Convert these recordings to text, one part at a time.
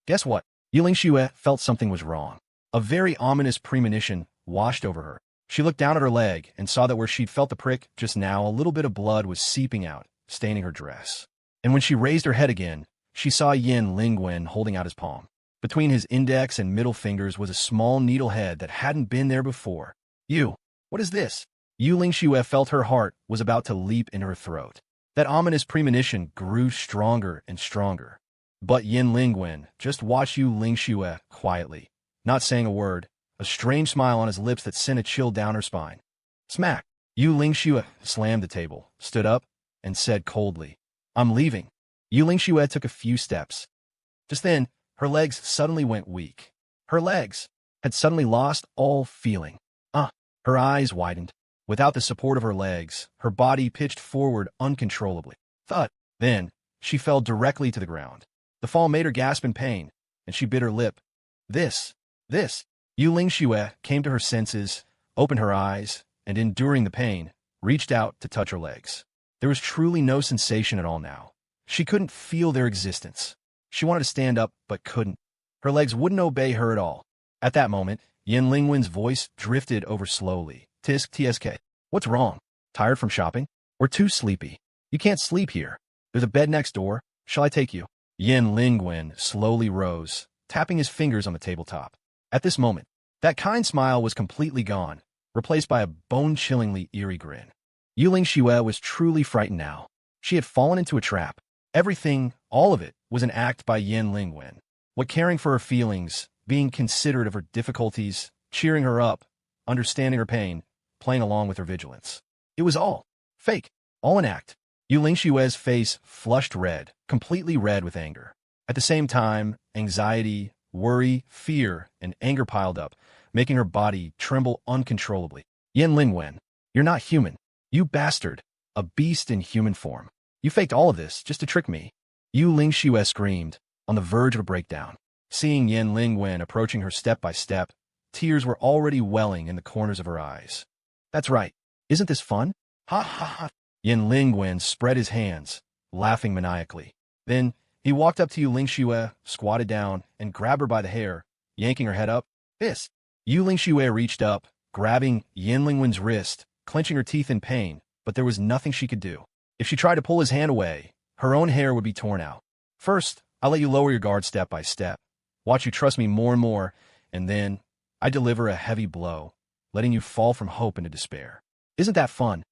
Guess what? Yiling Xue felt something was wrong. A very ominous premonition washed over her. She looked down at her leg and saw that where she'd felt the prick just now, a little bit of blood was seeping out, staining her dress. And when she raised her head again, she saw Yin Lingwen holding out his palm. Between his index and middle fingers was a small needle head that hadn't been there before. You, what is this? Yiling Xue felt her heart was about to leap in her throat. That ominous premonition grew stronger and stronger. But Yin Lingwen just watched Yiling Xue quietly, not saying a word, a strange smile on his lips that sent a chill down her spine. Smack! Yiling Xue slammed the table, stood up, and said coldly, I'm leaving. Yiling Xue took a few steps. Just then, her legs suddenly went weak. Her legs had suddenly lost all feeling. Her eyes widened. Without the support of her legs, her body pitched forward uncontrollably. Thud! Then, she fell directly to the ground. The fall made her gasp in pain, and she bit her lip. This. Yiling Xue came to her senses, opened her eyes, and enduring the pain, reached out to touch her legs. There was truly no sensation at all now. She couldn't feel their existence. She wanted to stand up, but couldn't. Her legs wouldn't obey her at all. At that moment, Yin Lingwen's voice drifted over slowly. Tisk TSK. What's wrong? Tired from shopping? We're too sleepy. You can't sleep here. There's a bed next door. Shall I take you? Yin Lingwen slowly rose, tapping his fingers on the tabletop. At this moment, that kind smile was completely gone, replaced by a bone-chillingly eerie grin. Yiling Xue was truly frightened now. She had fallen into a trap. Everything, all of it, was an act by Yin Lingwen. What caring for her feelings, being considerate of her difficulties, cheering her up, understanding her pain, playing along with her vigilance. It was all fake, all an act. Yiling Xue's face flushed red, completely red with anger. At the same time, anxiety, worry, fear, and anger piled up, making her body tremble uncontrollably. Yin Lingwen, you're not human. You bastard. A beast in human form. You faked all of this just to trick me. Yiling Xue screamed, on the verge of a breakdown. Seeing Yin Lingwen approaching her step by step, tears were already welling in the corners of her eyes. That's right. Isn't this fun? Ha ha ha. Yin Lingwen spread his hands, laughing maniacally. Then, he walked up to Yiling Xue, squatted down, and grabbed her by the hair, yanking her head up. This. Yiling Xue reached up, grabbing Yin Lingwen's wrist, clenching her teeth in pain, but there was nothing she could do. If she tried to pull his hand away, her own hair would be torn out. First, I'll let you lower your guard step by step. Watch you trust me more and more, and then I deliver a heavy blow, letting you fall from hope into despair. Isn't that fun?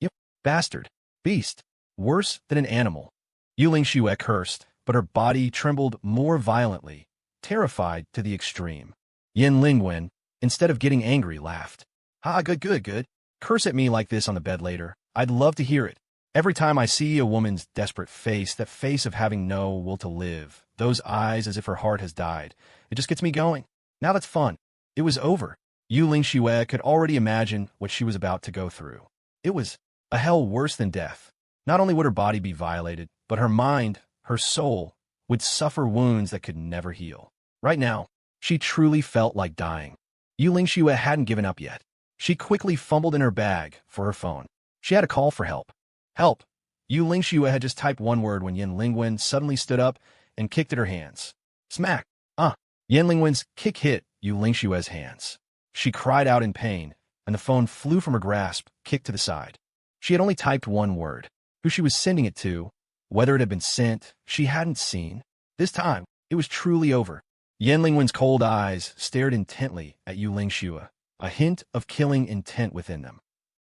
You bastard. Beast. Worse than an animal. Yiling Xue cursed, but her body trembled more violently, terrified to the extreme. Yin Lingwen, instead of getting angry, laughed. Good. Curse at me like this on the bed later. I'd love to hear it. Every time I see a woman's desperate face, that face of having no will to live, those eyes as if her heart has died, it just gets me going. Now that's fun. It was over. Yiling Xue could already imagine what she was about to go through. It was a hell worse than death. Not only would her body be violated, but her mind, her soul, would suffer wounds that could never heal. Right now, she truly felt like dying. Yiling Xue hadn't given up yet. She quickly fumbled in her bag for her phone. She had a call for help. Help! Yiling Xue had just typed one word when Yin Lingwen suddenly stood up and kicked at her hands. Smack! Yin Lingwen's kick hit Yiling Xue's hands. She cried out in pain, and the phone flew from her grasp, kicked to the side. She had only typed one word. Who she was sending it to, whether it had been sent, she hadn't seen. This time, it was truly over. Yin Lingwen's cold eyes stared intently at Yiling Xue, a hint of killing intent within them.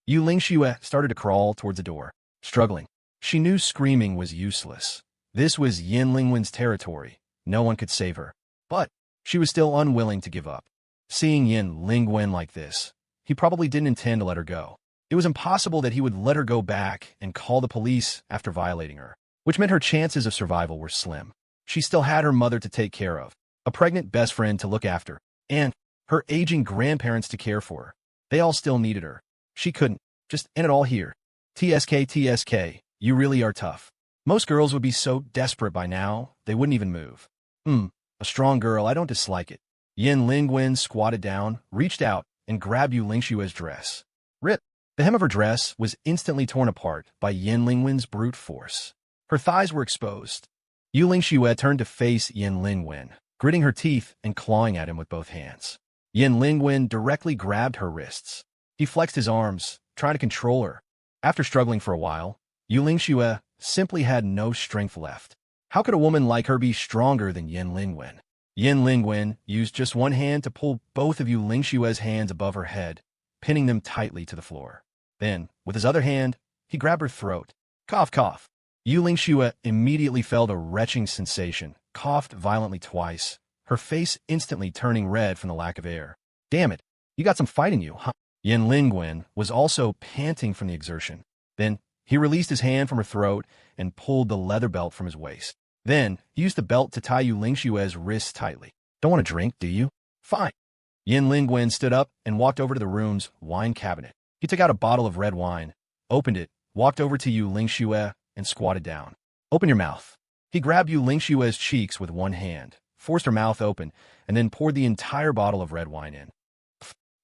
Yiling Xue started to crawl towards the door, struggling. She knew screaming was useless. This was Yin Lingwen's territory. No one could save her. But she was still unwilling to give up. Seeing Yin Lingwen like this, he probably didn't intend to let her go. It was impossible that he would let her go back and call the police after violating her, which meant her chances of survival were slim. She still had her mother to take care of, a pregnant best friend to look after, and her aging grandparents to care for her. They all still needed her. She couldn't just end it all here. TSK, you really are tough. Most girls would be so desperate by now, they wouldn't even move. A strong girl, I don't dislike it. Yin Lingwen squatted down, reached out, and grabbed Yiling Xue's dress. Rip! The hem of her dress was instantly torn apart by Yin Lingwen's brute force. Her thighs were exposed. Yu Lingxue turned to face Yin Lingwen, gritting her teeth and clawing at him with both hands. Yin Lingwen directly grabbed her wrists. He flexed his arms, trying to control her. After struggling for a while, Yu Lingxue simply had no strength left. How could a woman like her be stronger than Yin Lingwen? Yin Lingwen used just one hand to pull both of Yu Lingxue's hands above her head, pinning them tightly to the floor. Then, with his other hand, he grabbed her throat. Cough, cough. Yu Lingxue immediately felt a retching sensation, coughed violently twice, her face instantly turning red from the lack of air. Damn it, you got some fight in you, huh? Yin Lingwen was also panting from the exertion. Then, he released his hand from her throat and pulled the leather belt from his waist. Then, he used the belt to tie Yu Lingxue's wrists tightly. Don't want a drink, do you? Fine. Yin Lingwen stood up and walked over to the room's wine cabinet. He took out a bottle of red wine, opened it, walked over to Yu Lingxue, and squatted down. Open your mouth. He grabbed Yu Lingxue's cheeks with one hand, forced her mouth open, and then poured the entire bottle of red wine in.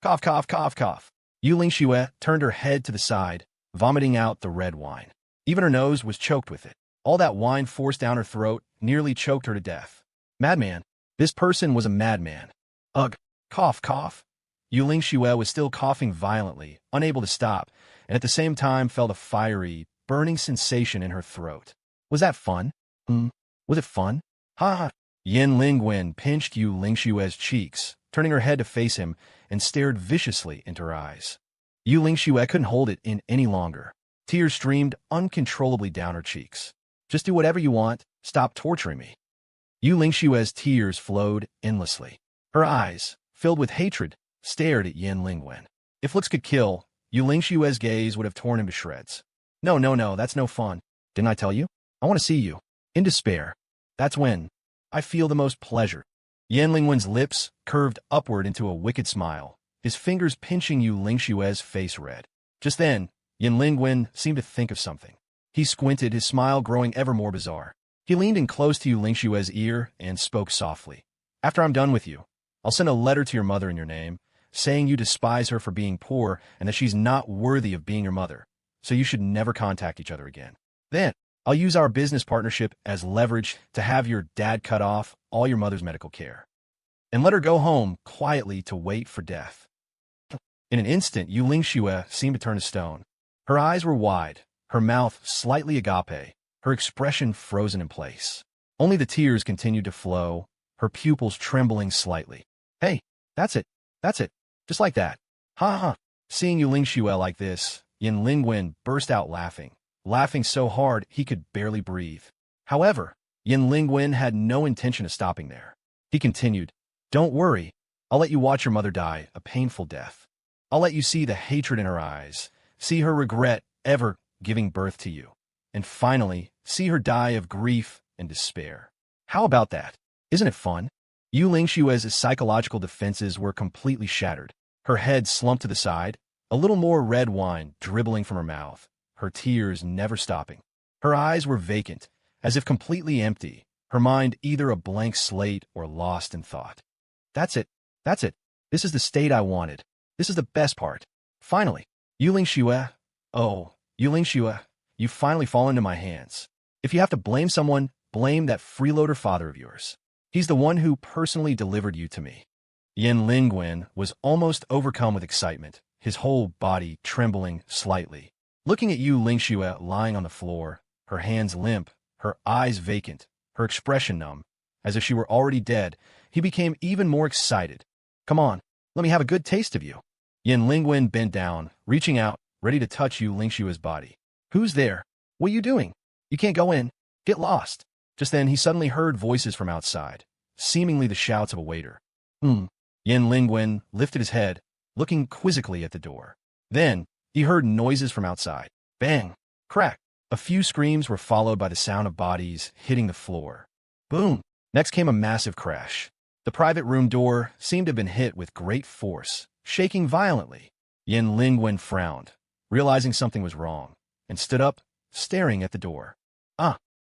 Cough, cough, cough, cough. Yu Lingxue turned her head to the side, vomiting out the red wine. Even her nose was choked with it. All that wine forced down her throat nearly choked her to death. Madman. This person was a madman. Ugh. Cough, cough. Yu Lingxue was still coughing violently, unable to stop, and at the same time felt a fiery, burning sensation in her throat. Was that fun? Was it fun? Ha ha. Yin Lingwen pinched Yu Lingxue's cheeks, turning her head to face him, and stared viciously into her eyes. Yu Lingxue couldn't hold it in any longer. Tears streamed uncontrollably down her cheeks. Just do whatever you want. Stop torturing me. Yu Lingxue's tears flowed endlessly. Her eyes, filled with hatred, stared at Yin Lingwen. If looks could kill, Yu Lingxue's gaze would have torn him to shreds. No, no, no, that's no fun. Didn't I tell you? I want to see you. In despair. That's when I feel the most pleasure. Yin Lingwen's lips curved upward into a wicked smile, his fingers pinching Yu Lingxue's face red. Just then, Yin Lingwen seemed to think of something. He squinted, his smile growing ever more bizarre. He leaned in close to Yu Lingxue's ear and spoke softly. After I'm done with you, I'll send a letter to your mother in your name, saying you despise her for being poor and that she's not worthy of being your mother, so you should never contact each other again. Then, I'll use our business partnership as leverage to have your dad cut off all your mother's medical care, and let her go home quietly to wait for death. In an instant, Yu Lingxue seemed to turn to stone. Her eyes were wide, her mouth slightly agape, her expression frozen in place. Only the tears continued to flow, her pupils trembling slightly. Hey, that's it, just like that. Ha ha. Seeing Yu Lingxue like this, Yin Lingwen burst out laughing so hard he could barely breathe. However, Yin Lingwen had no intention of stopping there. He continued, Don't worry, I'll let you watch your mother die a painful death. I'll let you see the hatred in her eyes, see her regret ever giving birth to you, and finally, see her die of grief and despair. How about that? Isn't it fun? Yu Lingxue's psychological defenses were completely shattered. Her head slumped to the side, a little more red wine dribbling from her mouth, her tears never stopping. Her eyes were vacant, as if completely empty, her mind either a blank slate or lost in thought. That's it. This is the state I wanted. This is the best part. Finally, Yu Lingxue, you've finally fallen into my hands. If you have to blame someone, blame that freeloader father of yours. He's the one who personally delivered you to me. Yin Lingwen was almost overcome with excitement, his whole body trembling slightly. Looking at Yu Lingxue lying on the floor, her hands limp, her eyes vacant, her expression numb, as if she were already dead, he became even more excited. Come on, let me have a good taste of you. Yin Lingwen bent down, reaching out, ready to touch Yu Lingxue's body. Who's there? What are you doing? You can't go in. Get lost. Just then, he suddenly heard voices from outside, seemingly the shouts of a waiter. Yin Lingwen lifted his head, looking quizzically at the door. Then, he heard noises from outside. Bang! Crack! A few screams were followed by the sound of bodies hitting the floor. Boom! Next came a massive crash. The private room door seemed to have been hit with great force, shaking violently. Yin Lingwen frowned, realizing something was wrong, and stood up, staring at the door.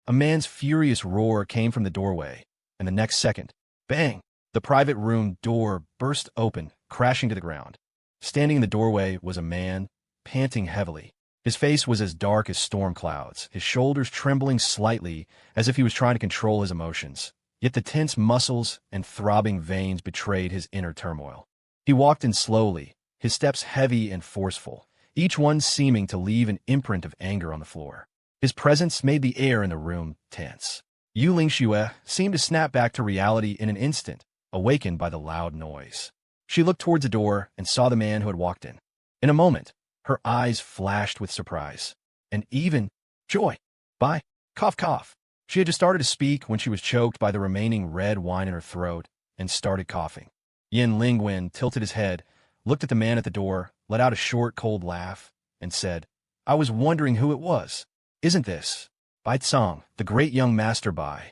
A man's furious roar came from the doorway, and the next second, bang! The private room door burst open, crashing to the ground. Standing in the doorway was a man, panting heavily. His face was as dark as storm clouds, his shoulders trembling slightly as if he was trying to control his emotions. Yet the tense muscles and throbbing veins betrayed his inner turmoil. He walked in slowly, his steps heavy and forceful, each one seeming to leave an imprint of anger on the floor. His presence made the air in the room tense. Yu Lingxue seemed to snap back to reality in an instant, awakened by the loud noise. She looked towards the door and saw the man who had walked in. In a moment, her eyes flashed with surprise, and even joy. By cough cough. She had just started to speak when she was choked by the remaining red wine in her throat and started coughing. Yin Lingwen tilted his head, looked at the man at the door, let out a short, cold laugh, and said, "I was wondering who it was. Isn't this Bai Tsong, the great young master Bai?"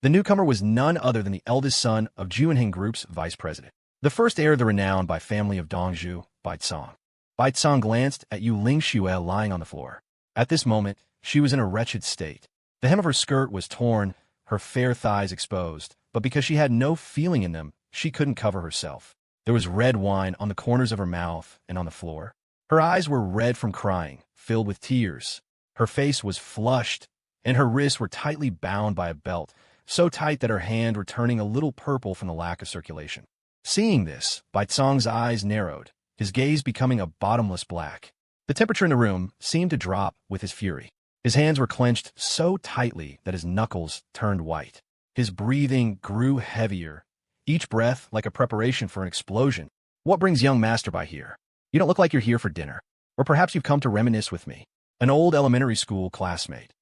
The newcomer was none other than the eldest son of Juanheng Group's vice president, the first heir of the renowned Bai family of Dongzhu, Bai Tsong. Bai Tsong glanced at Yu Lingxue lying on the floor. At this moment, she was in a wretched state. The hem of her skirt was torn, her fair thighs exposed, but because she had no feeling in them, she couldn't cover herself. There was red wine on the corners of her mouth and on the floor. Her eyes were red from crying, filled with tears. Her face was flushed, and her wrists were tightly bound by a belt, so tight that her hand were turning a little purple from the lack of circulation. Seeing this, Bai Tsong's eyes narrowed, his gaze becoming a bottomless black. The temperature in the room seemed to drop with his fury. His hands were clenched so tightly that his knuckles turned white. His breathing grew heavier, each breath like a preparation for an explosion. "What brings young Master Bai here? You don't look like you're here for dinner. Or perhaps you've come to reminisce with me." An old elementary school classmate.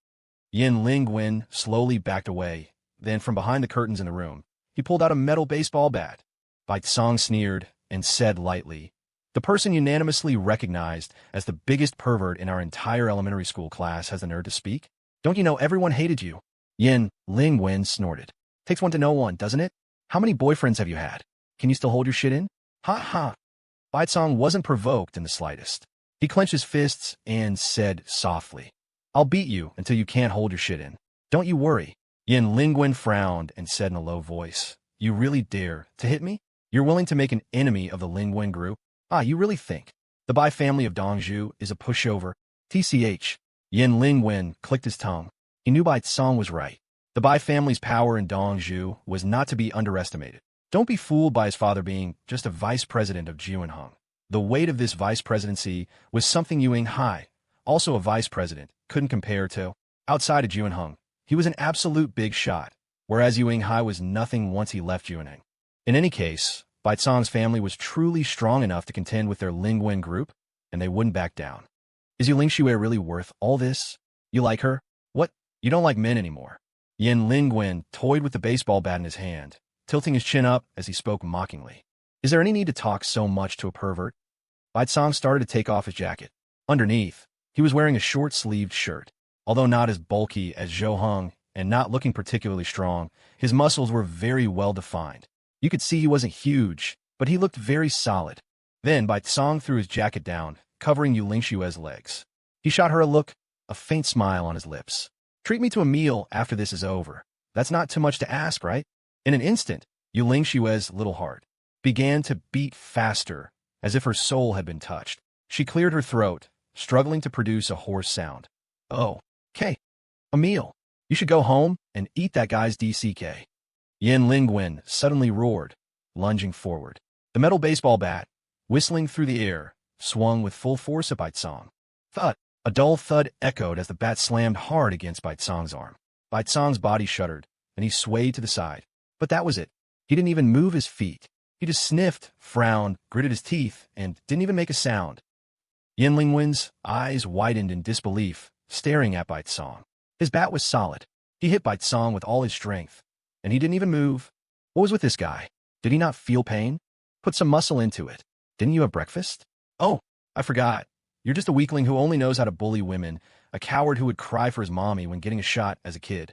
Yin Lingwen slowly backed away. Then from behind the curtains in the room, he pulled out a metal baseball bat. Bai Tsong sneered and said lightly, "The person unanimously recognized as the biggest pervert in our entire elementary school class has the nerve to speak? Don't you know everyone hated you?" Yin Lingwen snorted. "Takes one to know one, doesn't it? How many boyfriends have you had? Can you still hold your shit in?" "Ha ha." Bai Tsong wasn't provoked in the slightest. He clenched his fists and said softly, "I'll beat you until you can't hold your shit in. Don't you worry." Yin Lingwen frowned and said in a low voice, "You really dare to hit me? You're willing to make an enemy of the Lingwen group? Ah, you really think the Bai family of Dongzhu is a pushover? TCH. Yin Lingwen clicked his tongue. He knew Bai Tsong was right. The Bai family's power in Dongzhu was not to be underestimated. Don't be fooled by his father being just a vice president of Juanheng. The weight of this vice presidency was something Yuing Hai, also a vice president, couldn't compare to. Outside of Juanheng, he was an absolute big shot, whereas Yuing Hai was nothing once he left Juanheng. In any case, Bai Tsong's family was truly strong enough to contend with their Lingwen group, and they wouldn't back down. "Is Yu Lingxue really worth all this? You like her? What? You don't like men anymore?" Yin Lingwen toyed with the baseball bat in his hand, tilting his chin up as he spoke mockingly. "Is there any need to talk so much to a pervert?" Bai Tsong started to take off his jacket. Underneath, he was wearing a short-sleeved shirt. Although not as bulky as Zhou Heng and not looking particularly strong, his muscles were very well defined. You could see he wasn't huge, but he looked very solid. Then Bai Tsong threw his jacket down, covering Yu Lingxue's legs. He shot her a look, a faint smile on his lips. "Treat me to a meal after this is over. That's not too much to ask, right?" In an instant, Yu Lingxue's little heart began to beat faster, as if her soul had been touched. She cleared her throat, struggling to produce a hoarse sound. "Oh, okay. A meal. You should go home and eat that guy's DCK." Yin Lingwen suddenly roared, lunging forward. The metal baseball bat, whistling through the air, swung with full force at Bai Tsong. Thud! A dull thud echoed as the bat slammed hard against Bai Tsong's arm. Bai Tsong's body shuddered, and he swayed to the side. But that was it. He didn't even move his feet. He just sniffed, frowned, gritted his teeth, and didn't even make a sound. Yin Lingwen's eyes widened in disbelief, staring at Bai Tsong. His bat was solid. He hit Bai Tsong with all his strength, and he didn't even move. What was with this guy? Did he not feel pain? Put some muscle into it. Didn't you have breakfast? Oh, I forgot. You're just a weakling who only knows how to bully women, a coward who would cry for his mommy when getting a shot as a kid.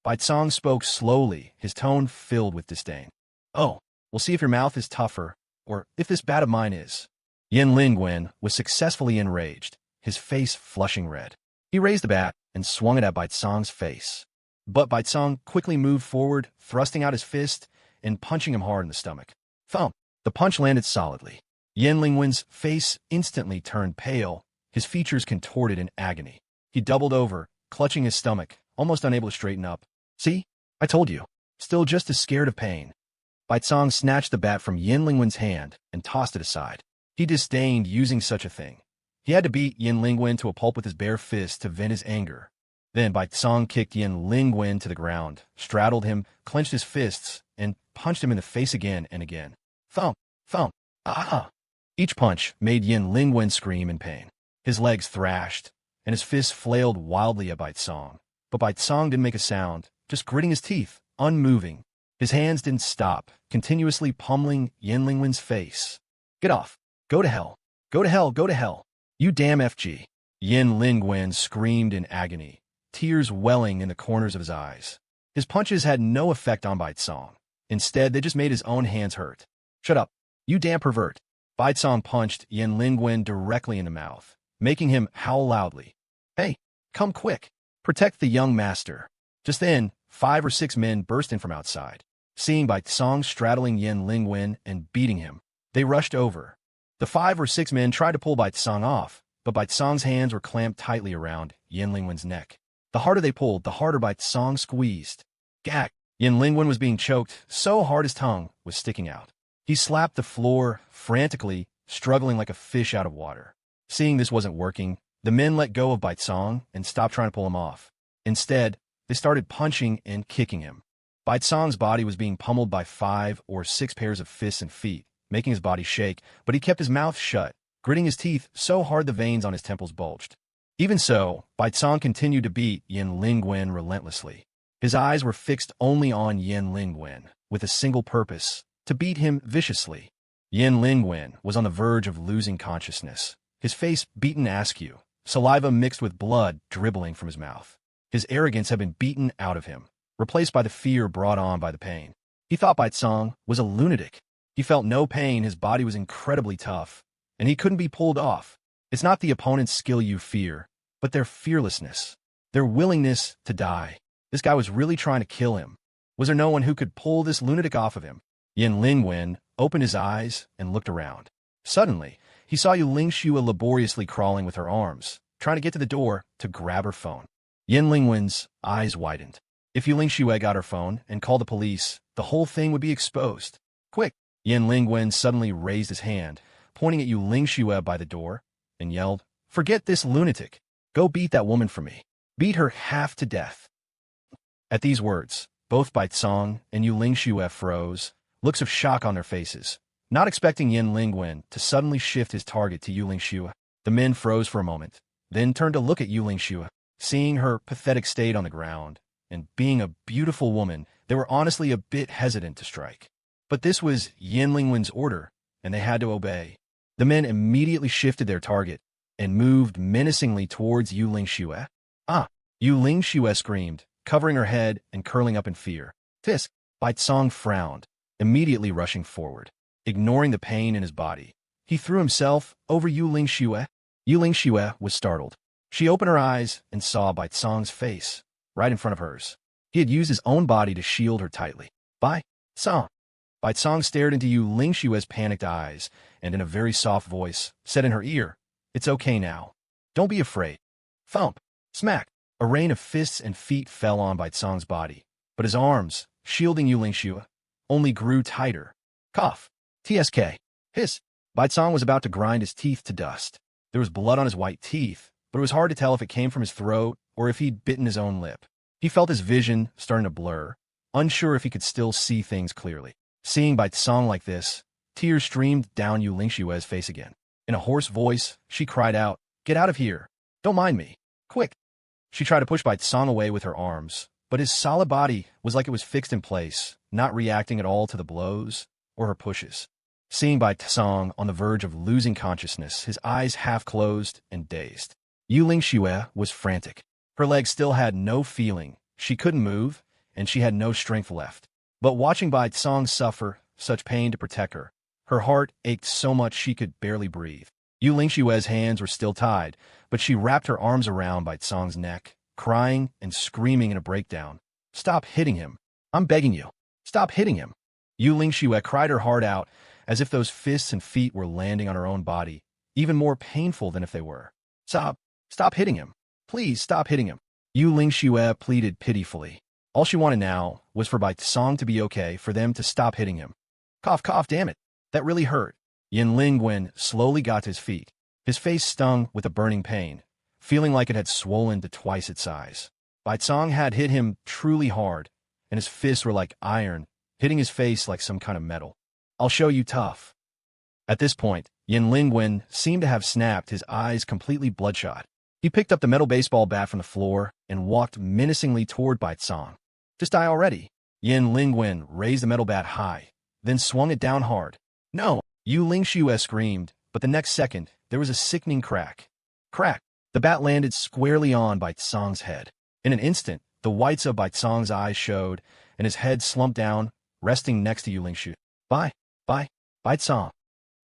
Bai Tsong spoke slowly, his tone filled with disdain. "Oh, we'll see if your mouth is tougher, or if this bat of mine is." Yin Lingwen was successfully enraged, his face flushing red. He raised the bat and swung it at Bai Tsong's face. But Bai Tsong quickly moved forward, thrusting out his fist and punching him hard in the stomach. Thump! The punch landed solidly. Yin Lingwen's face instantly turned pale, his features contorted in agony. He doubled over, clutching his stomach, almost unable to straighten up. "See? I told you." Still just as scared of pain. Baitsong snatched the bat from Yin Lingwen's hand and tossed it aside. He disdained using such a thing. He had to beat Yin Lingwen to a pulp with his bare fist to vent his anger. Then Baitsong kicked Yin Lingwen to the ground, straddled him, clenched his fists, and punched him in the face again and again. Thump, thump, ah! Each punch made Yin Lingwen scream in pain. His legs thrashed, and his fists flailed wildly at Baitsong. But Baitsong didn't make a sound, just gritting his teeth, unmoving. His hands didn't stop, continuously pummeling Yin Lingwen's face. "Get off! Go to hell! Go to hell! Go to hell! You damn FG!" Yin Lingwen screamed in agony, tears welling in the corners of his eyes. His punches had no effect on Baitsong. Instead, they just made his own hands hurt. "Shut up! You damn pervert!" Baitsong punched Yin Lingwen directly in the mouth, making him howl loudly. "Hey, come quick! Protect the young master." Just then, 5 or 6 men burst in from outside. Seeing Baitsong straddling Yin Lingwen and beating him, they rushed over. The 5 or 6 men tried to pull Baitsong off, but Baitsong's hands were clamped tightly around Yin Lingwen's neck. The harder they pulled, the harder Baitsong squeezed. Gag! Yin Lingwen was being choked so hard his tongue was sticking out. He slapped the floor frantically, struggling like a fish out of water. Seeing this wasn't working, the men let go of Baitsong and stopped trying to pull him off. Instead, they started punching and kicking him. Baitsong's body was being pummeled by 5 or 6 pairs of fists and feet, making his body shake, but he kept his mouth shut, gritting his teeth so hard the veins on his temples bulged. Even so, Baitsong continued to beat Yin Lingwen relentlessly. His eyes were fixed only on Yin Lingwen, with a single purpose: to beat him viciously. Yin Lingwen was on the verge of losing consciousness, his face beaten askew, saliva mixed with blood dribbling from his mouth. His arrogance had been beaten out of him, replaced by the fear brought on by the pain. He thought Baitsong was a lunatic. He felt no pain, his body was incredibly tough, and he couldn't be pulled off. It's not the opponent's skill you fear, but their fearlessness, their willingness to die. This guy was really trying to kill him. Was there no one who could pull this lunatic off of him? Yin Lingwen opened his eyes and looked around. Suddenly, he saw Yu Lingxue laboriously crawling with her arms, trying to get to the door to grab her phone. Yin Lingwen's eyes widened. If Yu Lingxue got her phone and called the police, the whole thing would be exposed. "Quick!" Yin Lingwen suddenly raised his hand, pointing at Yu Lingxue by the door, and yelled, "Forget this lunatic. Go beat that woman for me. Beat her half to death." At these words, both Baitsong and Yu Lingxue froze, looks of shock on their faces, not expecting Yin Lingwen to suddenly shift his target to Yu Lingxue. The men froze for a moment, then turned to look at Yu Lingxue. Seeing her pathetic state on the ground, and being a beautiful woman, they were honestly a bit hesitant to strike. But this was Yin Lingwen's order, and they had to obey. The men immediately shifted their target and moved menacingly towards Yu Lingxue. "Ah!" Yu Lingxue screamed, covering her head and curling up in fear. "Tisk!" Baitsong frowned, immediately rushing forward. Ignoring the pain in his body, he threw himself over Yu Lingxue. Yu Lingxue was startled. She opened her eyes and saw Baitsong's face, right in front of hers. He had used his own body to shield her tightly. "Baitsong!" Baitsong stared into Yu Lingxue's panicked eyes, and in a very soft voice, said in her ear, "It's okay now. Don't be afraid." Thump! Smack! A rain of fists and feet fell on Baitsong's body, but his arms, shielding Yu Lingxue, only grew tighter. Cough! TSK! Hiss! Baitsong was about to grind his teeth to dust. There was blood on his white teeth, but it was hard to tell if it came from his throat or if he'd bitten his own lip. He felt his vision starting to blur, unsure if he could still see things clearly. Seeing Baitsong like this, tears streamed down Yu Lingxue's face again. In a hoarse voice, she cried out, "Get out of here! Don't mind me! Quick!" She tried to push Baitsong away with her arms, but his solid body was like it was fixed in place, not reacting at all to the blows or her pushes. Seeing Baitsong on the verge of losing consciousness, his eyes half closed and dazed. Yu Lingxue was frantic. Her legs still had no feeling, she couldn't move, and she had no strength left. But watching Baitsong suffer such pain to protect her, her heart ached so much she could barely breathe. Yu Lingxue's hands were still tied, but she wrapped her arms around Baitsong's neck, crying and screaming in a breakdown. "Stop hitting him! I'm begging you! Stop hitting him!" Yu Lingxue cried her heart out, as if those fists and feet were landing on her own body, even more painful than if they were. Stop. Stop hitting him. Please stop hitting him. Yu Lingxue pleaded pitifully. All she wanted now was for Bai Song to be okay, for them to stop hitting him. Cough, cough, damn it. That really hurt. Yin Lingwen slowly got to his feet. His face stung with a burning pain, feeling like it had swollen to twice its size. Bai Song had hit him truly hard, and his fists were like iron, hitting his face like some kind of metal. I'll show you tough. At this point, Yin Lingwen seemed to have snapped, his eyes completely bloodshot. He picked up the metal baseball bat from the floor and walked menacingly toward Bai Song. Just die already. Yin Lingwen raised the metal bat high, then swung it down hard. No! Yu Lingxue screamed, but the next second, there was a sickening crack. Crack! The bat landed squarely on Bai Song's head. In an instant, the whites of Bai Song's eyes showed, and his head slumped down, resting next to Yu Lingxue. Bai Song.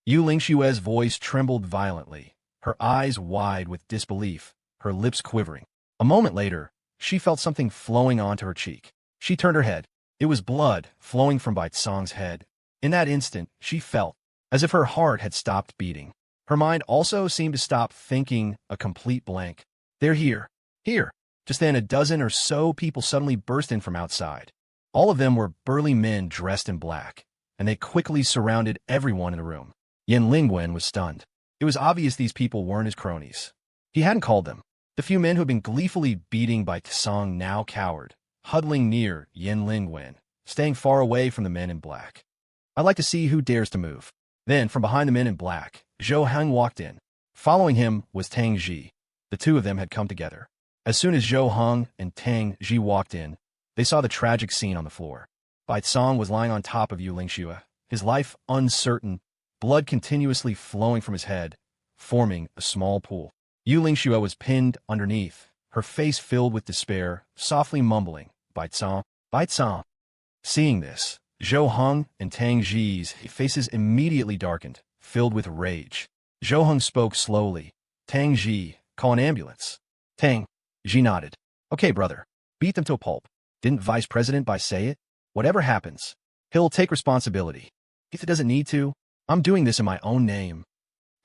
Yu Lingxue's voice trembled violently, her eyes wide with disbelief, her lips quivering. A moment later, she felt something flowing onto her cheek. She turned her head. It was blood flowing from Bai Song's head. In that instant, she felt as if her heart had stopped beating. Her mind also seemed to stop thinking, a complete blank. They're here. Here. Just then, a dozen or so people suddenly burst in from outside. All of them were burly men dressed in black, and they quickly surrounded everyone in the room. Yin Lingwen was stunned. It was obvious these people weren't his cronies. He hadn't called them. The few men who had been gleefully beating Bai Song now cowered, huddling near Yin Lingwen, staying far away from the men in black. I'd like to see who dares to move. Then, from behind the men in black, Zhou Heng walked in. Following him was Tang Ji. The two of them had come together. As soon as Zhou Heng and Tang Ji walked in, they saw the tragic scene on the floor. Bai Song was lying on top of Yu Lingxue, his life uncertain, blood continuously flowing from his head, forming a small pool. Yu Lingxue was pinned underneath, her face filled with despair, softly mumbling, Bai Song, Bai Song. Seeing this, Zhou Heng and Tang Ji's faces immediately darkened, filled with rage. Zhou Heng spoke slowly. Tang Ji, call an ambulance. Tang Ji nodded. Okay, brother. Beat them to a pulp. Didn't Vice President Bai say it? Whatever happens, he'll take responsibility. If it doesn't need to, I'm doing this in my own name.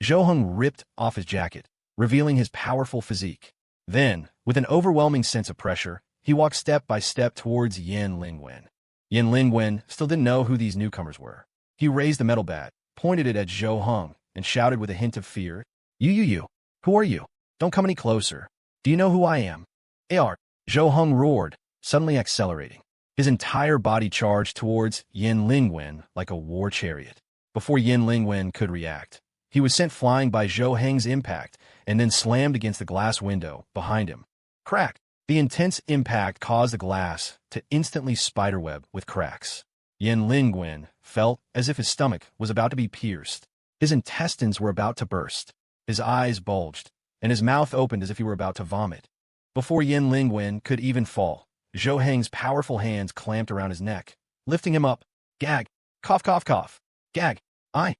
Zhou Heng ripped off his jacket, revealing his powerful physique. Then, with an overwhelming sense of pressure, he walked step by step towards Yin Lingwen. Yin Lingwen still didn't know who these newcomers were. He raised the metal bat, pointed it at Zhou Heng, and shouted with a hint of fear, You, who are you? Don't come any closer. Do you know who I am? AR, Zhou Heng roared, suddenly accelerating. His entire body charged towards Yin Lingwen like a war chariot. Before Yin Lingwen could react, he was sent flying by Zhou Heng's impact and then slammed against the glass window behind him. Crack! The intense impact caused the glass to instantly spiderweb with cracks. Yin Lingwen felt as if his stomach was about to be pierced. His intestines were about to burst. His eyes bulged, and his mouth opened as if he were about to vomit. Before Yin Lingwen could even fall, Zhou Heng's powerful hands clamped around his neck, lifting him up. Gag! Cough, cough, cough! Gag! I!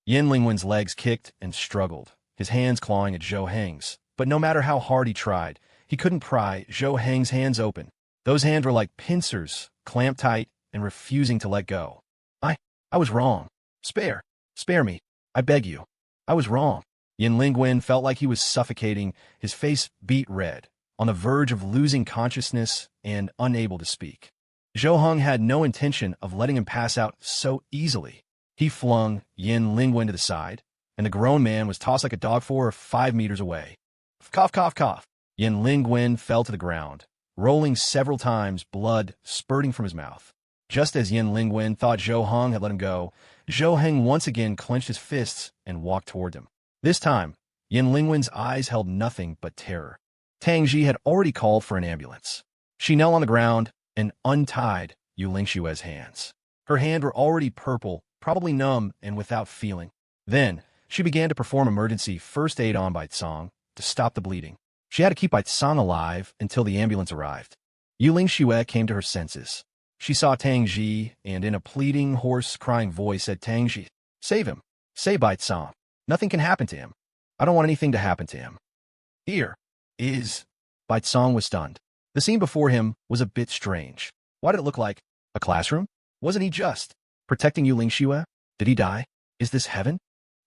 Yin Lingwen's legs kicked and struggled, his hands clawing at Zhou Heng's. But no matter how hard he tried, he couldn't pry Zhou Heng's hands open. Those hands were like pincers, clamped tight and refusing to let go. I was wrong. Spare me. I beg you. I was wrong. Yin Lingwen felt like he was suffocating, his face beet red, on the verge of losing consciousness and unable to speak. Zhou Heng had no intention of letting him pass out so easily. He flung Yin Lingwen to the side, and the grown man was tossed like a dog 4 or 5 meters away. Cough, cough, cough. Yin Lingwen fell to the ground, rolling several times, blood spurting from his mouth. Just as Yin Lingwen thought Zhou Heng had let him go, Zhou Heng once again clenched his fists and walked toward him. This time, Yin Lingwen's eyes held nothing but terror. Tang Ji had already called for an ambulance. She knelt on the ground and untied Yu Lingxue's hands. Her hands were already purple, probably numb and without feeling. Then, she began to perform emergency first aid on Bai Song to stop the bleeding. She had to keep Bai Song alive until the ambulance arrived. Yu Lingxue came to her senses. She saw Tang Ji and in a pleading, hoarse, crying voice said, Tang Ji, save him. Save Bai Song. Nothing can happen to him. I don't want anything to happen to him. Here is... Bai Song was stunned. The scene before him was a bit strange. Why did it look like a classroom? Wasn't he just protecting Yu Lingxue? Did he die? Is this heaven?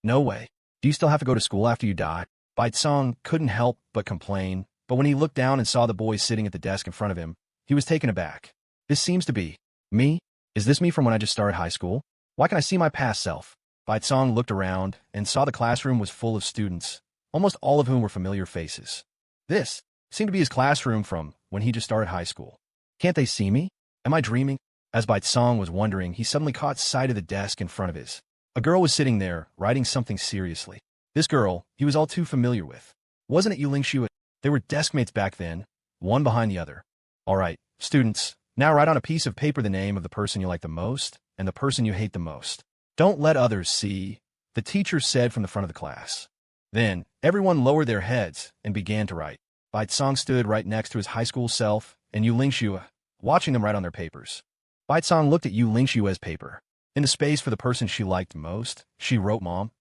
No way. Do you still have to go to school after you die? Bai Tsong couldn't help but complain, but when he looked down and saw the boy sitting at the desk in front of him, he was taken aback. This seems to be me? Is this me from when I just started high school? Why can I see my past self? Bai Tsong looked around and saw the classroom was full of students, almost all of whom were familiar faces. This seemed to be his classroom from when he just started high school. Can't they see me? Am I dreaming? As Bai Tsong was wondering, he suddenly caught sight of the desk in front of his. A girl was sitting there, writing something seriously. This girl, he was all too familiar with. Wasn't it Yu Lingxue? They were deskmates back then, one behind the other. All right, students, now write on a piece of paper the name of the person you like the most and the person you hate the most. Don't let others see, the teacher said from the front of the class. Then, everyone lowered their heads and began to write. Bai Tsong stood right next to his high school self and Yu Lingxue, watching them write on their papers. Bai Tsong looked at Yu Lingxue's paper. In the space for the person she liked most, she wrote Mom.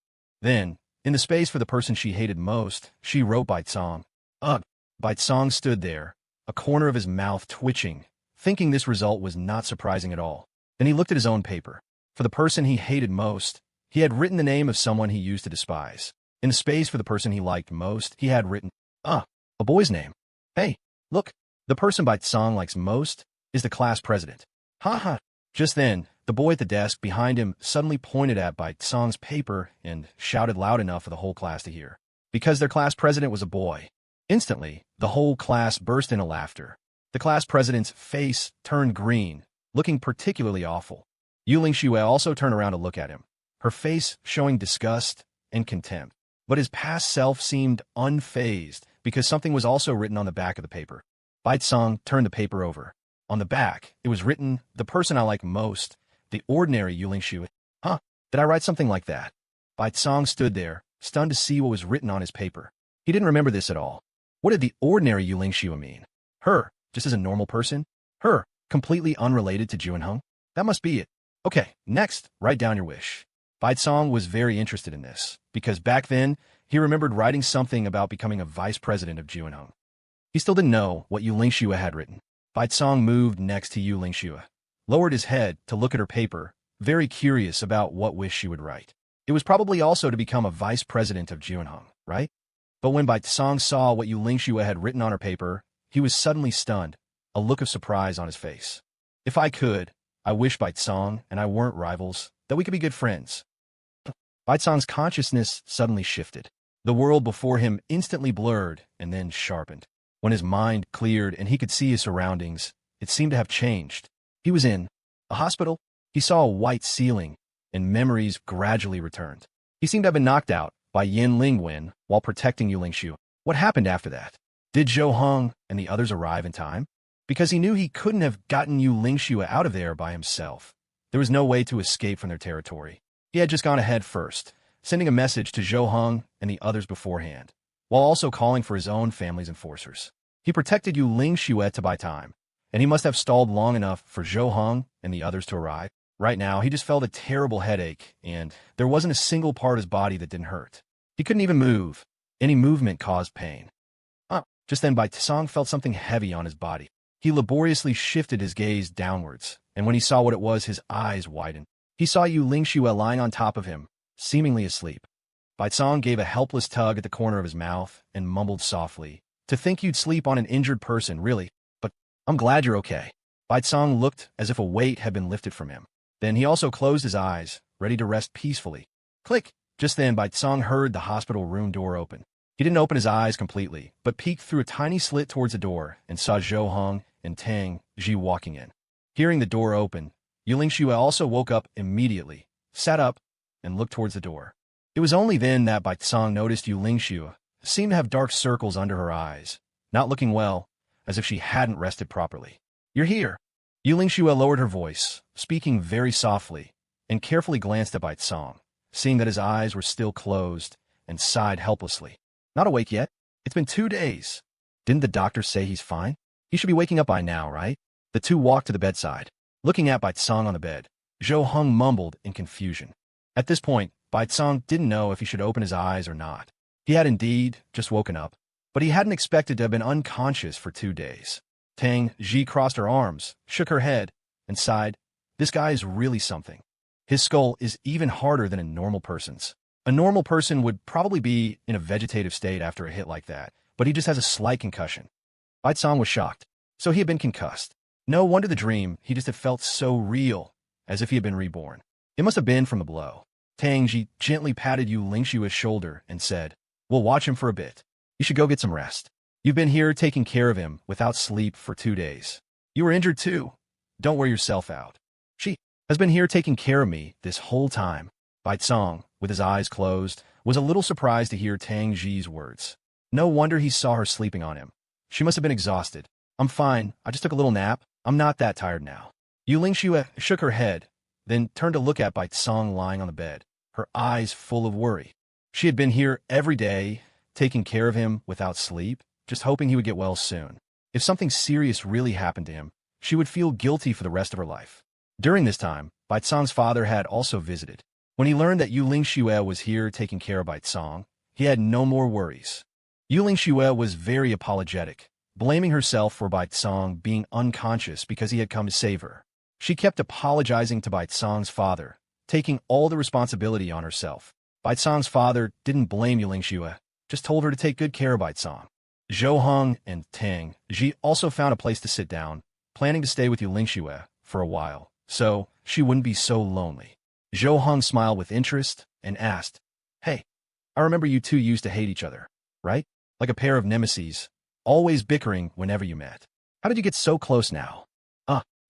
Then, in the space for the person she hated most, she wrote Bai Tsong. Ugh! Bai Tsong stood there, a corner of his mouth twitching, thinking this result was not surprising at all. Then he looked at his own paper. For the person he hated most, he had written the name of someone he used to despise. In the space for the person he liked most, he had written, a boy's name. Hey, look, the person Bai Tsong likes most is the class president. Ha ha! Just then, the boy at the desk behind him suddenly pointed at Bai Tsong's paper and shouted loud enough for the whole class to hear. Because their class president was a boy. Instantly, the whole class burst into laughter. The class president's face turned green, looking particularly awful. Yu Lingxue also turned around to look at him, her face showing disgust and contempt. But his past self seemed unfazed because something was also written on the back of the paper. Bai Tsong turned the paper over. On the back, it was written, the person I like most, the ordinary Yu Lingxue. Huh, did I write something like that? Bai Tsong stood there, stunned to see what was written on his paper. He didn't remember this at all. What did the ordinary Yu Lingxue mean? Her, just as a normal person? Her, completely unrelated to Juanheng? That must be it. Okay, next, write down your wish. Bai Tsong was very interested in this, because back then, he remembered writing something about becoming a vice president of Juanheng. He still didn't know what Yu Lingxue had written. Bai Tsong moved next to Yu Lingxue, lowered his head to look at her paper, very curious about what wish she would write. It was probably also to become a vice president of Juanheng, right? But when Bai Tsong saw what Yu Lingxue had written on her paper, he was suddenly stunned, a look of surprise on his face. If I could, I wish Bai Tsong and I weren't rivals, that we could be good friends. Bai Tsong's consciousness suddenly shifted. The world before him instantly blurred and then sharpened. When his mind cleared and he could see his surroundings, it seemed to have changed. He was in a hospital. He saw a white ceiling, and memories gradually returned. He seemed to have been knocked out by Yin Lingwen while protecting Yu Lingxue. What happened after that? Did Zhou Heng and the others arrive in time? Because he knew he couldn't have gotten Yu Lingxue out of there by himself. There was no way to escape from their territory. He had just gone ahead first, sending a message to Zhou Heng and the others beforehand, while also calling for his own family's enforcers. He protected Yu Lingxue to buy time, and he must have stalled long enough for Zhou Heng and the others to arrive. Right now, he just felt a terrible headache, and there wasn't a single part of his body that didn't hurt. He couldn't even move. Any movement caused pain. Just then, Bai Tsong felt something heavy on his body. He laboriously shifted his gaze downwards, and when he saw what it was, his eyes widened. He saw Yu Lingxue lying on top of him, seemingly asleep. Bai Tsong gave a helpless tug at the corner of his mouth and mumbled softly, "To think you'd sleep on an injured person, really, but I'm glad you're okay." Bai Tsong looked as if a weight had been lifted from him. Then he also closed his eyes, ready to rest peacefully. Click! Just then, Bai Tsong heard the hospital room door open. He didn't open his eyes completely, but peeked through a tiny slit towards the door and saw Zhou Heng and Tang Ji walking in. Hearing the door open, Yu Lingxue also woke up immediately, sat up, and looked towards the door. It was only then that Bai Tsong noticed Yu Lingxue seemed to have dark circles under her eyes, not looking well, as if she hadn't rested properly. "You're here." Yu Lingxue lowered her voice, speaking very softly, and carefully glanced at Bai Tsong, seeing that his eyes were still closed, and sighed helplessly. "Not awake yet? It's been 2 days. Didn't the doctor say he's fine? He should be waking up by now, right?" The two walked to the bedside. Looking at Bai Tsong on the bed, Zhou Heng mumbled in confusion. At this point, Bai Tsong didn't know if he should open his eyes or not. He had indeed just woken up, but he hadn't expected to have been unconscious for 2 days. Tang Ji crossed her arms, shook her head, and sighed. "This guy is really something. His skull is even harder than a normal person's." A normal person would probably be in a vegetative state after a hit like that, but he just has a slight concussion. Baitsong was shocked. So he had been concussed. No wonder the dream, he just had felt so real, as if he had been reborn. It must have been from the blow. Tang Ji gently patted Yu Lingshua's shoulder and said, "We'll watch him for a bit. You should go get some rest. You've been here taking care of him without sleep for 2 days. You were injured too. Don't wear yourself out. She has been here taking care of me this whole time." Baitsong, with his eyes closed, was a little surprised to hear Tang Ji's words. No wonder he saw her sleeping on him. She must have been exhausted. "I'm fine. I just took a little nap. I'm not that tired now." Yu Lingxue shook her head, then turned to look at Baitsong lying on the bed, her eyes full of worry. She had been here every day, taking care of him without sleep, just hoping he would get well soon. If something serious really happened to him, she would feel guilty for the rest of her life. During this time, Baitsong's father had also visited. When he learned that Yu Lingxue was here taking care of Baitsong, he had no more worries. Yu Lingxue was very apologetic, blaming herself for Baitsong being unconscious because he had come to save her. She kept apologizing to Baitsong's father, taking all the responsibility on herself. Baitsong's father didn't blame Yu Lingxue, just told her to take good care of Baitsong. Zhou Heng and Tang Ji also found a place to sit down, planning to stay with Yu Lingxue for a while, so she wouldn't be so lonely. Zhou Heng smiled with interest and asked, "Hey, I remember you two used to hate each other, right? Like a pair of nemeses, always bickering whenever you met. How did you get so close now?"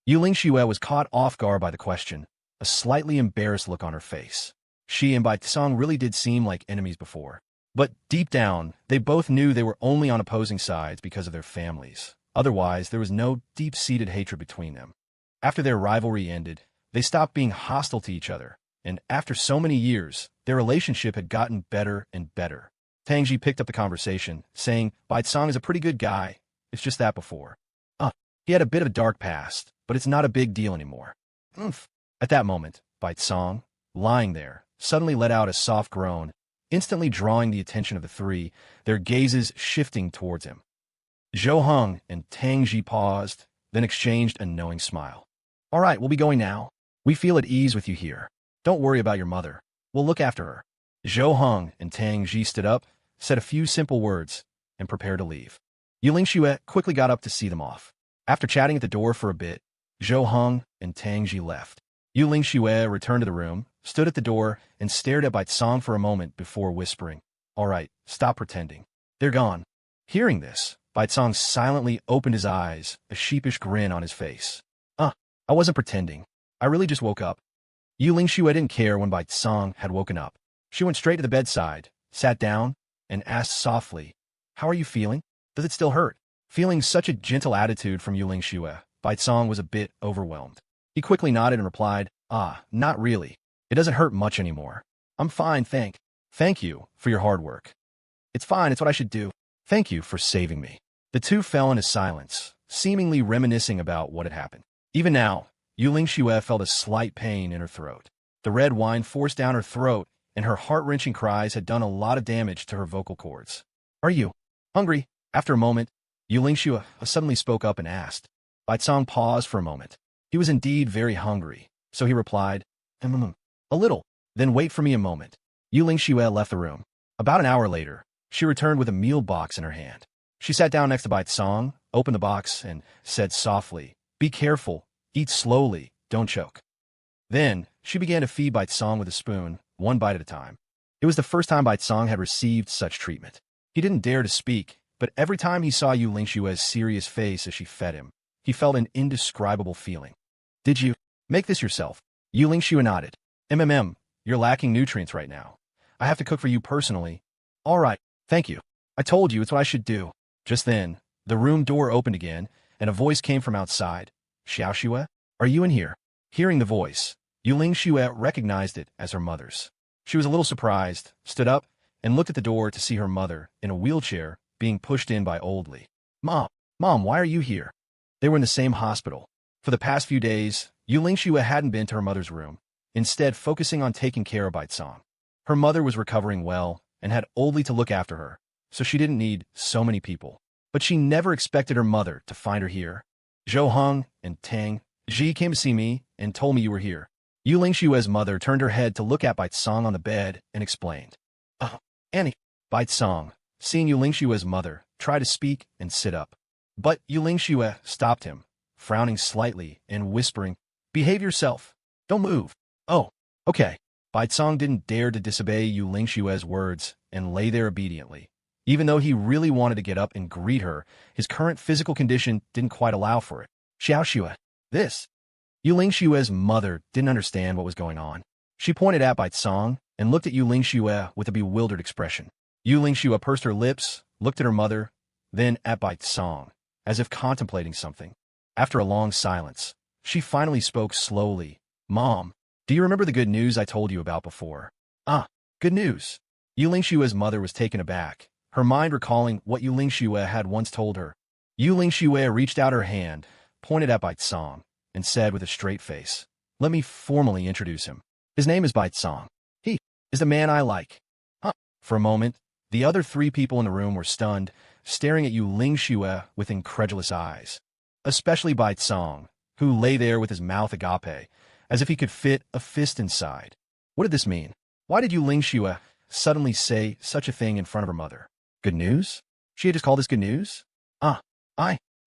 Yu Lingxue was caught off guard by the question, a slightly embarrassed look on her face. She and Baitsong really did seem like enemies before. But deep down, they both knew they were only on opposing sides because of their families. Otherwise, there was no deep-seated hatred between them. After their rivalry ended, they stopped being hostile to each other, and after so many years, their relationship had gotten better and better. Tangji picked up the conversation, saying, "Baitsong is a pretty good guy. It's just that before. He had a bit of a dark past, but it's not a big deal anymore." Oomph. At that moment, Baitsong, lying there, suddenly let out a soft groan, instantly drawing the attention of the three, their gazes shifting towards him. Zhou Heng and Tang Ji paused, then exchanged a knowing smile. "All right, we'll be going now. We feel at ease with you here. Don't worry about your mother. We'll look after her." Zhou Heng and Tang Ji stood up, said a few simple words, and prepared to leave. Yu Lingxue quickly got up to see them off. After chatting at the door for a bit, Zhou Heng and Tang Ji left. Yu Lingxue returned to the room, stood at the door, and stared at Baitsong for a moment before whispering, "All right, stop pretending. They're gone." Hearing this, Baitsong silently opened his eyes, a sheepish grin on his face. I wasn't pretending. I really just woke up." Yu Lingxue didn't care when Baitsong had woken up. She went straight to the bedside, sat down, and asked softly, "How are you feeling? Does it still hurt?" Feeling such a gentle attitude from Yu Lingxue, Baitsong was a bit overwhelmed. He quickly nodded and replied, "Not really. It doesn't hurt much anymore. I'm fine, thank you for your hard work. It's fine, it's what I should do. Thank you for saving me." The two fell into silence, seemingly reminiscing about what had happened. Even now, Yu Lingxue felt a slight pain in her throat. The red wine forced down her throat, and her heart-wrenching cries had done a lot of damage to her vocal cords. "Are you hungry?" After a moment, Yu Lingxue suddenly spoke up and asked. Baitsong paused for a moment. He was indeed very hungry, so he replied, "A little. Then wait for me a moment." Yu Lingxue left the room. About an hour later, she returned with a meal box in her hand. She sat down next to Baitsong, opened the box, and said softly, "Be careful. Eat slowly. Don't choke." Then, she began to feed Baitsong with a spoon, one bite at a time. It was the first time Baitsong had received such treatment. He didn't dare to speak, but every time he saw Yu Lingxue's serious face as she fed him, he felt an indescribable feeling. "Did you make this yourself?" Yu Lingxue nodded. You're lacking nutrients right now. I have to cook for you personally." "All right, thank you. I told you it's what I should do." Just then, the room door opened again, and a voice came from outside. "Xiaoxue, are you in here?" Hearing the voice, Yu Lingxue recognized it as her mother's. She was a little surprised, stood up, and looked at the door to see her mother, in a wheelchair, being pushed in by Old Li. Mom, why are you here?" They were in the same hospital. For the past few days, Yu Lingxue hadn't been to her mother's room, instead focusing on taking care of Baitsong. Her mother was recovering well and had Old Li to look after her, so she didn't need so many people. But she never expected her mother to find her here. "Zhou Heng and Tang Ji came to see me and told me you were here. Yu Lingshue's mother turned her head to look at Bai Song on the bed and explained. Oh, Annie. Bai Song, seeing Yu Lingshue's mother, tried to speak and sit up. But Yu Lingxue stopped him, frowning slightly and whispering, Behave yourself. Don't move. Oh, okay. Bai Song didn't dare to disobey Yu Lingshue's words and lay there obediently. Even though he really wanted to get up and greet her, his current physical condition didn't quite allow for it. Xiaoxue, this. Yu Lingshue's mother didn't understand what was going on. She pointed at Bai Song and looked at Yu Lingxue with a bewildered expression. Yu Lingxue pursed her lips, looked at her mother, then at Bai Song, as if contemplating something. After a long silence, she finally spoke slowly. Mom, do you remember the good news I told you about before? Ah, good news. Yu Lingshue's mother was taken aback, her mind recalling what Yu Lingxue had once told her. Yu Lingxue reached out her hand, pointed at Bai Song, and said with a straight face, Let me formally introduce him. His name is Bai Song. He is the man I like. Huh. For a moment, the other three people in the room were stunned, staring at Yu Lingxue with incredulous eyes. Especially Bai Song, who lay there with his mouth agape, as if he could fit a fist inside. What did this mean? Why did Yu Lingxue suddenly say such a thing in front of her mother? Good news? She had just called this good news?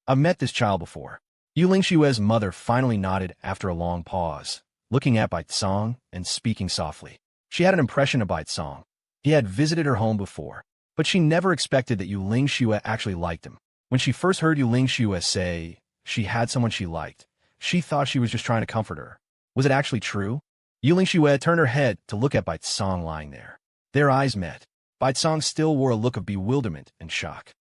I've met this child before. Yu Lingshue's mother finally nodded after a long pause, looking at Bai Song and speaking softly. She had an impression of Bai Song. He had visited her home before, but she never expected that Yu Lingxue actually liked him. When she first heard Yu Lingxue say she had someone she liked, she thought she was just trying to comfort her. Was it actually true? Yu Lingxue turned her head to look at Bai Song lying there. Their eyes met. Bai Song still wore a look of bewilderment and shock.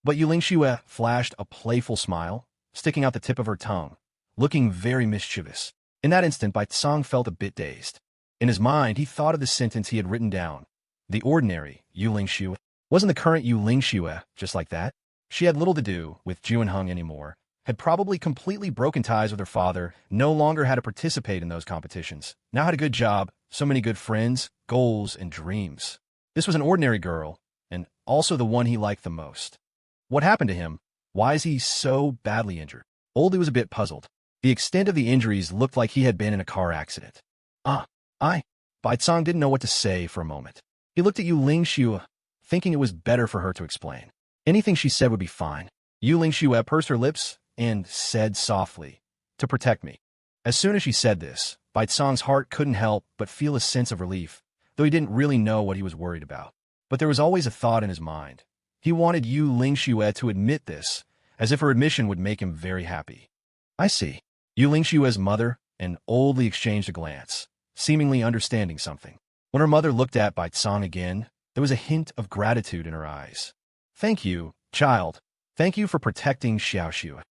But Yu Lingxue flashed a playful smile, sticking out the tip of her tongue, looking very mischievous. In that instant, Bai Song felt a bit dazed. In his mind, he thought of the sentence he had written down. The ordinary Yu Lingxue. Wasn't the current Yu Lingxue just like that? She had little to do with Juanheng anymore, had probably completely broken ties with her father, no longer had to participate in those competitions, now had a good job, so many good friends, goals, and dreams. This was an ordinary girl, and also the one he liked the most. What happened to him? Why is he so badly injured? Oldie was a bit puzzled. The extent of the injuries looked like he had been in a car accident. Bai Song didn't know what to say for a moment. He looked at Yu Lingxue, thinking it was better for her to explain. Anything she said would be fine. Yu Lingxue pursed her lips and said softly, To protect me. As soon as she said this, Bai Song's heart couldn't help but feel a sense of relief, though he didn't really know what he was worried about. But there was always a thought in his mind. He wanted Yu Lingxue to admit this, as if her admission would make him very happy. I see. Yu Lingshue's mother and Oldly exchanged a glance, seemingly understanding something. When her mother looked at Bai Song again, there was a hint of gratitude in her eyes. Thank you, child. Thank you for protecting Xiaoxue.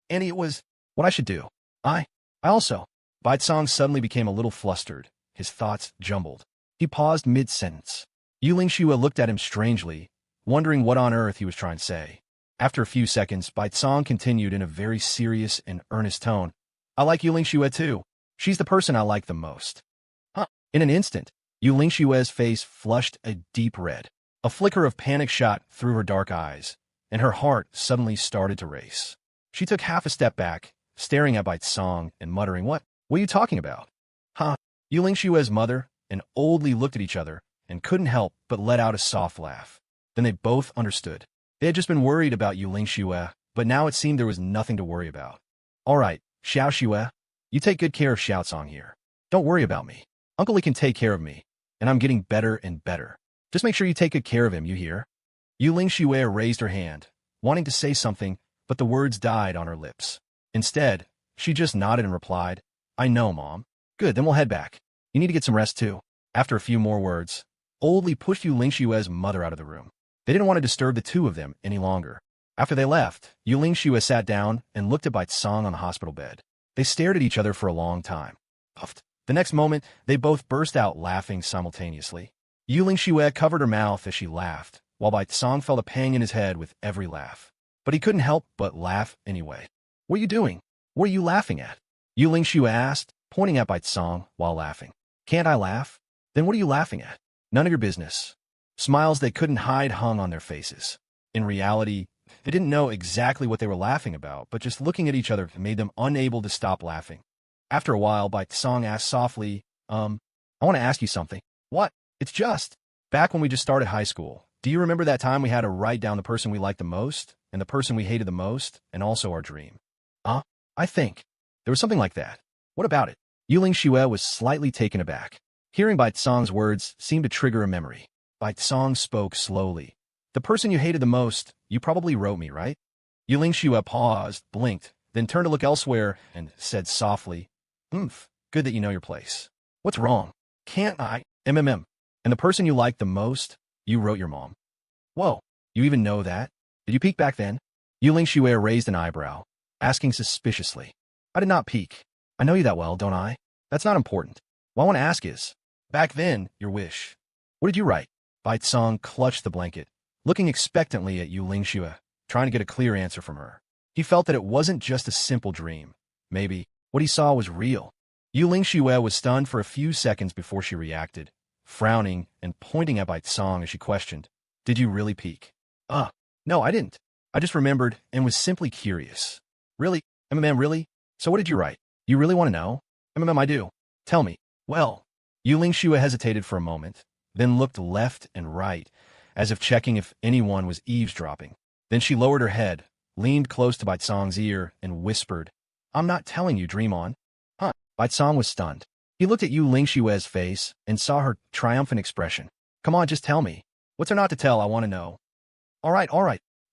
Annie, it was what I should do. I also. Bai Song suddenly became a little flustered, his thoughts jumbled. He paused mid-sentence. Yu Lingxue looked at him strangely, wondering what on earth he was trying to say. After a few seconds, Bai Song continued in a very serious and earnest tone. I like Yu Lingxue too. She's the person I like the most. In an instant, Yu Lingshue's face flushed a deep red. A flicker of panic shot through her dark eyes, and her heart suddenly started to race. She took half a step back, staring at Bai Song and muttering, What are you talking about? Yu Lingshue's mother and Oldly looked at each other and couldn't help but let out a soft laugh. Then they both understood. They had just been worried about Yu Lingxue, but now it seemed there was nothing to worry about. All right, Xiaoxue, you take good care of Xiaocong here. Don't worry about me. Uncle Li can take care of me, and I'm getting better and better. Just make sure you take good care of him, you hear? Yu Lingxue raised her hand, wanting to say something, but the words died on her lips. Instead, she just nodded and replied, I know, Mom. Good, then we'll head back. You need to get some rest too. After a few more words, Oldly pushed Yu Lingshue's mother out of the room. They didn't want to disturb the two of them any longer. After they left, Yu Lingxue sat down and looked at Bai Song on the hospital bed. They stared at each other for a long time. Puffed. The next moment, they both burst out laughing simultaneously. Yu Lingxue covered her mouth as she laughed, while Bai Song felt a pang in his head with every laugh. But he couldn't help but laugh anyway. What are you doing? What are you laughing at? Yu Lingxue asked, pointing at Bai Song while laughing. Can't I laugh? Then what are you laughing at? None of your business. Smiles they couldn't hide hung on their faces. In reality, they didn't know exactly what they were laughing about, but just looking at each other made them unable to stop laughing. After a while, Bai Song asked softly, I want to ask you something. What? It's just. Back when we just started high school, do you remember that time we had to write down the person we liked the most, and the person we hated the most, and also our dream? I think. There was something like that. What about it? Yuling Xue was slightly taken aback. Hearing Bai Song's words seemed to trigger a memory. Bai Song spoke slowly. The person you hated the most, you probably wrote me, right? Yuling Xue paused, blinked, then turned to look elsewhere and said softly, good that you know your place. What's wrong? Can't I? And the person you liked the most, you wrote your mom. Whoa, you even know that? Did you peek back then? Yuling Xue raised an eyebrow, asking suspiciously. I did not peek. I know you that well, don't I? That's not important. What I want to ask is, back then, your wish. What did you write? Bai Song clutched the blanket, looking expectantly at Yuling Xue, trying to get a clear answer from her. He felt that it wasn't just a simple dream. Maybe what he saw was real. Yuling Xue was stunned for a few seconds before she reacted, frowning and pointing at Bai Song as she questioned, Did you really peek? No, I didn't. I just remembered and was simply curious. Really? Really? So what did you write? You really want to know? I do. Tell me. Well, Yuling Xue hesitated for a moment, then looked left and right, as if checking if anyone was eavesdropping. Then she lowered her head, leaned close to Bai Song's ear, and whispered, I'm not telling you, dream on. Bai Song was stunned. He looked at Yuling Xue's face and saw her triumphant expression. Come on, just tell me. What's there not to tell? I want to know. All right.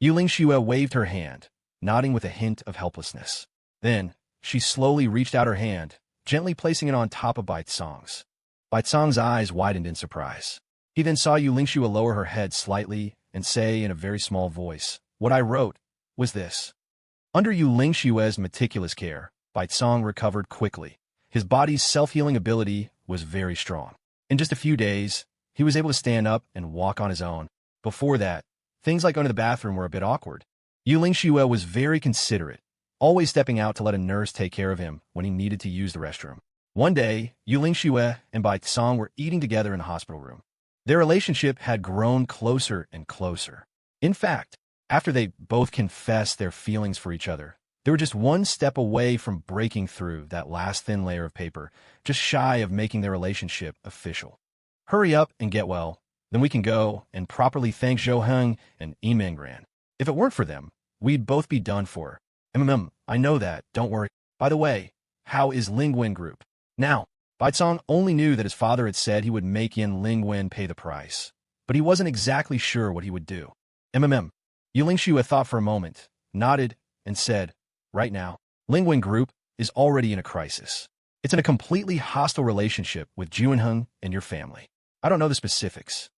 Yuling Xue waved her hand, nodding with a hint of helplessness. Then, she slowly reached out her hand, gently placing it on top of Bai Song's. Bai Song's eyes widened in surprise. He then saw Yuling Xue lower her head slightly and say in a very small voice, What I wrote was this. Under Yuling Xue's meticulous care, Bai Song recovered quickly. His body's self-healing ability was very strong. In just a few days, he was able to stand up and walk on his own. Before that, things like going to the bathroom were a bit awkward. Yuling Xue was very considerate, always stepping out to let a nurse take care of him when he needed to use the restroom. One day, Yuling Xue and Bai Song were eating together in the hospital room. Their relationship had grown closer and closer. In fact, after they both confessed their feelings for each other, they were just one step away from breaking through that last thin layer of paper, just shy of making their relationship official. Hurry up and get well, then we can go and properly thank Zhou Heng and Imengran. If it weren't for them, we'd both be done for. I know that, don't worry. By the way, how is Lingwen Group? Now, Bai Song only knew that his father had said he would make Yin Lingwen pay the price, but he wasn't exactly sure what he would do. Yuling Xue thought for a moment, nodded, and said, Right now, Lingwen Group is already in a crisis. It's in a completely hostile relationship with Juanheng and your family. I don't know the specifics.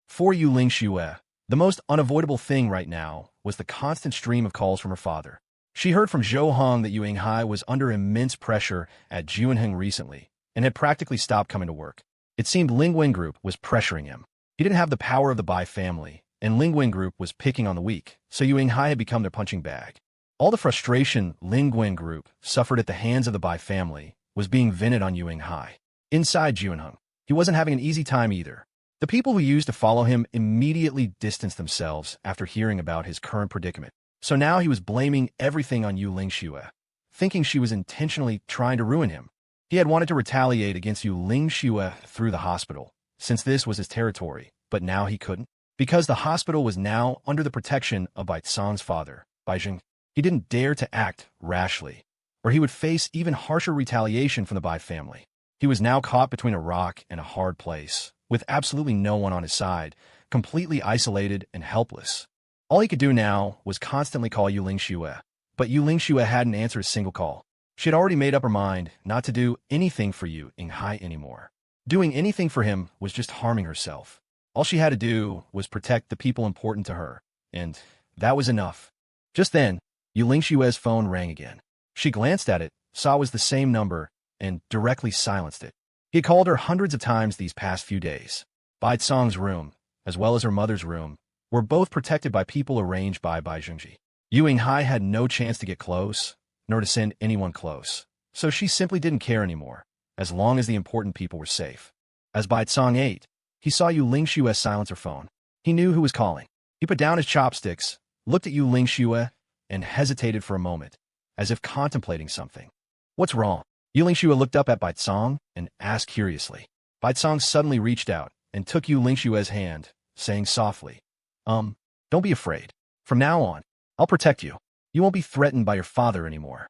For Yuling Xue, the most unavoidable thing right now was the constant stream of calls from her father. She heard from Zhou Hong that Yu Yinghai was under immense pressure at Juanheng recently and had practically stopped coming to work. It seemed Lingwen Group was pressuring him. He didn't have the power of the Bai family, and Lingwen Group was picking on the weak, so Yu Yinghai had become their punching bag. All the frustration Lingwen Group suffered at the hands of the Bai family was being vented on Yu Yinghai. Inside Juanheng, he wasn't having an easy time either. The people who used to follow him immediately distanced themselves after hearing about his current predicament. So now he was blaming everything on Yuling Xue, thinking she was intentionally trying to ruin him. He had wanted to retaliate against Yuling Xue through the hospital, since this was his territory, but now he couldn't. Because the hospital was now under the protection of Bai Song's father, Bai Jing, he didn't dare to act rashly, or he would face even harsher retaliation from the Bai family. He was now caught between a rock and a hard place, with absolutely no one on his side, completely isolated and helpless. All he could do now was constantly call Yuling Xue, but Yuling Xue hadn't answered a single call. She had already made up her mind not to do anything for Yu Yinghai anymore. Doing anything for him was just harming herself. All she had to do was protect the people important to her, and that was enough. Just then, Yuling Xue's phone rang again. She glanced at it, saw it was the same number, and directly silenced it. He had called her hundreds of times these past few days. Bai Song's room, as well as her mother's room, were both protected by people arranged by Bai Zhengji. Yu Yinghai had no chance to get close, nor to send anyone close, so she simply didn't care anymore, as long as the important people were safe. As Bai Song ate, he saw Yuling Xue silence her phone. He knew who was calling. He put down his chopsticks, looked at Yuling Xue, and hesitated for a moment, as if contemplating something. What's wrong? Yu Lingxue looked up at Bai Song and asked curiously. Bai Song suddenly reached out and took Yu Lingxue's hand, saying softly, don't be afraid. From now on, I'll protect you. You won't be threatened by your father anymore.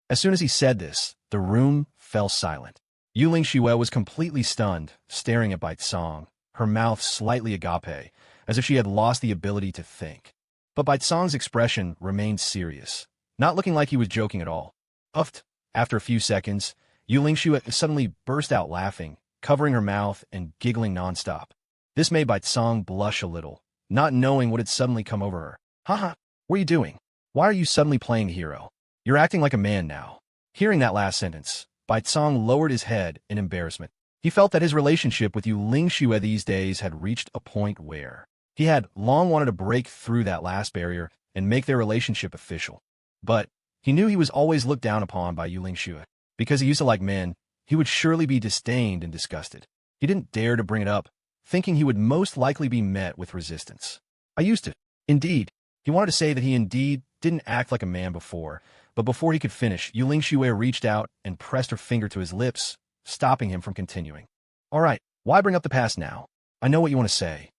As soon as he said this, the room fell silent. Yu Lingxue was completely stunned, staring at Bai Song, her mouth slightly agape, as if she had lost the ability to think. But Bai Song's expression remained serious, not looking like he was joking at all. After a few seconds, Yu Lingxue suddenly burst out laughing, covering her mouth and giggling nonstop. This made Bai Song blush a little, not knowing what had suddenly come over her. Haha, what are you doing? Why are you suddenly playing the hero? You're acting like a man now. Hearing that last sentence, Bai Song lowered his head in embarrassment. He felt that his relationship with Yu Lingxue these days had reached a point where he had long wanted to break through that last barrier and make their relationship official. But he knew he was always looked down upon by Yu Lingxue. Because he used to like men, he would surely be disdained and disgusted. He didn't dare to bring it up, thinking he would most likely be met with resistance. I used to. Indeed. He wanted to say that he indeed didn't act like a man before, but before he could finish, Yu Lingxue reached out and pressed her finger to his lips, stopping him from continuing. All right, why bring up the past now? I know what you want to say.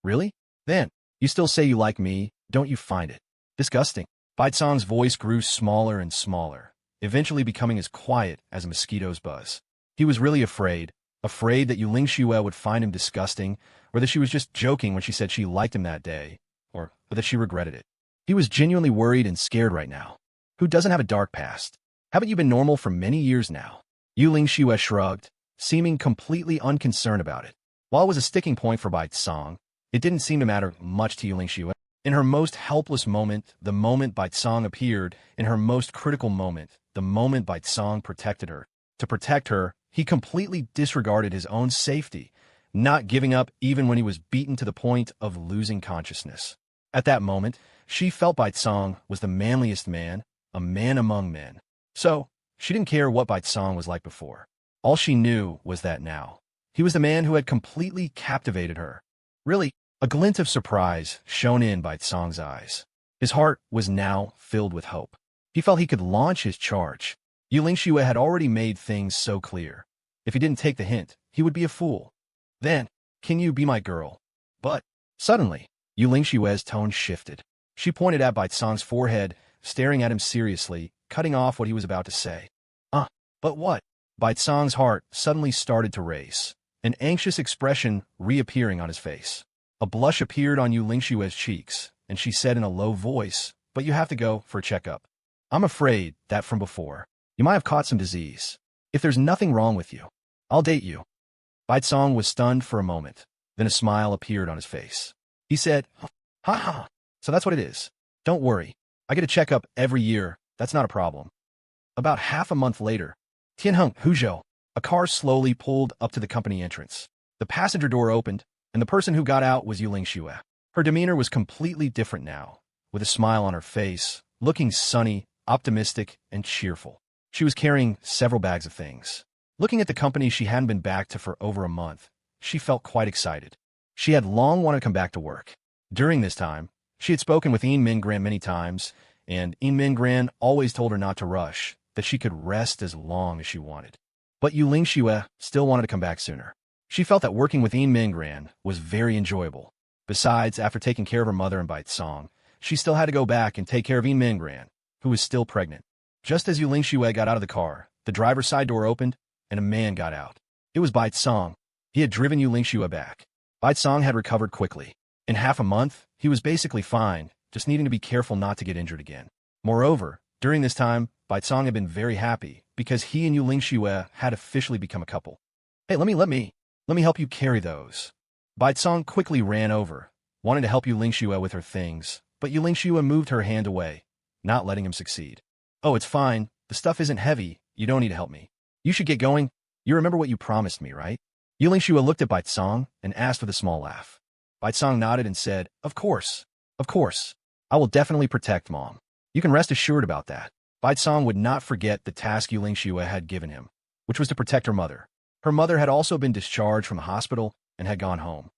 Really? Then, you still say you like me, don't you find it disgusting? Bai Song's voice grew smaller and smaller, eventually becoming as quiet as a mosquito's buzz. He was really afraid that Yu Lingxue would find him disgusting, or that she was just joking when she said she liked him that day, or that she regretted it. He was genuinely worried and scared right now. Who doesn't have a dark past? Haven't you been normal for many years now? Yu Lingxue shrugged, seeming completely unconcerned about it. While it was a sticking point for Bai Song, it didn't seem to matter much to Yu Lingxue. In her most helpless moment, the moment Bai Song appeared, in her most critical moment, the moment Bai Song protected her. To protect her, he completely disregarded his own safety, not giving up even when he was beaten to the point of losing consciousness. At that moment, she felt Bai Song was the manliest man, a man among men. So, she didn't care what Bai Song was like before. All she knew was that now, he was the man who had completely captivated her. Really, a glint of surprise shone in Bai Song's eyes. His heart was now filled with hope. He felt he could launch his charge. Yu Lingxue had already made things so clear. If he didn't take the hint, he would be a fool. Then, can you be my girl? But, suddenly, Yu Lingxue's tone shifted. She pointed at Bai Song's forehead, staring at him seriously, cutting off what he was about to say. But what? Bai Song's heart suddenly started to race, an anxious expression reappearing on his face. A blush appeared on Yu Lingxue's cheeks, and she said in a low voice, but you have to go for a checkup. I'm afraid that from before, you might have caught some disease. If there's nothing wrong with you, I'll date you. Bai Song was stunned for a moment, then a smile appeared on his face. He said, ha, so that's what it is. Don't worry, I get a checkup every year, that's not a problem. About half a month later, Tianheng, Huzhou, a car slowly pulled up to the company entrance. The passenger door opened, and the person who got out was Yu Lingxue. Her demeanor was completely different now, with a smile on her face, looking sunny, optimistic, and cheerful. She was carrying several bags of things. Looking at the company she hadn't been back to for over a month, she felt quite excited. She had long wanted to come back to work. During this time, she had spoken with Yin Mingran many times, and Yin Mingran always told her not to rush, that she could rest as long as she wanted. But Yu Lingxue still wanted to come back sooner. She felt that working with Yin Mingran was very enjoyable. Besides, after taking care of her mother and Bai Song, she still had to go back and take care of Yin Mingran, who was still pregnant. Just as Yu Lingxue got out of the car, the driver's side door opened, and a man got out. It was Bai Song. He had driven Yu Lingxue back. Bai Song had recovered quickly. In half a month, he was basically fine, just needing to be careful not to get injured again. Moreover, during this time, Bai Song had been very happy, because he and Yu Lingxue had officially become a couple. Hey, let me help you carry those. Bai Song quickly ran over, wanting to help Yu Lingxue with her things, but Yu Lingxue moved her hand away, not letting him succeed. Oh, it's fine. The stuff isn't heavy. You don't need to help me. You should get going. You remember what you promised me, right? Yu Lingxue looked at Bai Song and asked with a small laugh. Bai Song nodded and said, Of course. I will definitely protect Mom. You can rest assured about that. Bai Song would not forget the task Yu Lingxue had given him, which was to protect her mother. Her mother had also been discharged from the hospital and had gone home.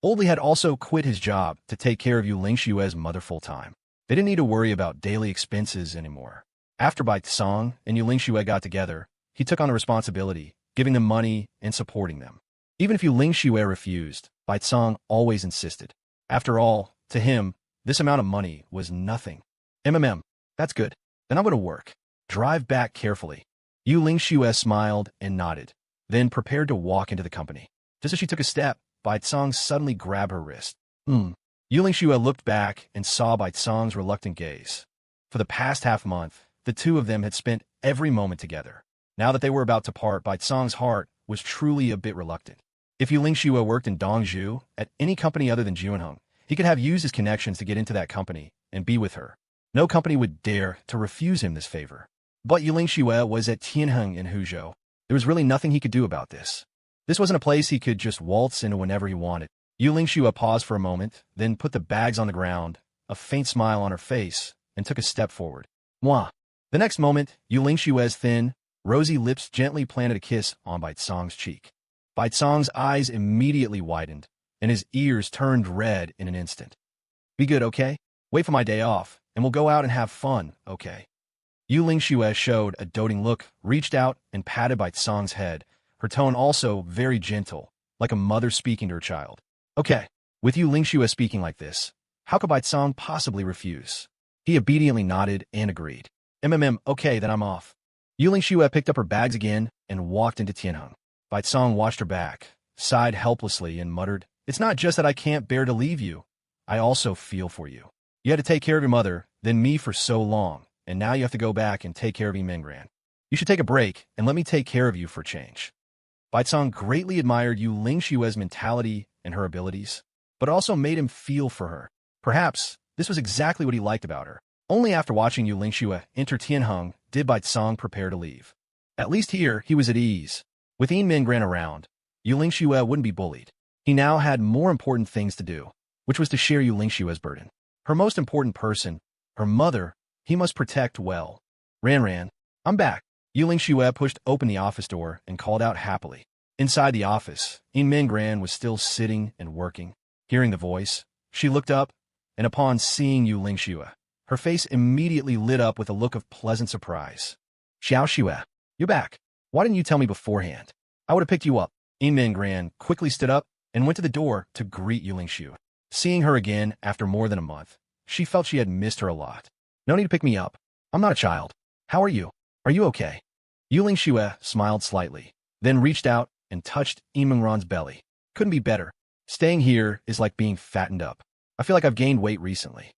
Oldie had also quit his job to take care of Yu Lingxue's mother full-time. They didn't need to worry about daily expenses anymore. After Bai Song and Yu Lingxue got together, he took on the responsibility, giving them money and supporting them. Even if Yu Lingxue refused, Baicang always insisted. After all, to him, this amount of money was nothing. That's good. Then I'm going to work. Drive back carefully. Yu Lingxue smiled and nodded, then prepared to walk into the company. Just as she took a step, Baicang suddenly grabbed her wrist. Yu Lingxue looked back and saw Baicang's reluctant gaze. For the past half-month, the two of them had spent every moment together. Now that they were about to part, Baicang's heart was truly a bit reluctant. If Yu Lingxue worked in Dongzhou, at any company other than Juanheng, he could have used his connections to get into that company and be with her. No company would dare to refuse him this favor. But Yu Lingxue was at Tianheng in Huzhou. There was really nothing he could do about this. This wasn't a place he could just waltz into whenever he wanted. Yu Lingxue paused for a moment, then put the bags on the ground, a faint smile on her face, and took a step forward. Mwah! The next moment, Yu Lingxue's thin, rosy lips gently planted a kiss on Baicang's cheek. Baicang's eyes immediately widened, and his ears turned red in an instant. Be good, okay? Wait for my day off, and we'll go out and have fun, okay? Yu Lingxue showed a doting look, reached out, and patted Baicang's head, her tone also very gentle, like a mother speaking to her child. Okay, with Yu Lingxue speaking like this, how could Baicang possibly refuse? He obediently nodded and agreed. Okay, then I'm off. Yu Lingxue picked up her bags again and walked into Tianheng. Baicang watched her back, sighed helplessly, and muttered, It's not just that I can't bear to leave you. I also feel for you. You had to take care of your mother, then me for so long, and now you have to go back and take care of Yimengran. You should take a break and let me take care of you for a change. Baicang greatly admired Yu Lingxue's mentality and her abilities, but also made him feel for her. Perhaps this was exactly what he liked about her. Only after watching Yu Lingxue enter Tianheng did Baicang prepare to leave. At least here he was at ease. With Yimengran around, Yu Lingxue wouldn't be bullied. He now had more important things to do, which was to share Yu Lingxue's burden. Her most important person, her mother, he must protect well. Ran, I'm back. Yu Lingxue pushed open the office door and called out happily. Inside the office, Yimengran was still sitting and working. Hearing the voice, she looked up, and upon seeing Yu Lingxue, her face immediately lit up with a look of pleasant surprise. Xiao Xue, you're back. Why didn't you tell me beforehand? I would have picked you up. Yimengran quickly stood up and went to the door to greet Yu Lingxue. Seeing her again after more than a month, she felt she had missed her a lot. No need to pick me up. I'm not a child. How are you? Are you okay? Yu Lingxue smiled slightly, then reached out and touched Yimengran's belly. Couldn't be better. Staying here is like being fattened up. I feel like I've gained weight recently.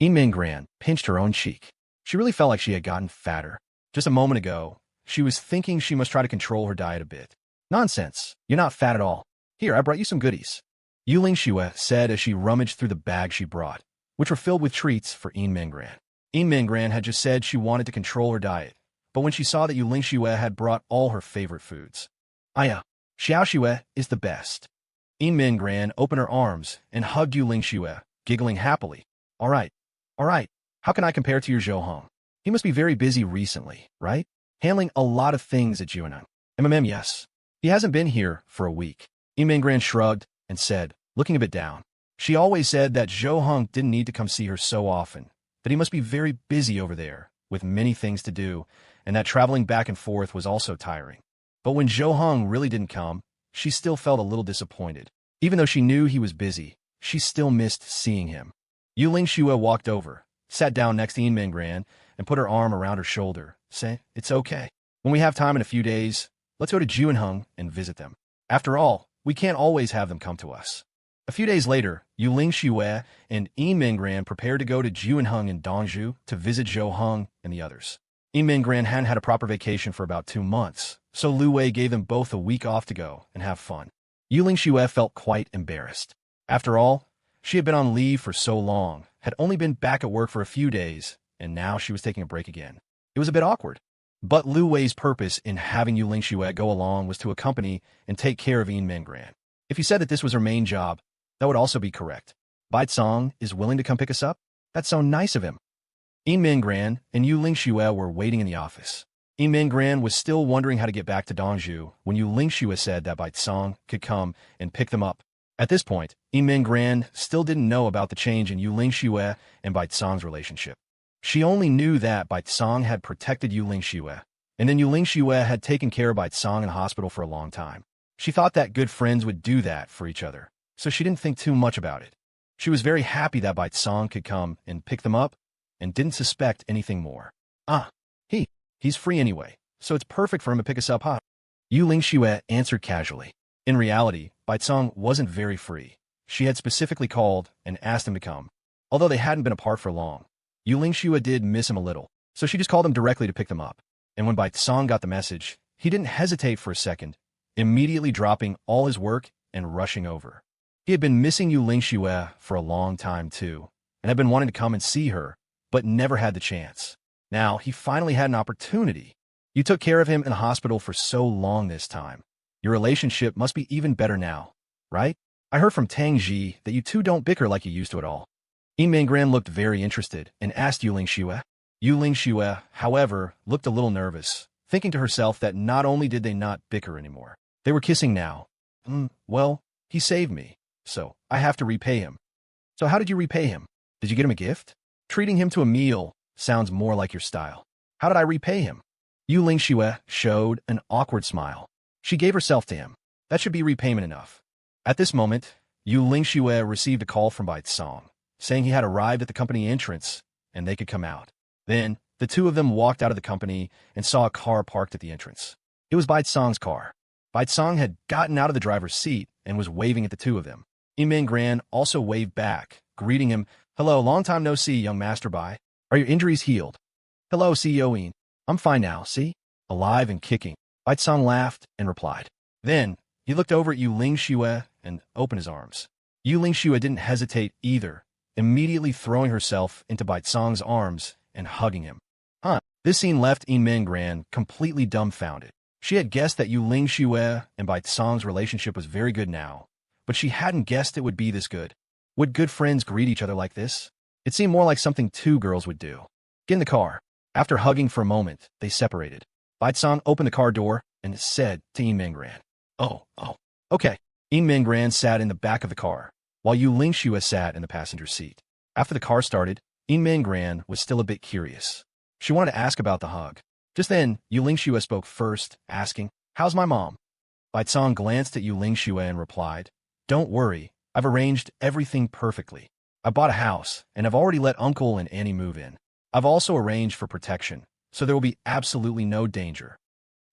Yimengran pinched her own cheek. She really felt like she had gotten fatter. Just a moment ago, she was thinking she must try to control her diet a bit. Nonsense. You're not fat at all. Here, I brought you some goodies. Yu Lingxue said as she rummaged through the bag she brought, which were filled with treats for Yimengran. Yimengran had just said she wanted to control her diet, but when she saw that Yu Lingxue had brought all her favorite foods. Xiao Xue is the best. Yimengran opened her arms and hugged Yu Lingxue, giggling happily. All right. How can I compare to your Zhou? He must be very busy recently, right? Handling a lot of things at Juanan. Yes. He hasn't been here for a week. Yimengran shrugged and said, looking a bit down. She always said that Zhou didn't need to come see her so often, that he must be very busy over there, with many things to do, and that traveling back and forth was also tiring. But when Zhou really didn't come, she still felt a little disappointed. Even though she knew he was busy, she still missed seeing him. Yu Lingxue walked over, sat down next to Yimengran, and put her arm around her shoulder, saying, It's okay. When we have time in a few days, let's go to Juanheng and visit them. After all, we can't always have them come to us. A few days later, Yu Lingxue and Yimengran prepared to go to Juanheng in Dongzhou to visit Zhou and the others. Yimengran hadn't had a proper vacation for about 2 months, so Lu Wei gave them both a week off to go and have fun. Yu Lingxue felt quite embarrassed. After all, she had been on leave for so long, had only been back at work for a few days, and now she was taking a break again. It was a bit awkward. But Lu Wei's purpose in having Yu Lingxue go along was to accompany and take care of Yimengran. If he said that this was her main job, that would also be correct. Baicang is willing to come pick us up? That's so nice of him. Yimengran and Yu Lingxue were waiting in the office. Yimengran was still wondering how to get back to Dongzhou when Yu Lingxue said that Baicang could come and pick them up. At this point, Yimengran still didn't know about the change in Yu Lingxue and Baicang's relationship. She only knew that Baicang had protected Yu Lingxue, And then Yuling Shue had taken care of Bai Song in the hospital for a long time. She thought that good friends would do that for each other, so she didn't think too much about it. She was very happy that Bai Song could come and pick them up and didn't suspect anything more. Ah, he's free anyway, so it's perfect for him to pick us up, huh? Yuling Shue answered casually. In reality, Bai Song wasn't very free. She had specifically called and asked him to come, although they hadn't been apart for long. Yuling Shue did miss him a little, so she just called him directly to pick them up. And when Bai Song got the message, he didn't hesitate for a second, immediately dropping all his work and rushing over. He had been missing Yuling Shue for a long time too, and had been wanting to come and see her, but never had the chance. Now, he finally had an opportunity. You took care of him in the hospital for so long this time. Your relationship must be even better now, right? I heard from Tang Ji that you two don't bicker like you used to at all. Yin Mingran looked very interested and asked Yuling Shue. Yuling Shue, however, looked a little nervous, thinking to herself that not only did they not bicker anymore, they were kissing now. Well, he saved me, so I have to repay him. So how did you repay him? Did you get him a gift? Treating him to a meal sounds more like your style. How did I repay him? Yuling Shue showed an awkward smile. She gave herself to him. That should be repayment enough. At this moment, Yuling Shue received a call from Bai Song, saying he had arrived at the company entrance and they could come out. Then, the two of them walked out of the company and saw a car parked at the entrance. It was Bai Song's car. Bai Song had gotten out of the driver's seat and was waving at the two of them. Yin Mingran also waved back, greeting him. Hello, long time no see, young Master Bai. Are your injuries healed? Hello, CEO Yin. I'm fine now, see? Alive and kicking. Bai Song laughed and replied. Then, he looked over at Yuling Shue and opened his arms. Yuling Shue didn't hesitate either, immediately throwing herself into Bai Song's arms and hugging him. This scene left Yin Mingran completely dumbfounded. She had guessed that Yuling Shue and Bai Song's relationship was very good now, but she hadn't guessed it would be this good. Would good friends greet each other like this? It seemed more like something two girls would do. Get in the car. After hugging for a moment, they separated. Bai Song opened the car door and said to Yin Mingran, Oh, okay. Yin Mingran sat in the back of the car, while Yuling Shue sat in the passenger seat. After the car started, Yin Mingran was still a bit curious. She wanted to ask about the hug. Just then, Yuling Shue spoke first, asking, How's my mom? Bai Song glanced at Yuling Shue and replied, Don't worry, I've arranged everything perfectly. I bought a house, and I've already let Uncle and Annie move in. I've also arranged for protection, so there will be absolutely no danger.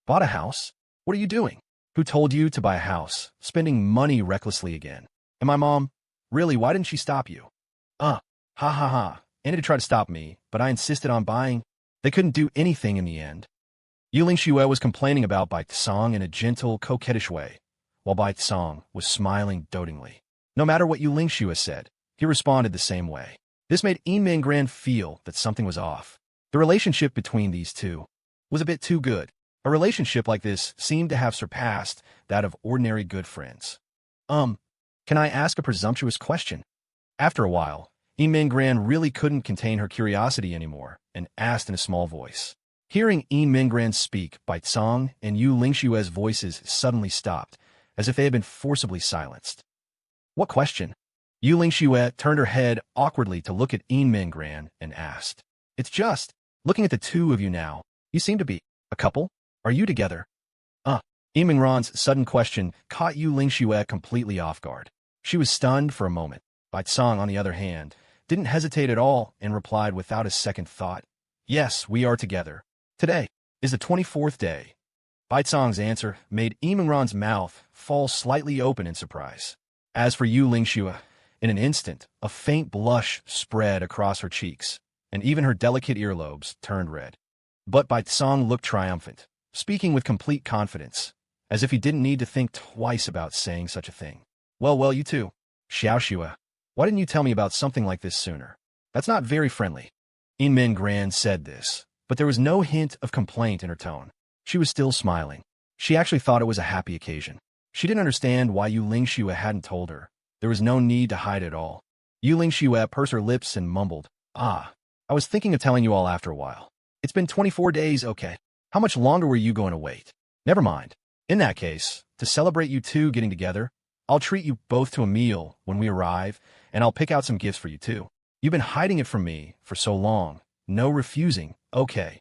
Bought a house? What are you doing? Who told you to buy a house? Spending money recklessly again. And my mom? Really, why didn't she stop you? Annie tried to stop me, but I insisted on buying. They couldn't do anything in the end. Yuling Shue was complaining about Bai Song in a gentle, coquettish way, while Bai Song was smiling dotingly. No matter what Yuling Shue said, he responded the same way. This made Yin Mingran feel that something was off. The relationship between these two was a bit too good. A relationship like this seemed to have surpassed that of ordinary good friends. Can I ask a presumptuous question? After a while, Yin Mingran really couldn't contain her curiosity anymore and asked in a small voice. Hearing Yin Mingran speak, Bai Song and Yuling Shue's voices suddenly stopped, as if they had been forcibly silenced. What question? Yuling Shue turned her head awkwardly to look at Yin Mingran and asked. It's just, looking at the two of you now, you seem to be a couple? Are you together? Yin Mingran's sudden question caught Yuling Shue completely off guard. She was stunned for a moment. Bai Song, on the other hand, didn't hesitate at all and replied without a second thought. Yes, we are together. Today is the 24th day. Bai Song's answer made Yin Mingran's mouth fall slightly open in surprise. As for Yuling Shue, in an instant, a faint blush spread across her cheeks, and even her delicate earlobes turned red. But Bai Song looked triumphant, speaking with complete confidence, as if he didn't need to think twice about saying such a thing. Well, you two. Xiao Shue, why didn't you tell me about something like this sooner? That's not very friendly. Yin Mingran said this, but there was no hint of complaint in her tone. She was still smiling. She actually thought it was a happy occasion. She didn't understand why Yuling Shue hadn't told her. There was no need to hide it all. Yuling Shue pursed her lips and mumbled, I was thinking of telling you all after a while. It's been 24 days, okay. How much longer were you going to wait? Never mind. In that case, to celebrate you two getting together, I'll treat you both to a meal when we arrive, and I'll pick out some gifts for you too. You've been hiding it from me for so long. No refusing, okay.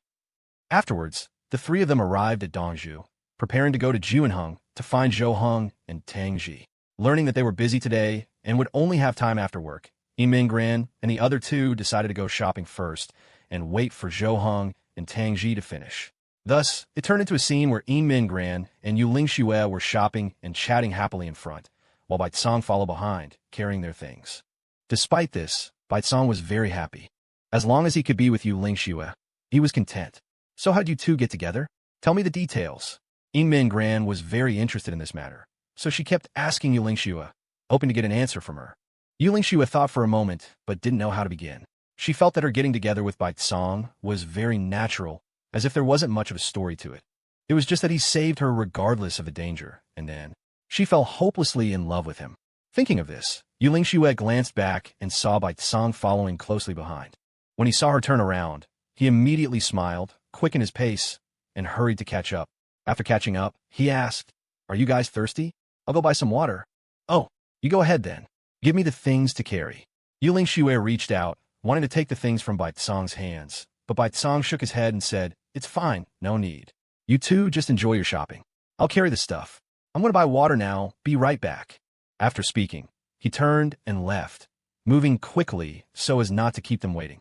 Afterwards, The three of them arrived at Dongzhou, preparing to go to Juanheng to find Zhou Heng and Tang Ji. Learning that they were busy today and would only have time after work, Yiming Gran and the other two decided to go shopping first and wait for Zhou Heng and Tang Ji to finish. Thus, it turned into a scene where Yiming Gran and Yuling Xue were shopping and chatting happily in front, while Baicong followed behind, carrying their things. Despite this, Baicong was very happy. As long as he could be with Yuling Xue, he was content. So how'd you two get together? Tell me the details. Yiming Gran was very interested in this matter, so she kept asking Yuling Xue, hoping to get an answer from her. Yuling Xue thought for a moment, but didn't know how to begin. She felt that her getting together with Baicong was very natural, as if there wasn't much of a story to it. It was just that he saved her regardless of the danger, and then she fell hopelessly in love with him. Thinking of this, Yuling Xue glanced back and saw Baicong following closely behind. When he saw her turn around, he immediately smiled, quickened his pace, and hurried to catch up. After catching up, he asked, "Are you guys thirsty? I'll go buy some water." "Oh, you go ahead then. Give me the things to carry." Yuling Xue reached out, wanting to take the things from Baicong's hands, but Baicong shook his head and said, "It's fine, no need. You two just enjoy your shopping. I'll carry the stuff. I'm going to buy water now, be right back." After speaking, he turned and left, moving quickly so as not to keep them waiting.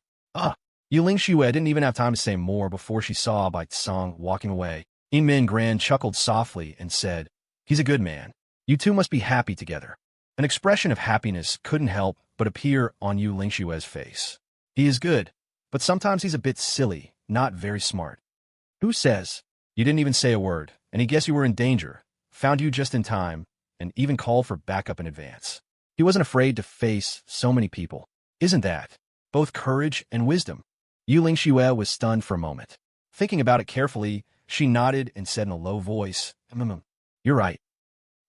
Yuling Xue didn't even have time to say more before she saw Baicong walking away. Yiming Gran chuckled softly and said, "He's a good man. You two must be happy together." An expression of happiness couldn't help but appear on Yuling Xue's face. "He is good, but sometimes he's a bit silly, not very smart." "Who says? You didn't even say a word, and he guessed you were in danger, found you just in time, and even called for backup in advance. He wasn't afraid to face so many people. Isn't that both courage and wisdom?" Yuling Xue was stunned for a moment. Thinking about it carefully, she nodded and said in a low voice, "You're right.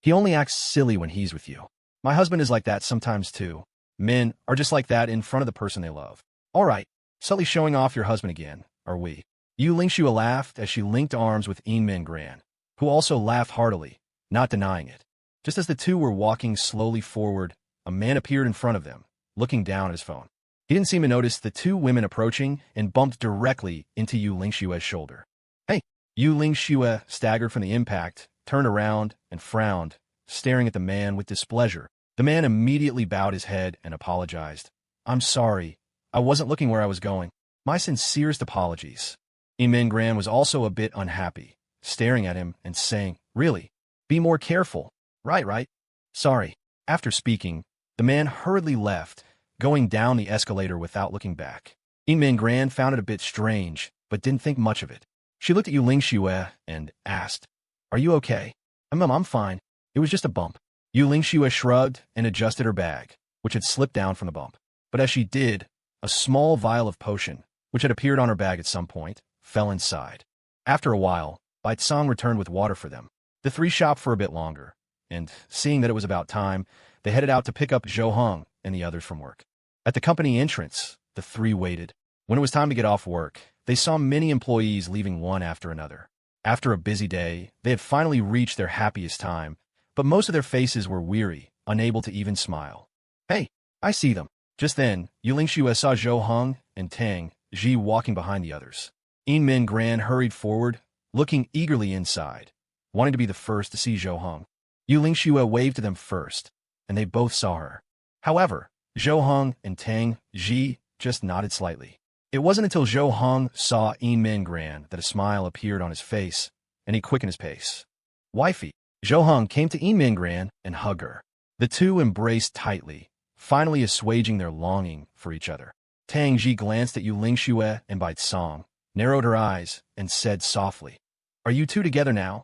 He only acts silly when he's with you. My husband is like that sometimes too. Men are just like that in front of the person they love." "All right, subtly showing off your husband again, are we?" Yuling Xue laughed as she linked arms with Yiming Gran, who also laughed heartily, not denying it. Just as the two were walking slowly forward, a man appeared in front of them, looking down at his phone. He didn't seem to notice the two women approaching and bumped directly into Yuling Xue's shoulder. "Hey!" Yuling Xue staggered from the impact, turned around, and frowned, staring at the man with displeasure. The man immediately bowed his head and apologized. "I'm sorry. I wasn't looking where I was going. My sincerest apologies." Yiming Gran was also a bit unhappy, staring at him and saying, "Really? Be more careful." Right. Sorry." After speaking, the man hurriedly left, going down the escalator without looking back. Yiming Gran found it a bit strange, but didn't think much of it. She looked at Yuling Xue and asked, "Are you okay?" I'm fine. It was just a bump." Yuling Xue shrugged and adjusted her bag, which had slipped down from the bump. But as she did, a small vial of potion, which had appeared on her bag at some point, fell inside. After a while, Baicong returned with water for them. The three shopped for a bit longer, and seeing that it was about time, they headed out to pick up Zhou Heng and the others from work. At the company entrance, the three waited. When it was time to get off work, they saw many employees leaving one after another. After a busy day, they had finally reached their happiest time, but most of their faces were weary, unable to even smile. "Hey, I see them." Just then, Yuling Xue saw Zhou Heng and Tang Ji walking behind the others. Yiming Gran hurried forward, looking eagerly inside, wanting to be the first to see Zhou Heng. Yuling Xue waved to them first, and they both saw her. However, Zhou Heng and Tang Ji just nodded slightly. It wasn't until Zhou Heng saw Yiming Gran that a smile appeared on his face, and he quickened his pace. "Wifey." Zhou Heng came to Yiming Gran and hugged her. The two embraced tightly, finally assuaging their longing for each other. Tang Ji glanced at Yuling Xue and Baicong, narrowed her eyes, and said softly, "Are you two together now?"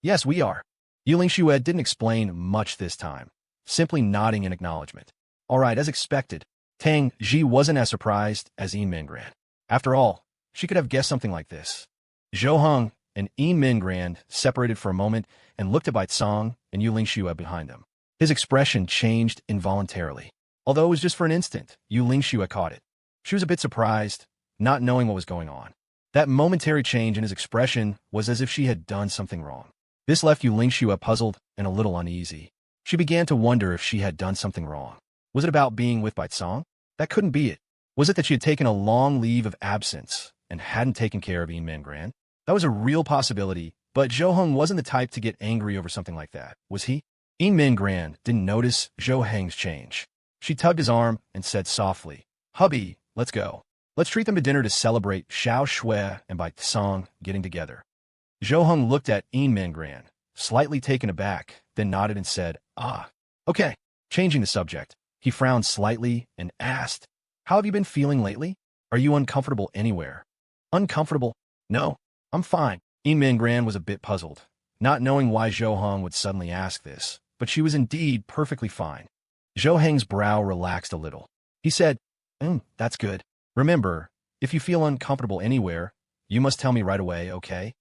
Yes, we are." Yuling Xue didn't explain much this time, simply nodding in acknowledgement. "All right, as expected." Tang Ji wasn't as surprised as Yiming Gran. After all, she could have guessed something like this. Zhou Heng and Yiming Gran separated for a moment and looked at Baicong and Yuling Xue behind them. His expression changed involuntarily. Although it was just for an instant, Yuling Xue caught it. She was a bit surprised, not knowing what was going on. That momentary change in his expression was as if she had done something wrong. This left Yuling Xue puzzled and a little uneasy. She began to wonder if she had done something wrong. Was it about being with Baicong? That couldn't be it. Was it that she had taken a long leave of absence and hadn't taken care of Yiming Gran? That was a real possibility, but Zhou Heng wasn't the type to get angry over something like that, was he? Yin Min Gran didn't notice Zhou Heng's change. She tugged his arm and said softly, "Hubby, let's go. Let's treat them to dinner to celebrate Xiao Shui and Bai Song getting together." Zhou Heng looked at Yin Min Gran, slightly taken aback, then nodded and said, "Ah, okay." Changing the subject, he frowned slightly and asked, "How have you been feeling lately? Are you uncomfortable anywhere?" "Uncomfortable? No, I'm fine." Yin Min Gran was a bit puzzled, not knowing why Zhou Heng would suddenly ask this, but she was indeed perfectly fine. Zhou Heng's brow relaxed a little. He said, "That's good. Remember, if you feel uncomfortable anywhere, you must tell me right away, okay?"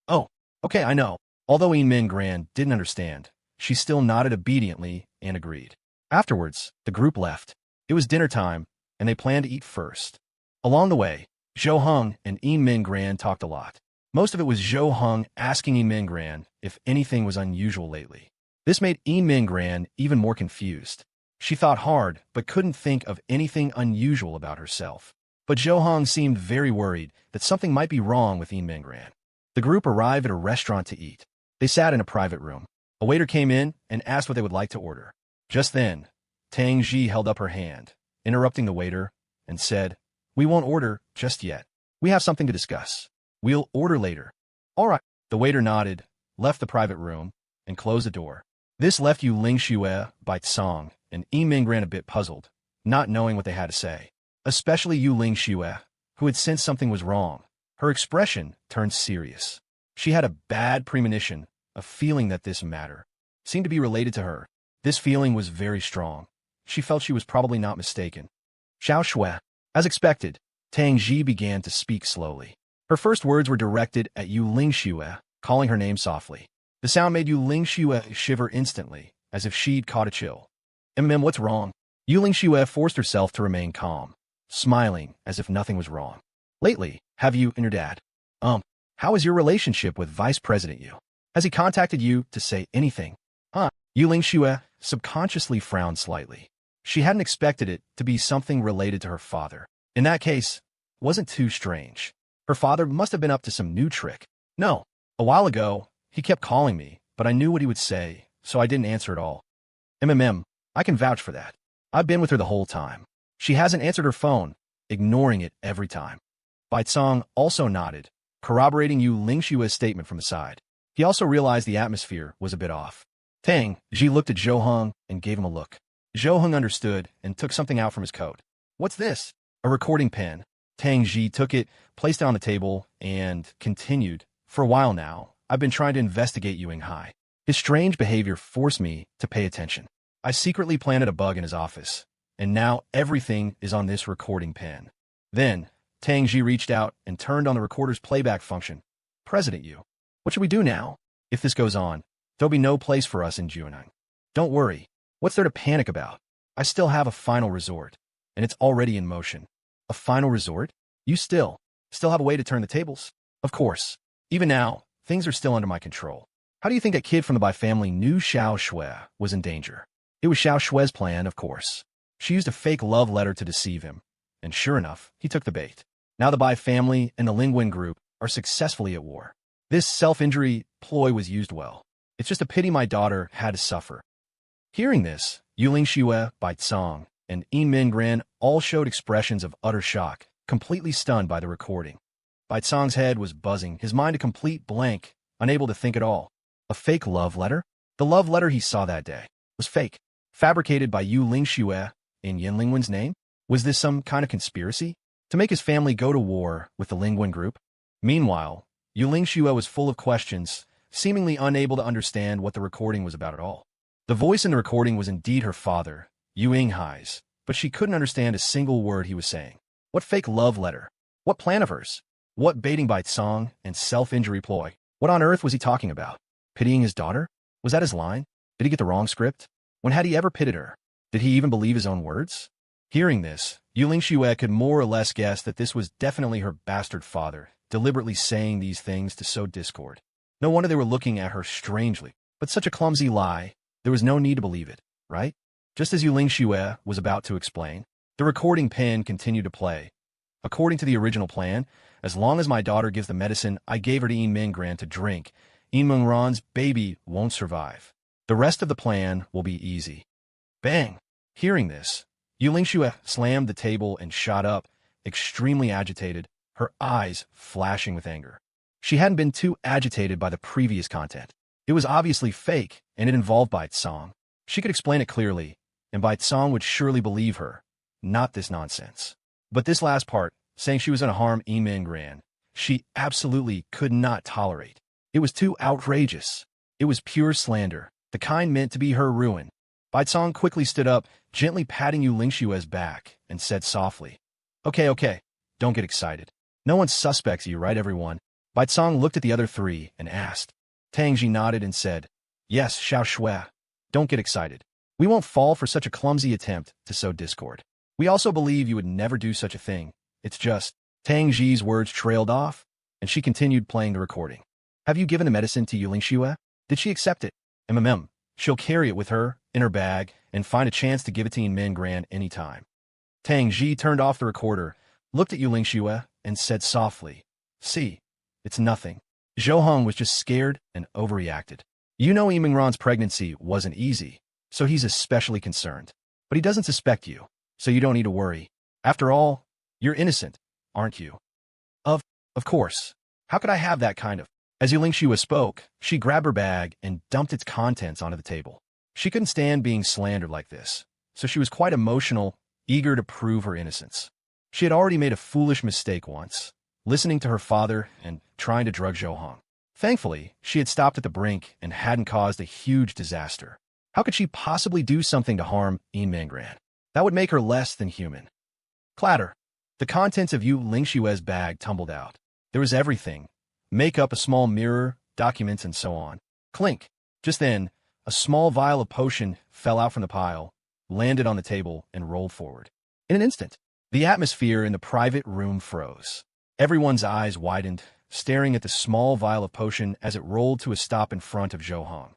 "Oh, okay, I know." Although Yin Min Gran didn't understand, she still nodded obediently and agreed. Afterwards, the group left. It was dinner time, and they planned to eat first. Along the way, Zhou Heng and Yin Min Gran talked a lot. Most of it was Zhou Heng asking Yin Min Gran if anything was unusual lately. This made Yin Min Gran even more confused. She thought hard, but couldn't think of anything unusual about herself. But Zhou Heng seemed very worried that something might be wrong with Yin Min Gran. The group arrived at a restaurant to eat. They sat in a private room. A waiter came in and asked what they would like to order. Just then, Tang Ji held up her hand, interrupting the waiter, and said, "We won't order just yet. We have something to discuss. We'll order later." "All right." The waiter nodded, left the private room, and closed the door. This left Yu Lingxue, Bai Song, and Yin Min Gran a bit puzzled, not knowing what they had to say. Especially Yu Lingxue, who had sensed something was wrong. Her expression turned serious. She had a bad premonition, a feeling that this matter seemed to be related to her. This feeling was very strong. She felt she was probably not mistaken. "Xiao Shui." As expected, Tang Ji began to speak slowly. Her first words were directed at Yu Lingxue, calling her name softly. The sound made Yu Lingxue shiver instantly, as if she'd caught a chill. What's wrong?" Yu Lingxue forced herself to remain calm, smiling as if nothing was wrong. "Lately, have you and your dad? How is your relationship with Vice President Yu? Has he contacted you to say anything?" Yu Lingxue subconsciously frowned slightly. She hadn't expected it to be something related to her father. In that case, it wasn't too strange. Her father must have been up to some new trick. "No. A while ago, he kept calling me, but I knew what he would say, so I didn't answer at all." I can vouch for that. I've been with her the whole time. She hasn't answered her phone, ignoring it every time." Bai Song also nodded, corroborating Yu Lingxue's statement from the side. He also realized the atmosphere was a bit off. Tang Ji looked at Zhou Heng and gave him a look. Zhou Heng understood and took something out from his coat. "What's this?" "A recording pen." Tang Ji took it, placed it on the table, and continued, "For a while now, I've been trying to investigate Yu Hai. His strange behavior forced me to pay attention. I secretly planted a bug in his office, and now everything is on this recording pen." Then, Tang Ji reached out and turned on the recorder's playback function. "President Yu, what should we do now? If this goes on, there'll be no place for us in Jiunan. Don't worry. What's there to panic about? I still have a final resort, and it's already in motion." "A final resort? You still have a way to turn the tables?" "Of course. Even now, things are still under my control." "How do you think that kid from the Bai family knew Xiao Shui was in danger?" "It was Xiao Shui's plan, of course. She used a fake love letter to deceive him, and sure enough, he took the bait. Now the Bai family and the Lingwen group are successfully at war. This self-injury ploy was used well. It's just a pity my daughter had to suffer." Hearing this, Yu Lingxue, Bai Song, and Yin Min Gran all showed expressions of utter shock, completely stunned by the recording. Bai Song's head was buzzing, his mind a complete blank, unable to think at all. A fake love letter? The love letter he saw that day was fake, fabricated by Yu Lingxue in Yin Lingwen's name? Was this some kind of conspiracy to make his family go to war with the Lingwen group? Meanwhile, Yu Lingxue was full of questions, seemingly unable to understand what the recording was about at all. The voice in the recording was indeed her father, Yu Hai's, but she couldn't understand a single word he was saying. What fake love letter? What plan of hers? What baiting by Song and self-injury ploy? What on earth was he talking about? Pitying his daughter? Was that his line? Did he get the wrong script? When had he ever pitied her? Did he even believe his own words? Hearing this, Yu Lingxue could more or less guess that this was definitely her bastard father, deliberately saying these things to sow discord. No wonder they were looking at her strangely. But such a clumsy lie, there was no need to believe it, right? Just as Yu Lingxue was about to explain, the recording pen continued to play. According to the original plan, as long as my daughter gives the medicine I gave her to Yin Mingran to drink, Yin Mingran's baby won't survive. The rest of the plan will be easy. Bang! Hearing this, Yu Lingxue slammed the table and shot up, extremely agitated, her eyes flashing with anger. She hadn't been too agitated by the previous content. It was obviously fake, and it involved Bai Tsong. She could explain it clearly, and Bai Tsong would surely believe her. Not this nonsense. But this last part, saying she was going to harm Yin Mingran, she absolutely could not tolerate. It was too outrageous. It was pure slander, the kind meant to be her ruin. Bai Tsong quickly stood up, gently patting Yu Lingxue's back, and said softly, Okay, don't get excited. No one suspects you, right, everyone? Bai Tsong looked at the other three and asked. Tang Ji nodded and said, Yes, Xiao Shui. Don't get excited. We won't fall for such a clumsy attempt to sow discord. We also believe you would never do such a thing. It's just, Tang Ji's words trailed off, and she continued playing the recording. Have you given the medicine to Yu Lingxue? Did she accept it? She'll carry it with her, in her bag, and find a chance to give it to Yin Mingran any time. Tang Ji turned off the recorder, looked at Yu Lingxue, and said softly, See, it's nothing. Zhou Hong was just scared and overreacted. You know Yin Mingran's pregnancy wasn't easy, so he's especially concerned. But he doesn't suspect you, so you don't need to worry. After all, you're innocent, aren't you? Of course. How could I have that kind of... As Yu Lingxue spoke, she grabbed her bag and dumped its contents onto the table. She couldn't stand being slandered like this, so she was quite emotional, eager to prove her innocence. She had already made a foolish mistake once, listening to her father and trying to drug Zhou Hong. Thankfully, she had stopped at the brink and hadn't caused a huge disaster. How could she possibly do something to harm Yin Mingran? That would make her less than human. Clatter. The contents of Yu Lingxue's bag tumbled out. There was everything. Makeup, a small mirror, documents, and so on. Clink. Just then, a small vial of potion fell out from the pile, landed on the table, and rolled forward. In an instant, the atmosphere in the private room froze. Everyone's eyes widened, staring at the small vial of potion as it rolled to a stop in front of Zhou Hong.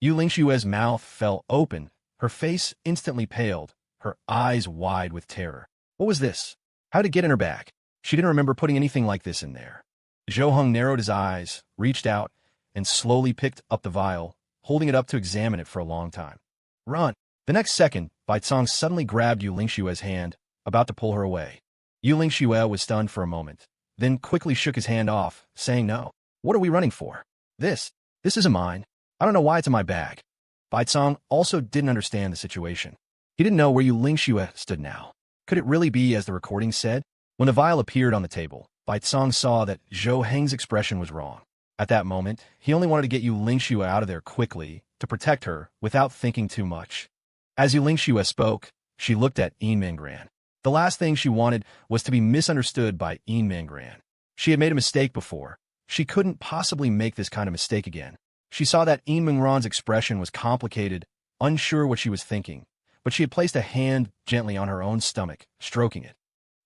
Yu Lingxue's mouth fell open, her face instantly paled, her eyes wide with terror. What was this? How did it get in her bag? She didn't remember putting anything like this in there. Zhou Hong narrowed his eyes, reached out, and slowly picked up the vial, holding it up to examine it for a long time. Run! The next second, Bai Tsong suddenly grabbed Yu Lingxue's hand, about to pull her away. Yu Lingxue was stunned for a moment, then quickly shook his hand off, saying no. What are we running for? This isn't mine. I don't know why it's in my bag. Bai Tsong also didn't understand the situation. He didn't know where Yu Lingxue stood now. Could it really be as the recording said? When the vial appeared on the table, Bai Tsong saw that Zhou Heng's expression was wrong. At that moment, he only wanted to get Yu Lingxue out of there quickly, to protect her, without thinking too much. As Yu Lingxue spoke, she looked at Yin Mingran. The last thing she wanted was to be misunderstood by Yin Mingran. She had made a mistake before. She couldn't possibly make this kind of mistake again. She saw that Yin Mingran's expression was complicated, unsure what she was thinking, but she had placed a hand gently on her own stomach, stroking it.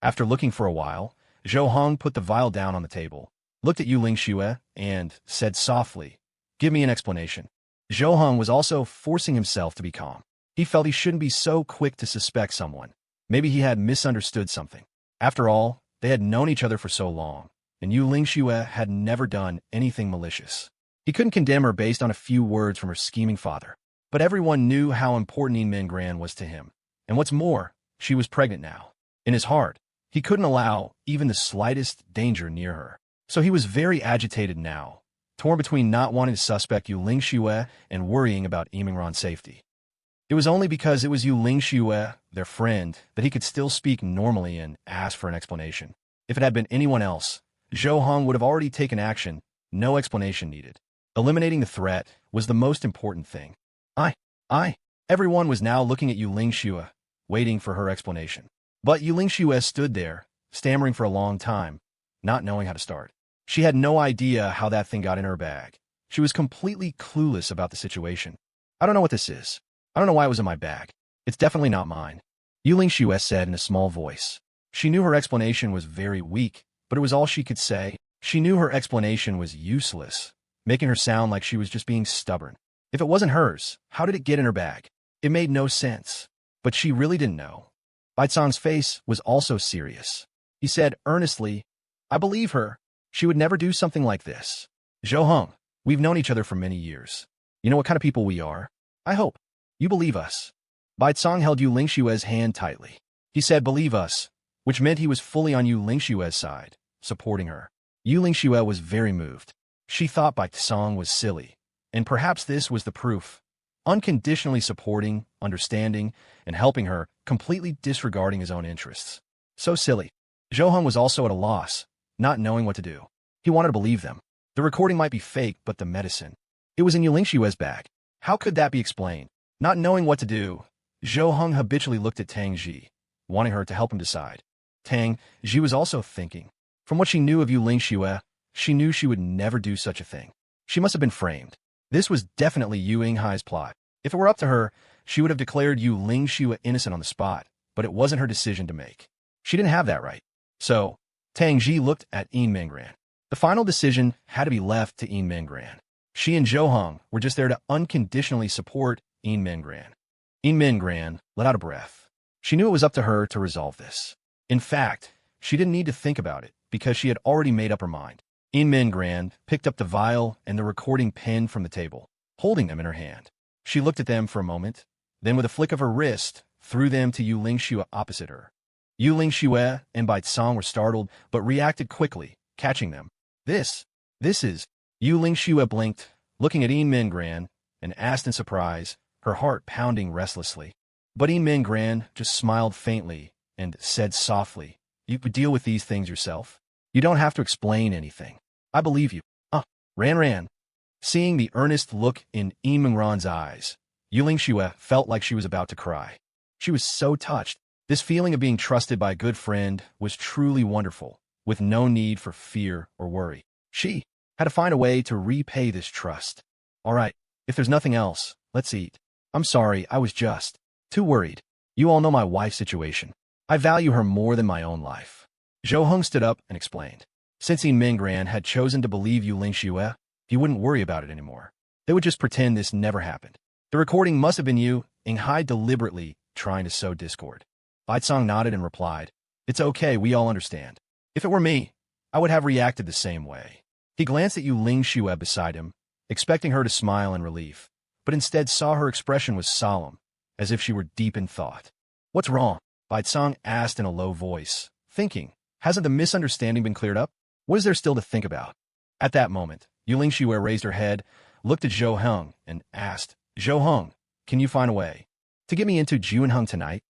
After looking for a while, Zhou Hong put the vial down on the table, looked at Yu Lingxue, and said softly, Give me an explanation. Zhou Hong was also forcing himself to be calm. He felt he shouldn't be so quick to suspect someone. Maybe he had misunderstood something. After all, they had known each other for so long, and Yu Lingxue had never done anything malicious. He couldn't condemn her based on a few words from her scheming father. But everyone knew how important Yin Mingran was to him. And what's more, she was pregnant now. In his heart, he couldn't allow even the slightest danger near her. So he was very agitated now, torn between not wanting to suspect Yu Lingxue and worrying about Yin Mingran's safety. It was only because it was Yu Lingxue, their friend, that he could still speak normally and ask for an explanation. If it had been anyone else, Zhou Hong would have already taken action, no explanation needed. Eliminating the threat was the most important thing. Everyone was now looking at Yu Lingxue, waiting for her explanation. But Yu Lingxue stood there, stammering for a long time, not knowing how to start. She had no idea how that thing got in her bag. She was completely clueless about the situation. I don't know what this is. I don't know why it was in my bag. It's definitely not mine. Yu Lingxue said in a small voice. She knew her explanation was very weak, but it was all she could say. She knew her explanation was useless, making her sound like she was just being stubborn. If it wasn't hers, how did it get in her bag? It made no sense. But she really didn't know. Bai Tsong's face was also serious. He said earnestly, I believe her. She would never do something like this. Zhou Heng, we've known each other for many years. You know what kind of people we are? I hope you believe us. Bai Cong held Yu Lingshue's hand tightly. He said, believe us, which meant he was fully on Yu Lingshue's side, supporting her. Yu Lingxue was very moved. She thought Bai Cong was silly, and perhaps this was the proof. Unconditionally supporting, understanding, and helping her, completely disregarding his own interests. So silly. Zhou Heng was also at a loss, not knowing what to do. He wanted to believe them. The recording might be fake, but the medicine. It was in Yu Lingshue's bag. How could that be explained? Not knowing what to do, Zhou Heng habitually looked at Tang Ji, wanting her to help him decide. Tang Ji was also thinking. From what she knew of Yu Lingxue, she knew she would never do such a thing. She must have been framed. This was definitely Yu Yinghai's plot. If it were up to her, she would have declared Yu Lingxue innocent on the spot, but it wasn't her decision to make. She didn't have that right. So, Tang Ji looked at Yin Minggran. The final decision had to be left to Yin Minggran. She and Zhou Heng were just there to unconditionally support Yin Minggran. Yin Minggran let out a breath. She knew it was up to her to resolve this. In fact, she didn't need to think about it, because she had already made up her mind. Yin Minggran picked up the vial and the recording pen from the table, holding them in her hand. She looked at them for a moment, then with a flick of her wrist, threw them to Yu Lingxue opposite her. Yu Lingxue and Bai Cong were startled, but reacted quickly, catching them. This is... Yu Lingxue blinked, looking at Yin Minggran, and asked in surprise, her heart pounding restlessly. But Yin Minggran just smiled faintly and said softly, you could deal with these things yourself. You don't have to explain anything. I believe you. Ran. Seeing the earnest look in Yin Minggran's eyes, Yu Lingxue felt like she was about to cry. She was so touched. This feeling of being trusted by a good friend was truly wonderful, with no need for fear or worry. She had to find a way to repay this trust. All right, if there's nothing else, let's eat. I'm sorry, I was just too worried. You all know my wife's situation. I value her more than my own life. Zhou Heng stood up and explained. Since Yin Minggran had chosen to believe Yu Lingxue, he wouldn't worry about it anymore. They would just pretend this never happened. The recording must have been Yu Yinghai deliberately trying to sow discord. Bai Cong nodded and replied, it's okay, we all understand. If it were me, I would have reacted the same way. He glanced at Yu Lingxue beside him, expecting her to smile in relief, but instead saw her expression was solemn, as if she were deep in thought. What's wrong? Bai Cong asked in a low voice, thinking, hasn't the misunderstanding been cleared up? What is there still to think about? At that moment, Yu Lingxue raised her head, looked at Zhou Heng, and asked, Zhou Heng, can you find a way to get me into Juanheng tonight?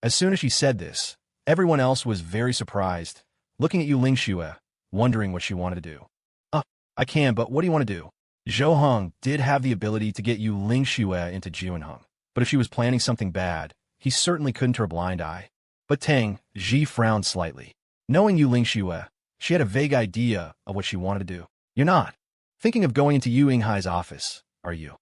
As soon as she said this, everyone else was very surprised, looking at Yu Lingxue, wondering what she wanted to do. I can, but what do you want to do? Zhou Heng did have the ability to get Yu Lingxue into Juanheng, but if she was planning something bad, he certainly couldn't turn a blind eye. But Tang Ji frowned slightly. Knowing Yu Lingxue, she had a vague idea of what she wanted to do. You're not thinking of going into Yu Yinghai's office, are you?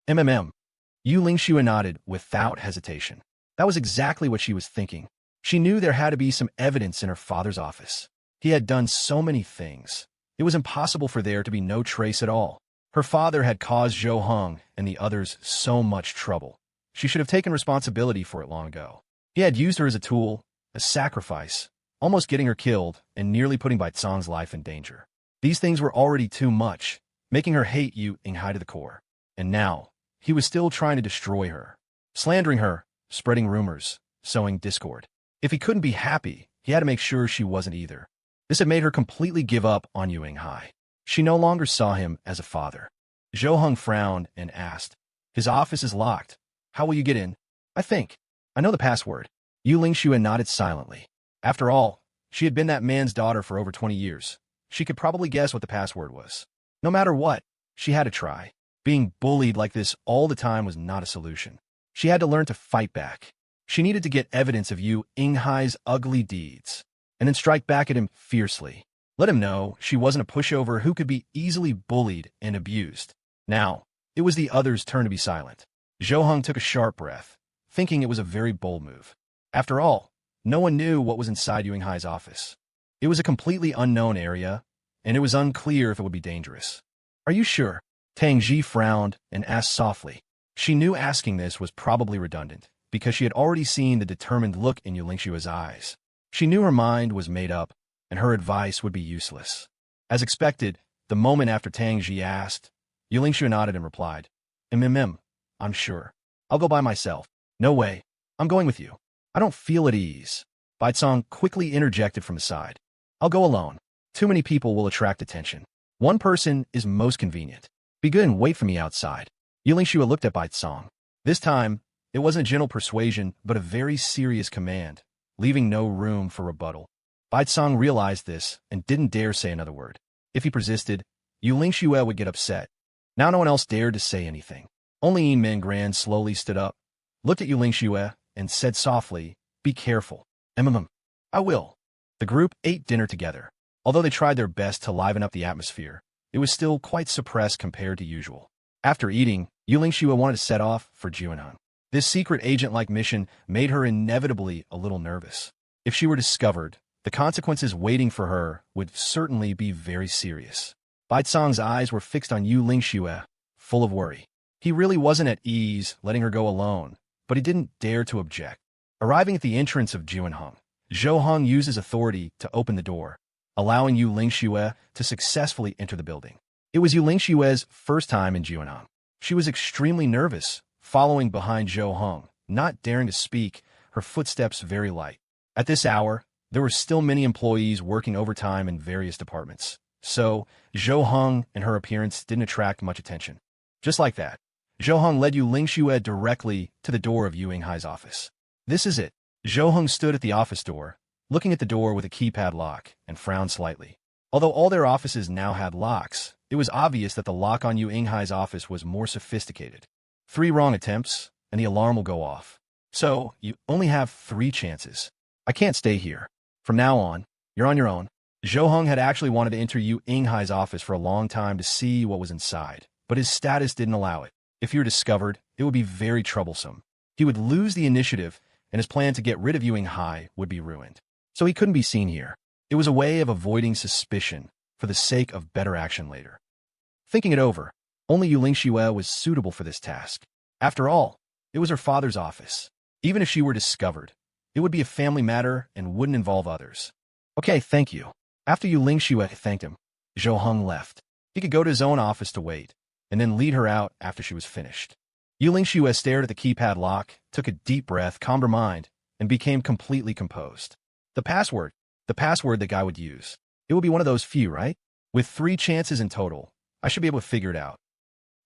Yu Lingxue nodded without hesitation. That was exactly what she was thinking. She knew there had to be some evidence in her father's office. He had done so many things. It was impossible for there to be no trace at all. Her father had caused Zhou Heng and the others so much trouble. She should have taken responsibility for it long ago. He had used her as a tool, a sacrifice, almost getting her killed and nearly putting Bai Cong's life in danger. These things were already too much, making her hate Yu Yinghai to the core. And now, he was still trying to destroy her, slandering her, spreading rumors, sowing discord. If he couldn't be happy, he had to make sure she wasn't either. This had made her completely give up on Yu Yinghai. She no longer saw him as a father. Zhou Heng frowned and asked, his office is locked. How will you get in? I know the password. Yu Lingxue nodded silently. After all, she had been that man's daughter for over 20 years. She could probably guess what the password was. No matter what, she had to try. Being bullied like this all the time was not a solution. She had to learn to fight back. She needed to get evidence of Yu Yinghai's ugly deeds, and then strike back at him fiercely. Let him know she wasn't a pushover who could be easily bullied and abused. Now, it was the others' turn to be silent. Zhou Heng took a sharp breath, thinking it was a very bold move. After all, no one knew what was inside Yu Yinghai's office. It was a completely unknown area, and it was unclear if it would be dangerous. Are you sure? Tang Ji frowned and asked softly. She knew asking this was probably redundant, because she had already seen the determined look in Yu Lingxue's eyes. She knew her mind was made up, and her advice would be useless. As expected, the moment after Tang Ji asked, Yulingshu nodded and replied, I'm sure. I'll go by myself. No way. I'm going with you. I don't feel at ease. Baitsong quickly interjected from the side. I'll go alone. Too many people will attract attention. One person is most convenient. Be good and wait for me outside. Yulingshu looked at Baitsong. This time, it wasn't a gentle persuasion, but a very serious command, leaving no room for rebuttal. Baitsong realized this and didn't dare say another word. If he persisted, Yulingshu would get upset. Now no one else dared to say anything. Only Yin Min Gran slowly stood up, looked at Yulingshu and said softly, Be careful. I will. The group ate dinner together. Although they tried their best to liven up the atmosphere, it was still quite suppressed compared to usual. After eating, Yulingshu wanted to set off for Juanheng. This secret agent-like mission made her inevitably a little nervous. If she were discovered, the consequences waiting for her would certainly be very serious. Baitsong's eyes were fixed on Yulingshu, full of worry. He really wasn't at ease letting her go alone, but he didn't dare to object. Arriving at the entrance of Juanheng, Zhou Heng used his authority to open the door, allowing Yulingshu to successfully enter the building. It was Yulingshu's first time in Juanheng. She was extremely nervous, following behind Zhou Heng, not daring to speak, her footsteps very light. At this hour, there were still many employees working overtime in various departments, so Zhou Heng and her appearance didn't attract much attention. Just like that, Zhou Heng led Yulingshu directly to the door of Yu Yinghai's office. This is it. Zhou Heng stood at the office door, looking at the door with a keypad lock, and frowned slightly. Although all their offices now had locks, it was obvious that the lock on Yu Yinghai's office was more sophisticated. 3 wrong attempts, and the alarm will go off. So, you only have 3 chances. I can't stay here. From now on, you're on your own. Zhou Heng had actually wanted to enter Yu Yinghai's office for a long time to see what was inside, but his status didn't allow it. If he were discovered, it would be very troublesome. He would lose the initiative, and his plan to get rid of Yu Yinghai would be ruined. So he couldn't be seen here. It was a way of avoiding suspicion for the sake of better action later. Thinking it over, only Yulingshu was suitable for this task. After all, it was her father's office. Even if she were discovered, it would be a family matter and wouldn't involve others. Okay, thank you. After Yulingshu thanked him, Zhou Heng left. He could go to his own office to wait, and then lead her out after she was finished. Yulingshu stared at the keypad lock, took a deep breath, calmed her mind, and became completely composed. The password the guy would use. It would be one of those few, right? With 3 chances in total, I should be able to figure it out.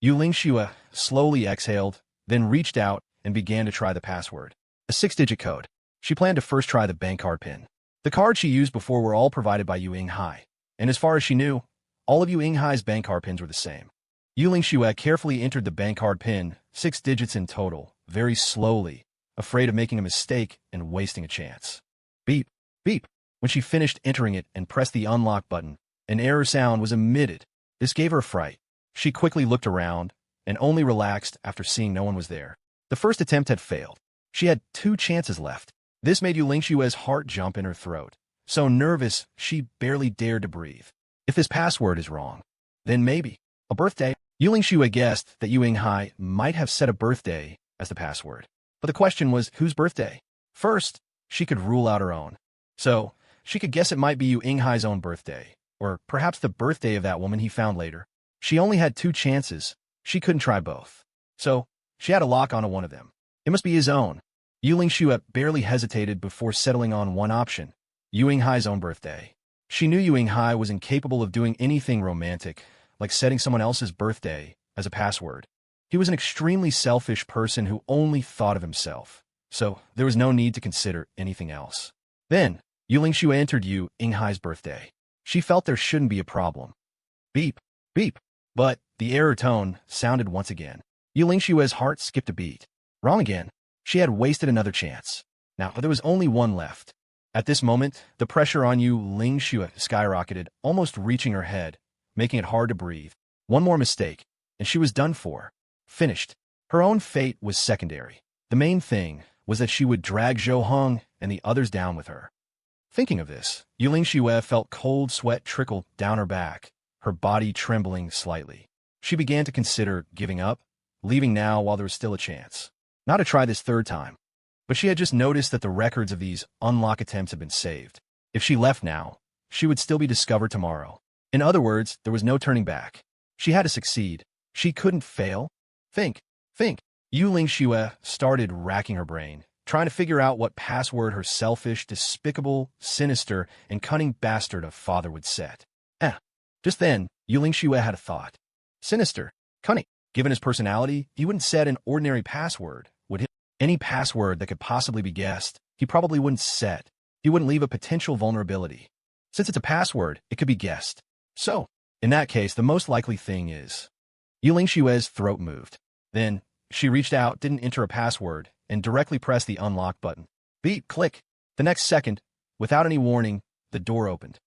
Yulingshu slowly exhaled, then reached out and began to try the password. A 6-digit code. She planned to first try the bank card PIN. The cards she used before were all provided by Yu Yinghai, and as far as she knew, all of Yu Yinghai's bank card PINs were the same. Yulingshu carefully entered the bank card PIN, 6 digits in total, very slowly, afraid of making a mistake and wasting a chance. Beep, beep. When she finished entering it and pressed the unlock button, an error sound was emitted. This gave her a fright. She quickly looked around and only relaxed after seeing no one was there. The first attempt had failed. She had 2 chances left. This made Yulingshu's heart jump in her throat. So nervous, she barely dared to breathe. If this password is wrong, then maybe a birthday. Yulingshu guessed that Yu Yinghai might have set a birthday as the password. But the question was, whose birthday? First, she could rule out her own. So, she could guess it might be Yu Yinghai's own birthday, or perhaps the birthday of that woman he found later. She only had 2 chances. She couldn't try both. So, she had to lock onto one of them. It must be his own. Yulingshu barely hesitated before settling on one option, Yu Yinghai's own birthday. She knew Yu Yinghai was incapable of doing anything romantic, like setting someone else's birthday as a password. He was an extremely selfish person who only thought of himself, so there was no need to consider anything else. Then, Yulingshu entered Yu Yinghai's birthday. She felt there shouldn't be a problem. Beep, beep. But the error tone sounded once again. Yulingshu's heart skipped a beat. Wrong again. She had wasted another chance. Now, there was only one left. At this moment, the pressure on Yulingshu skyrocketed, almost reaching her head, making it hard to breathe. One more mistake, and she was done for. Finished. Her own fate was secondary. The main thing was that she would drag Zhou Heng and the others down with her. Thinking of this, Yulingshu felt cold sweat trickle down her back, her body trembling slightly. She began to consider giving up, leaving now while there was still a chance. Not to try this 3rd time. But she had just noticed that the records of these unlock attempts had been saved. If she left now, she would still be discovered tomorrow. In other words, there was no turning back. She had to succeed. She couldn't fail. Think. Yu Lingxue started racking her brain, trying to figure out what password her selfish, despicable, sinister, and cunning bastard of father would set. Just then, Yu Lingxue had a thought. Sinister, cunning. Given his personality, he wouldn't set an ordinary password, would he? Any password that could possibly be guessed, he probably wouldn't set. He wouldn't leave a potential vulnerability. Since it's a password, it could be guessed. So, in that case, the most likely thing is... Yu Lingxue's throat moved. Then, she reached out, didn't enter a password, and directly pressed the unlock button. Beep, click. The next second, without any warning, the door opened.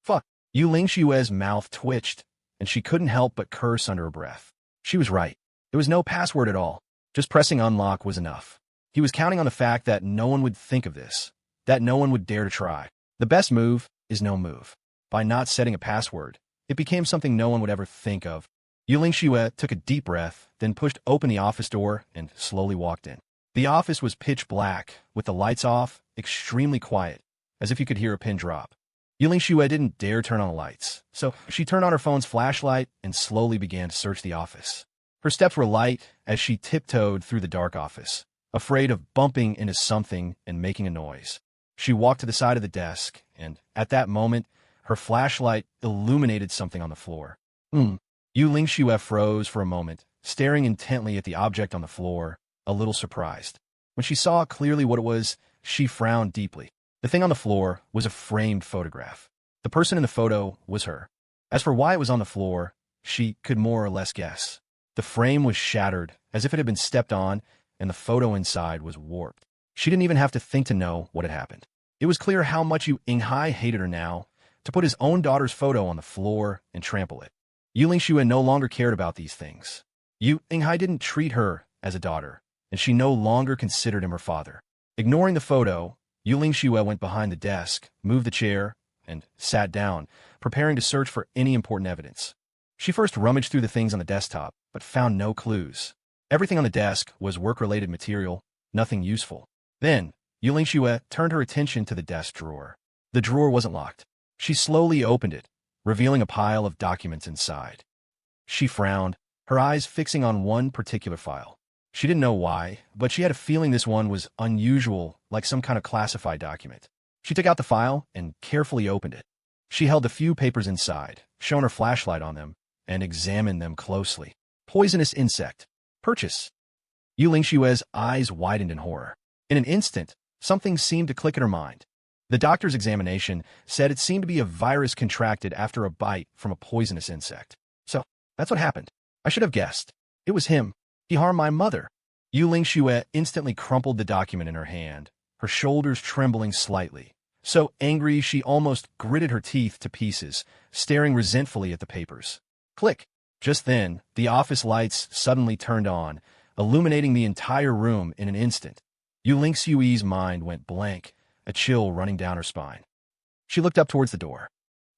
Fuck. Yu Lingxue's mouth twitched, and she couldn't help but curse under her breath. She was right. There was no password at all. Just pressing unlock was enough. He was counting on the fact that no one would think of this, that no one would dare to try. The best move is no move. By not setting a password, it became something no one would ever think of. Yu Lingxue took a deep breath, then pushed open the office door and slowly walked in. The office was pitch black, with the lights off, extremely quiet, as if you could hear a pin drop. Yu Lingxue didn't dare turn on the lights, so she turned on her phone's flashlight and slowly began to search the office. Her steps were light as she tiptoed through the dark office, afraid of bumping into something and making a noise. She walked to the side of the desk, and at that moment, her flashlight illuminated something on the floor. Yu Lingxue froze for a moment, staring intently at the object on the floor, a little surprised. When she saw clearly what it was, she frowned deeply. The thing on the floor was a framed photograph. The person in the photo was her. As for why it was on the floor, she could more or less guess. The frame was shattered, as if it had been stepped on, and the photo inside was warped. She didn't even have to think to know what had happened. It was clear how much Yu Yinghai hated her now, to put his own daughter's photo on the floor and trample it. Yu Lingxue no longer cared about these things. Yu Yinghai didn't treat her as a daughter, and she no longer considered him her father. Ignoring the photo, Yu Lingxue went behind the desk, moved the chair, and sat down, preparing to search for any important evidence. She first rummaged through the things on the desktop, but found no clues. Everything on the desk was work-related material, nothing useful. Then, Yu Lingxue turned her attention to the desk drawer. The drawer wasn't locked. She slowly opened it, revealing a pile of documents inside. She frowned, her eyes fixing on one particular file. She didn't know why, but she had a feeling this one was unusual, like some kind of classified document. She took out the file and carefully opened it. She held a few papers inside, shone her flashlight on them, and examined them closely. Poisonous insect. Purchase. Yu Lingxue's eyes widened in horror. In an instant, something seemed to click in her mind. The doctor's examination said it seemed to be a virus contracted after a bite from a poisonous insect. So, that's what happened. I should have guessed. It was him. He harmed my mother. Yu Lingxue instantly crumpled the document in her hand, her shoulders trembling slightly. So angry she almost gritted her teeth to pieces, staring resentfully at the papers. Click. Just then, the office lights suddenly turned on, illuminating the entire room in an instant. Yu Lingxue's mind went blank, a chill running down her spine. She looked up towards the door.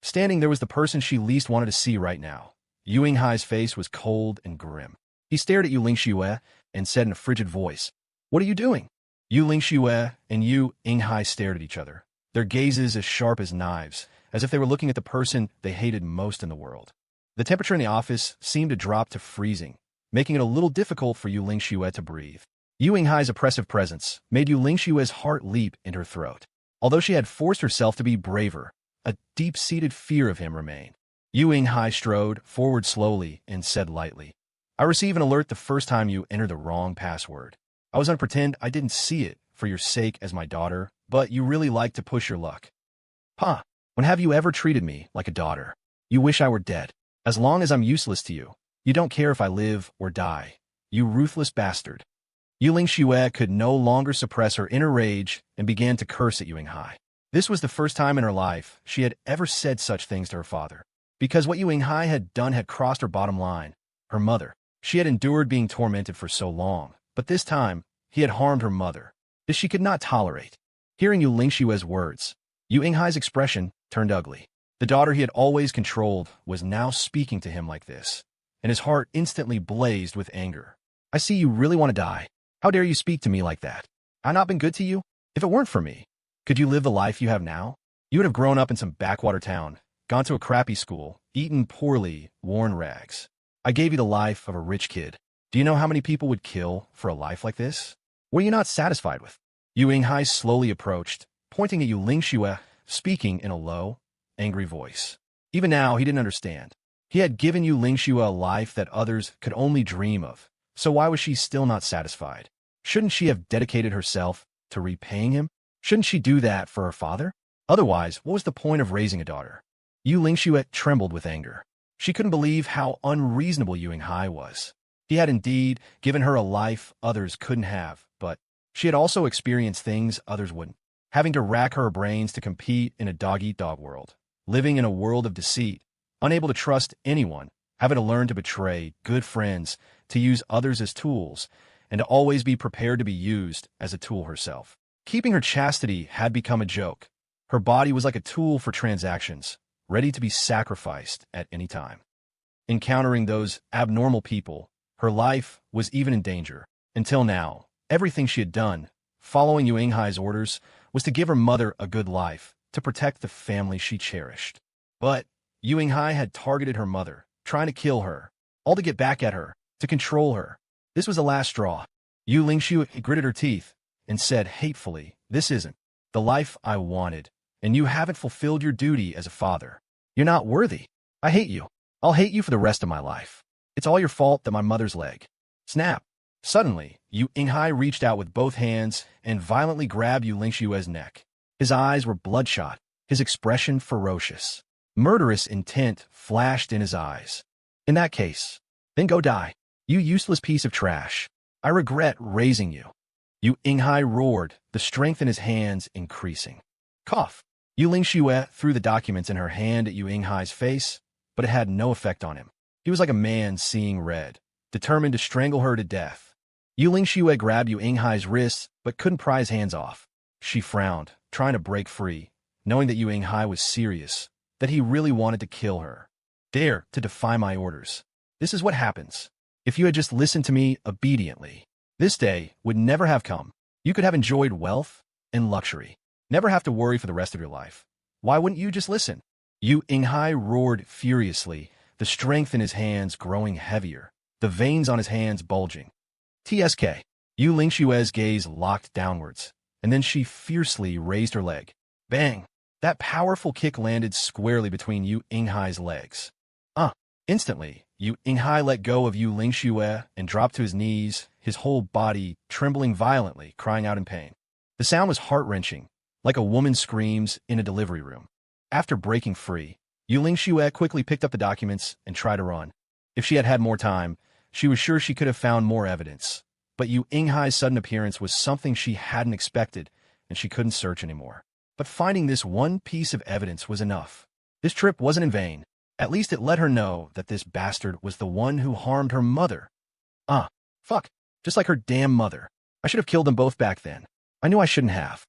Standing there was the person she least wanted to see right now. Yu Yinghai's face was cold and grim. He stared at Yu Lingxue and said in a frigid voice, "What are you doing?" Yu Lingxue and Yu Yinghai stared at each other, their gazes as sharp as knives, as if they were looking at the person they hated most in the world. The temperature in the office seemed to drop to freezing, making it a little difficult for Yu Lingxue to breathe. Yu Yinghai's oppressive presence made Yu Lingxue's heart leap in her throat. Although she had forced herself to be braver, a deep-seated fear of him remained. Yu Yinghai strode forward slowly and said lightly, "I received an alert the first time you entered the wrong password. I was going to pretend I didn't see it for your sake as my daughter, but you really like to push your luck. Pa, when have you ever treated me like a daughter? You wish I were dead. As long as I'm useless to you, you don't care if I live or die. You ruthless bastard." Yu Lingxue could no longer suppress her inner rage and began to curse at Yu Yinghai. This was the first time in her life she had ever said such things to her father. Because what Yu Yinghai had done had crossed her bottom line, her mother. She had endured being tormented for so long, but this time, he had harmed her mother. This she could not tolerate. Hearing Yu Lingxue's words, Yu Yinghai's expression turned ugly. The daughter he had always controlled was now speaking to him like this, and his heart instantly blazed with anger. "I see you really want to die. How dare you speak to me like that? I not been good to you? If it weren't for me, could you live the life you have now? You would have grown up in some backwater town, gone to a crappy school, eaten poorly, worn rags. I gave you the life of a rich kid. Do you know how many people would kill for a life like this? Were you not satisfied with? Yu Yinghai slowly approached, pointing at Yu Lingxue, speaking in a low, angry voice. Even now, he didn't understand. He had given Yu Lingxue a life that others could only dream of, so why was she still not satisfied? Shouldn't she have dedicated herself to repaying him? Shouldn't she do that for her father? Otherwise, what was the point of raising a daughter? Yu Lingxue trembled with anger. She couldn't believe how unreasonable Yu Yinghai was. He had indeed given her a life others couldn't have, but she had also experienced things others wouldn't. Having to rack her brains to compete in a dog-eat-dog world, living in a world of deceit, unable to trust anyone, having to learn to betray good friends, to use others as tools, and to always be prepared to be used as a tool herself. Keeping her chastity had become a joke. Her body was like a tool for transactions, ready to be sacrificed at any time. Encountering those abnormal people, her life was even in danger. Until now, everything she had done, following Yu Yinghai's orders, was to give her mother a good life, to protect the family she cherished. But Yu Yinghai had targeted her mother, trying to kill her, all to get back at her, to control her. This was the last straw. Yu Lingxue gritted her teeth and said hatefully, "This isn't the life I wanted, and you haven't fulfilled your duty as a father. You're not worthy. I hate you. I'll hate you for the rest of my life. It's all your fault that my mother's leg." Snap! Suddenly, Yu Yinghai reached out with both hands and violently grabbed Yu Lingxue's neck. His eyes were bloodshot, his expression ferocious. Murderous intent flashed in his eyes. "In that case, then go die, you useless piece of trash. I regret raising you." Yu Yinghai roared, the strength in his hands increasing. Cough! Yu Lingxue threw the documents in her hand at Yu Yinghai's face, but it had no effect on him. He was like a man seeing red, determined to strangle her to death. Yu Lingxue grabbed Yu Yinghai's wrists, but couldn't pry his hands off. She frowned, trying to break free, knowing that Yu Yinghai was serious, that he really wanted to kill her. "Dare to defy my orders. This is what happens. If you had just listened to me obediently, this day would never have come. You could have enjoyed wealth and luxury. Never have to worry for the rest of your life. Why wouldn't you just listen?" Yu Yinghai roared furiously, the strength in his hands growing heavier, the veins on his hands bulging. "Tsk." Yu Lingxue's gaze locked downwards, and then she fiercely raised her leg. Bang! That powerful kick landed squarely between Yu Yinghai's legs. Instantly, Yu Yinghai let go of Yu Lingxue and dropped to his knees, his whole body trembling violently, crying out in pain. The sound was heart-wrenching, like a woman screams in a delivery room. After breaking free, Yu Lingxue quickly picked up the documents and tried to run. If she had had more time, she was sure she could have found more evidence. But Yu Yinghai's sudden appearance was something she hadn't expected, and she couldn't search anymore. But finding this one piece of evidence was enough. This trip wasn't in vain. At least it let her know that this bastard was the one who harmed her mother. Fuck. Just like her damn mother. I should have killed them both back then. I knew I shouldn't have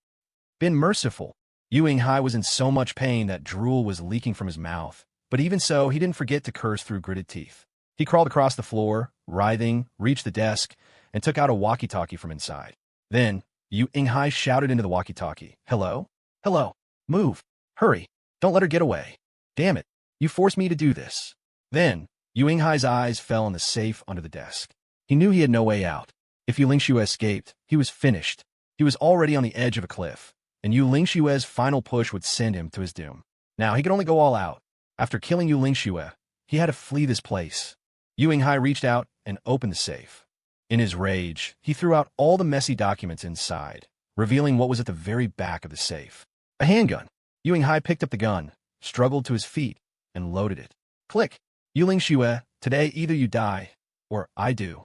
been merciful. Yu Yinghai was in so much pain that drool was leaking from his mouth. But even so, he didn't forget to curse through gritted teeth. He crawled across the floor, writhing, reached the desk, and took out a walkie-talkie from inside. Then, Yu Yinghai shouted into the walkie-talkie, "Hello? Hello? Move. Hurry. Don't let her get away. Damn it. You forced me to do this." Then, Yu Yinghai's eyes fell on the safe under the desk. He knew he had no way out. If Yu Lingxue escaped, he was finished. He was already on the edge of a cliff, and Yu Lingxue's final push would send him to his doom. Now, he could only go all out. After killing Yu Lingxue, he had to flee this place. Yu Yinghai reached out and opened the safe. In his rage, he threw out all the messy documents inside, revealing what was at the very back of the safe. A handgun. Yu Yinghai picked up the gun, struggled to his feet, and loaded it. Click. "Yu Lingxue, today either you die, or I do."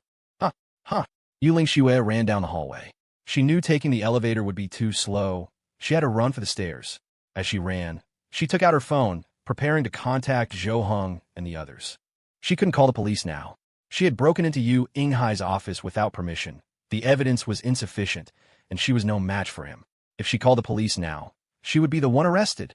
Yu Lingxue ran down the hallway. She knew taking the elevator would be too slow. She had to run for the stairs. As she ran, she took out her phone, preparing to contact Zhou Heng and the others. She couldn't call the police now. She had broken into Yu Yinghai's office without permission. The evidence was insufficient, and she was no match for him. If she called the police now, she would be the one arrested.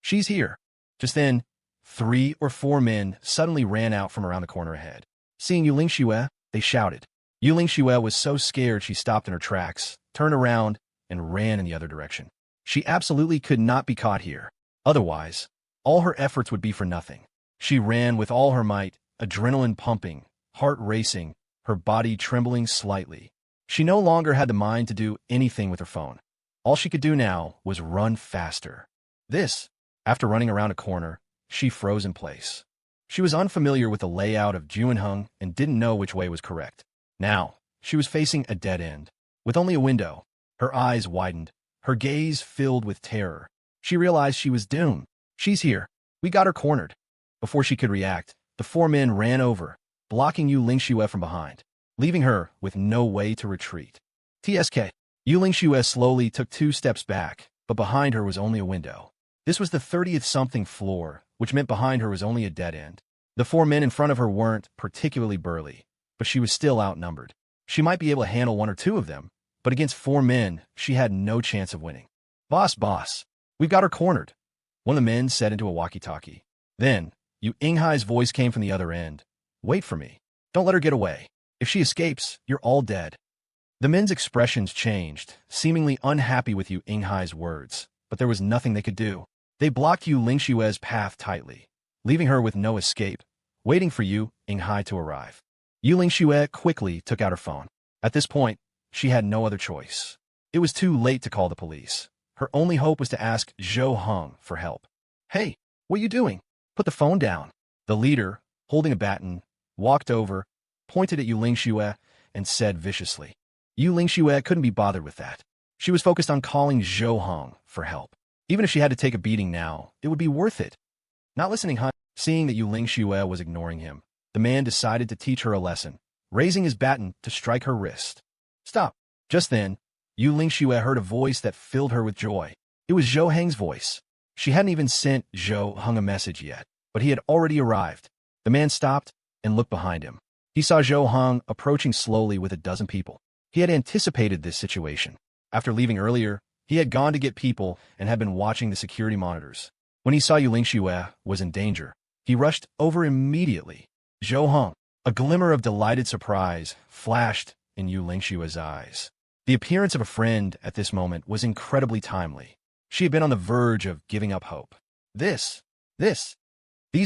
"She's here." Just then, 3 or 4 men suddenly ran out from around the corner ahead. Seeing Yu Lingxue, they shouted, Yu Lingxue was so scared she stopped in her tracks, turned around, and ran in the other direction. She absolutely could not be caught here. Otherwise, all her efforts would be for nothing. She ran with all her might, adrenaline pumping, heart racing, her body trembling slightly. She no longer had the mind to do anything with her phone. All she could do now was run faster. After running around a corner, she froze in place. She was unfamiliar with the layout of Juanheng and didn't know which way was correct. Now, she was facing a dead end. With only a window, her eyes widened, her gaze filled with terror. She realized she was doomed. She's here. We got her cornered. Before she could react, the four men ran over, blocking Yu Lingxue from behind, leaving her with no way to retreat. TSK. Yu Lingxue slowly took 2 steps back, but behind her was only a window. This was the 30th-something floor, which meant behind her was only a dead end. The 4 men in front of her weren't particularly burly, but she was still outnumbered. She might be able to handle 1 or 2 of them, but against 4 men, she had no chance of winning. Boss, we've got her cornered," one of the men said into a walkie-talkie. Then, Yu Inghai's voice came from the other end. "Wait for me. Don't let her get away. If she escapes, you're all dead." The men's expressions changed, seemingly unhappy with Yu Inghai's words, but there was nothing they could do. They blocked Yu Lingxue's path tightly, leaving her with no escape, waiting for Yu Inghai to arrive. Yu Lingxue quickly took out her phone. At this point, she had no other choice. It was too late to call the police. Her only hope was to ask Zhou Heng for help. "Hey, what are you doing? Put the phone down." The leader, holding a baton, walked over, pointed at Yu Lingxue, and said viciously. Yu Lingxue couldn't be bothered with that. She was focused on calling Zhou Heng for help. Even if she had to take a beating now, it would be worth it. Not listening, seeing that Yu Lingxue was ignoring him, the man decided to teach her a lesson, raising his baton to strike her wrist. "Stop." Just then, Yu Lingxue heard a voice that filled her with joy. It was Zhou Heng's voice. She hadn't even sent Zhou Heng a message yet, but he had already arrived. The man stopped and looked behind him. He saw Zhou Heng approaching slowly with a dozen people. He had anticipated this situation. After leaving earlier, he had gone to get people and had been watching the security monitors. When he saw Yu Lingxue was in danger, he rushed over immediately. "Zhou Heng." A glimmer of delighted surprise flashed in Yu Lingxue's eyes. The appearance of a friend at this moment was incredibly timely. She had been on the verge of giving up hope. These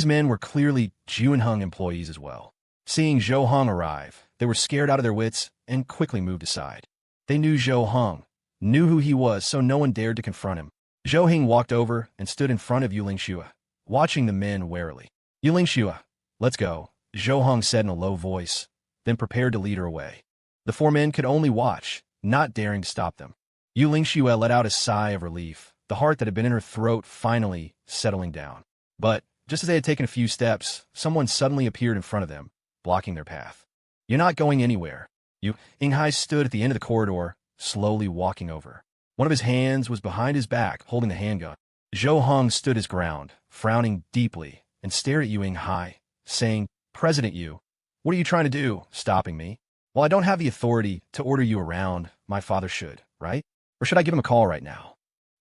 men were clearly Juanheng employees as well. Seeing Zhou Heng arrive, they were scared out of their wits and quickly moved aside. They knew Zhou Heng, knew who he was, so no one dared to confront him. Zhou Heng walked over and stood in front of Yu Lingxue, watching the men warily. "Yu Lingxue, let's go," Zhou Heng said in a low voice, then prepared to lead her away. The 4 men could only watch, not daring to stop them. Yu Lingxue let out a sigh of relief, the heart that had been in her throat finally settling down. But, just as they had taken a few steps, someone suddenly appeared in front of them, blocking their path. "You're not going anywhere." Yu Inghai stood at the end of the corridor, slowly walking over. One of his hands was behind his back, holding the handgun. Zhou Heng stood his ground, frowning deeply, and stared at Yu Inghai, saying, "President Yu, what are you trying to do, stopping me? Well, I don't have the authority to order you around, my father should, right? Or should I give him a call right now?"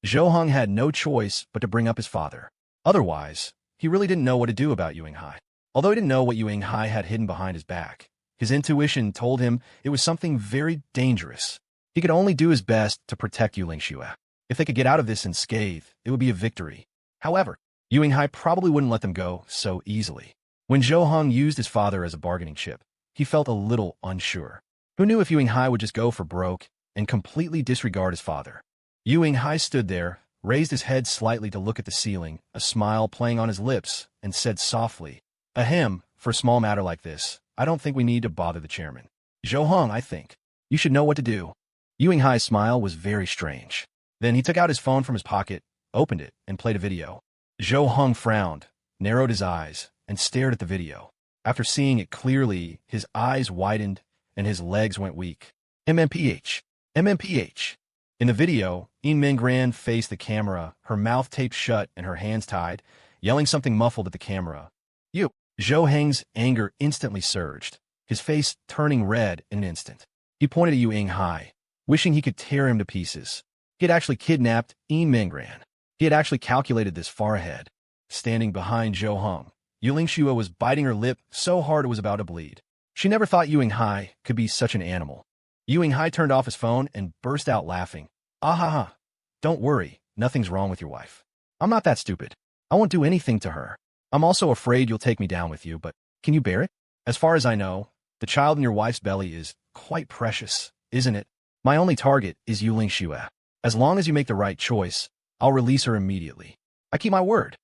Zhou Heng had no choice but to bring up his father. Otherwise, he really didn't know what to do about Yu Inghai. Although he didn't know what Yu Inghai had hidden behind his back, his intuition told him it was something very dangerous. He could only do his best to protect Yu Lingxue. If they could get out of this unscathed, it would be a victory. However, Yu Inghai probably wouldn't let them go so easily. When Zhou Heng used his father as a bargaining chip, he felt a little unsure. Who knew if Yu Inghai would just go for broke and completely disregard his father? Yu Inghai stood there, raised his head slightly to look at the ceiling, a smile playing on his lips, and said softly, "Ahem, for a small matter like this, I don't think we need to bother the chairman. Zhou Heng, I think you should know what to do." Yu Inghai's smile was very strange. Then he took out his phone from his pocket, opened it, and played a video. Zhou Heng frowned, narrowed his eyes, and stared at the video. After seeing it clearly, his eyes widened and his legs went weak. MMPH. MMPH. In the video, Yin Mingran faced the camera, her mouth taped shut and her hands tied, yelling something muffled at the camera. "You!" Zhou Heng's anger instantly surged, his face turning red in an instant. He pointed at Yu Inghai, wishing he could tear him to pieces. He had actually kidnapped Yin Mingran. He had actually calculated this far ahead. Standing behind Zhou Heng, Yu Lingxue was biting her lip so hard it was about to bleed. She never thought Yu Hai could be such an animal. Yu Hai turned off his phone and burst out laughing. Ah ha ha. Don't worry, nothing's wrong with your wife. I'm not that stupid. I won't do anything to her. I'm also afraid you'll take me down with you, but can you bear it? As far as I know, the child in your wife's belly is quite precious, isn't it? My only target is Yu Lingxue. As long as you make the right choice, I'll release her immediately. I keep my word.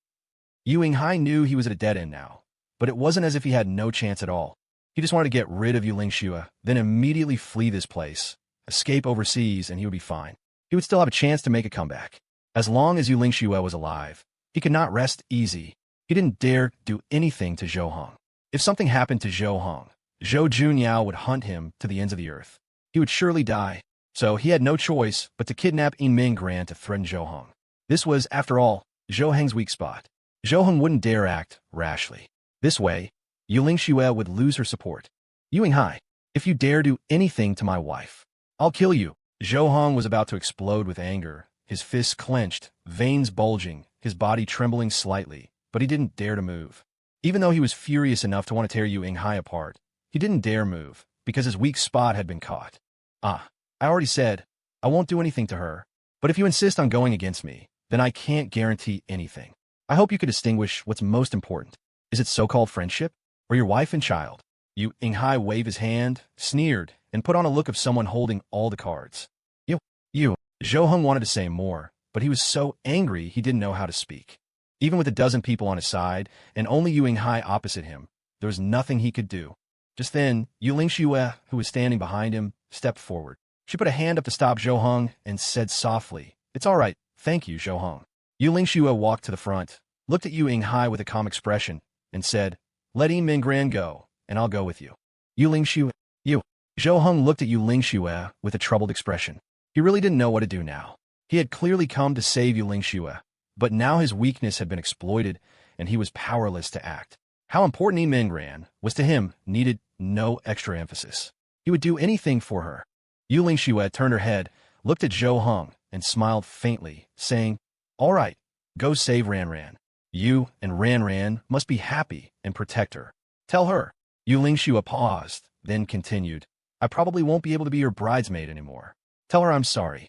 Yu Hai knew he was at a dead end now, but it wasn't as if he had no chance at all. He just wanted to get rid of Yu Lingxue, then immediately flee this place, escape overseas, and he would be fine. He would still have a chance to make a comeback. As long as Yu Lingxue was alive, he could not rest easy. He didn't dare do anything to Zhou Hong. If something happened to Zhou Hong, Zhou Junyao would hunt him to the ends of the earth. He would surely die, so he had no choice but to kidnap Yin Minggran to threaten Zhou Hong. This was, after all, Zhou Heng's weak spot. Zhou Hong wouldn't dare act rashly. This way, Yu Lingxue would lose her support. Yu Hai, if you dare do anything to my wife, I'll kill you. Zhou Hong was about to explode with anger, his fists clenched, veins bulging, his body trembling slightly, but he didn't dare to move. Even though he was furious enough to want to tear Yu Hai apart, he didn't dare move, because his weak spot had been caught. I already said, I won't do anything to her, but if you insist on going against me, then I can't guarantee anything. I hope you could distinguish what's most important. Is it so-called friendship, or your wife and child? Yu Hai waved his hand, sneered, and put on a look of someone holding all the cards. You. Zhou Hong wanted to say more, but he was so angry he didn't know how to speak. Even with a dozen people on his side, and only Yu Hai opposite him, there was nothing he could do. Just then, Yu Lingxue, who was standing behind him, stepped forward. She put a hand up to stop Zhou Hong and said softly, "It's all right, thank you, Zhou Hong." Yu Lingxue walked to the front, looked at Yu Hai with a calm expression, and said, "Let Yin Minggran go, and I'll go with you." Yu Lingxue, you. Zhou Hong looked at Yu Lingxue with a troubled expression. He really didn't know what to do now. He had clearly come to save Yu Lingxue, but now his weakness had been exploited, and he was powerless to act. How important Yin Minggran was to him needed no extra emphasis. He would do anything for her. Yu Lingxue turned her head, looked at Zhou Hong, and smiled faintly, saying, "All right, go save Ran Ran. You and Ran Ran must be happy and protect her. Tell her." Yu Lingxue paused, then continued, "I probably won't be able to be your bridesmaid anymore. Tell her I'm sorry."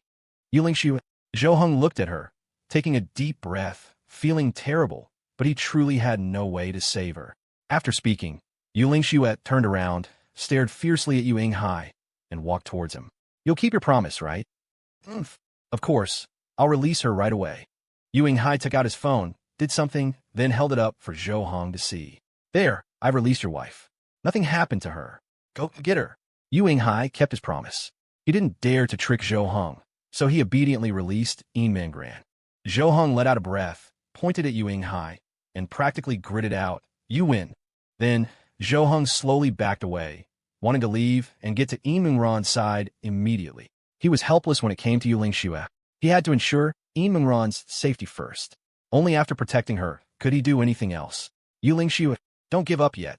Yu Lingxue, Zhou Hong looked at her, taking a deep breath, feeling terrible, but he truly had no way to save her. After speaking, Yu Lingxue turned around, stared fiercely at Yu Hai, and walked towards him. "You'll keep your promise, right?" "Of course. I'll release her right away." Yu Hai took out his phone, did something, then held it up for Zhou Hong to see. "There, I've released your wife. Nothing happened to her. Go get her." Yu Hai kept his promise. He didn't dare to trick Zhou Hong, so he obediently released Yin Minggran. Zhou Hong let out a breath, pointed at Yu Hai, and practically gritted out, "You win." Then, Zhou Hong slowly backed away, wanting to leave and get to Yin Minggran's side immediately. He was helpless when it came to Yu Lingxue. He had to ensure Yin Minggran's safety first. Only after protecting her could he do anything else. "Yu Lingxue, don't give up yet."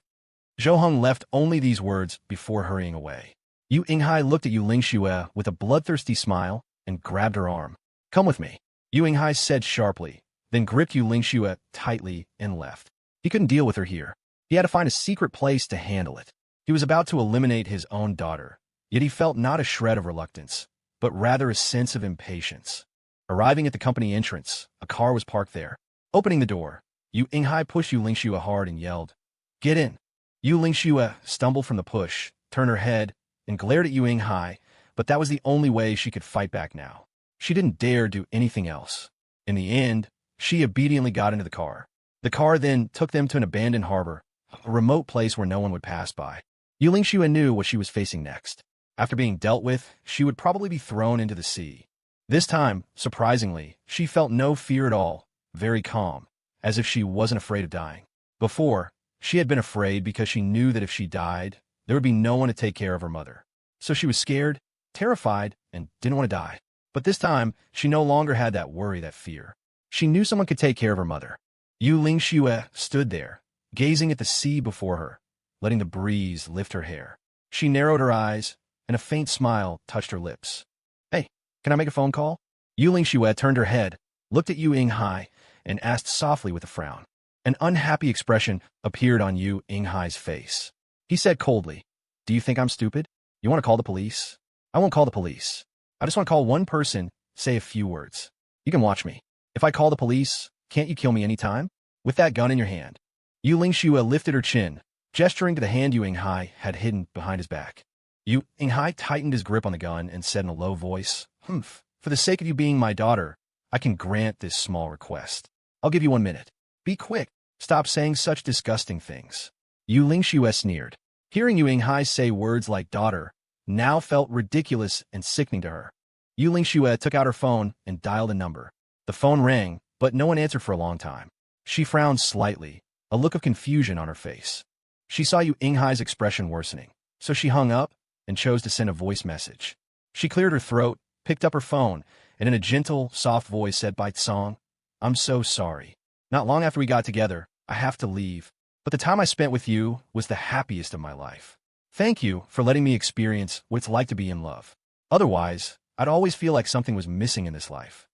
Zhou Hong left only these words before hurrying away. Yu Hai looked at Yu Lingxue with a bloodthirsty smile and grabbed her arm. "Come with me," Yu Hai said sharply, then gripped Yu Lingxue tightly and left. He couldn't deal with her here. He had to find a secret place to handle it. He was about to eliminate his own daughter, yet he felt not a shred of reluctance, but rather a sense of impatience. Arriving at the company entrance, a car was parked there. Opening the door, Yu Hai pushed Yu Lingxue hard and yelled, "Get in!" Yu Lingxue stumbled from the push, turned her head, and glared at Yu Hai, but that was the only way she could fight back now. She didn't dare do anything else. In the end, she obediently got into the car. The car then took them to an abandoned harbor, a remote place where no one would pass by. Yu Lingxue knew what she was facing next. After being dealt with, she would probably be thrown into the sea. This time, surprisingly, she felt no fear at all, very calm, as if she wasn't afraid of dying. Before, she had been afraid because she knew that if she died, there would be no one to take care of her mother. So she was scared, terrified, and didn't want to die. But this time, she no longer had that worry, that fear. She knew someone could take care of her mother. Yu Lingxue stood there, gazing at the sea before her, letting the breeze lift her hair. She narrowed her eyes, and a faint smile touched her lips. "Hey, can I make a phone call?" Yu Lingxue turned her head, looked at Yu Hai, and asked softly with a frown. An unhappy expression appeared on Yu Hai's face. He said coldly, Do you think I'm stupid? You want to call the police? I won't call the police. I just want to call one person, say a few words. You can watch me. If I call the police, can't you kill me anytime? With that gun in your hand. Yu Lingxue lifted her chin, gesturing to the hand Yu Yinghai had hidden behind his back. Yu Yinghai tightened his grip on the gun and said in a low voice, "Humph, for the sake of you being my daughter, I can grant this small request. I'll give you 1 minute. Be quick. Stop saying such disgusting things." Yu Lingxue sneered. Hearing Yu Yinghai say words like daughter now felt ridiculous and sickening to her. Yu Lingxue took out her phone and dialed a number. The phone rang, but no one answered for a long time. She frowned slightly, a look of confusion on her face. She saw Yu Yinghai's expression worsening, so she hung up and chose to send a voice message. She cleared her throat, picked up her phone, and in a gentle, soft voice said, "Bai Tsong, I'm so sorry. Not long after we got together, I have to leave, but the time I spent with you was the happiest of my life. Thank you for letting me experience what it's like to be in love. Otherwise, I'd always feel like something was missing in this life.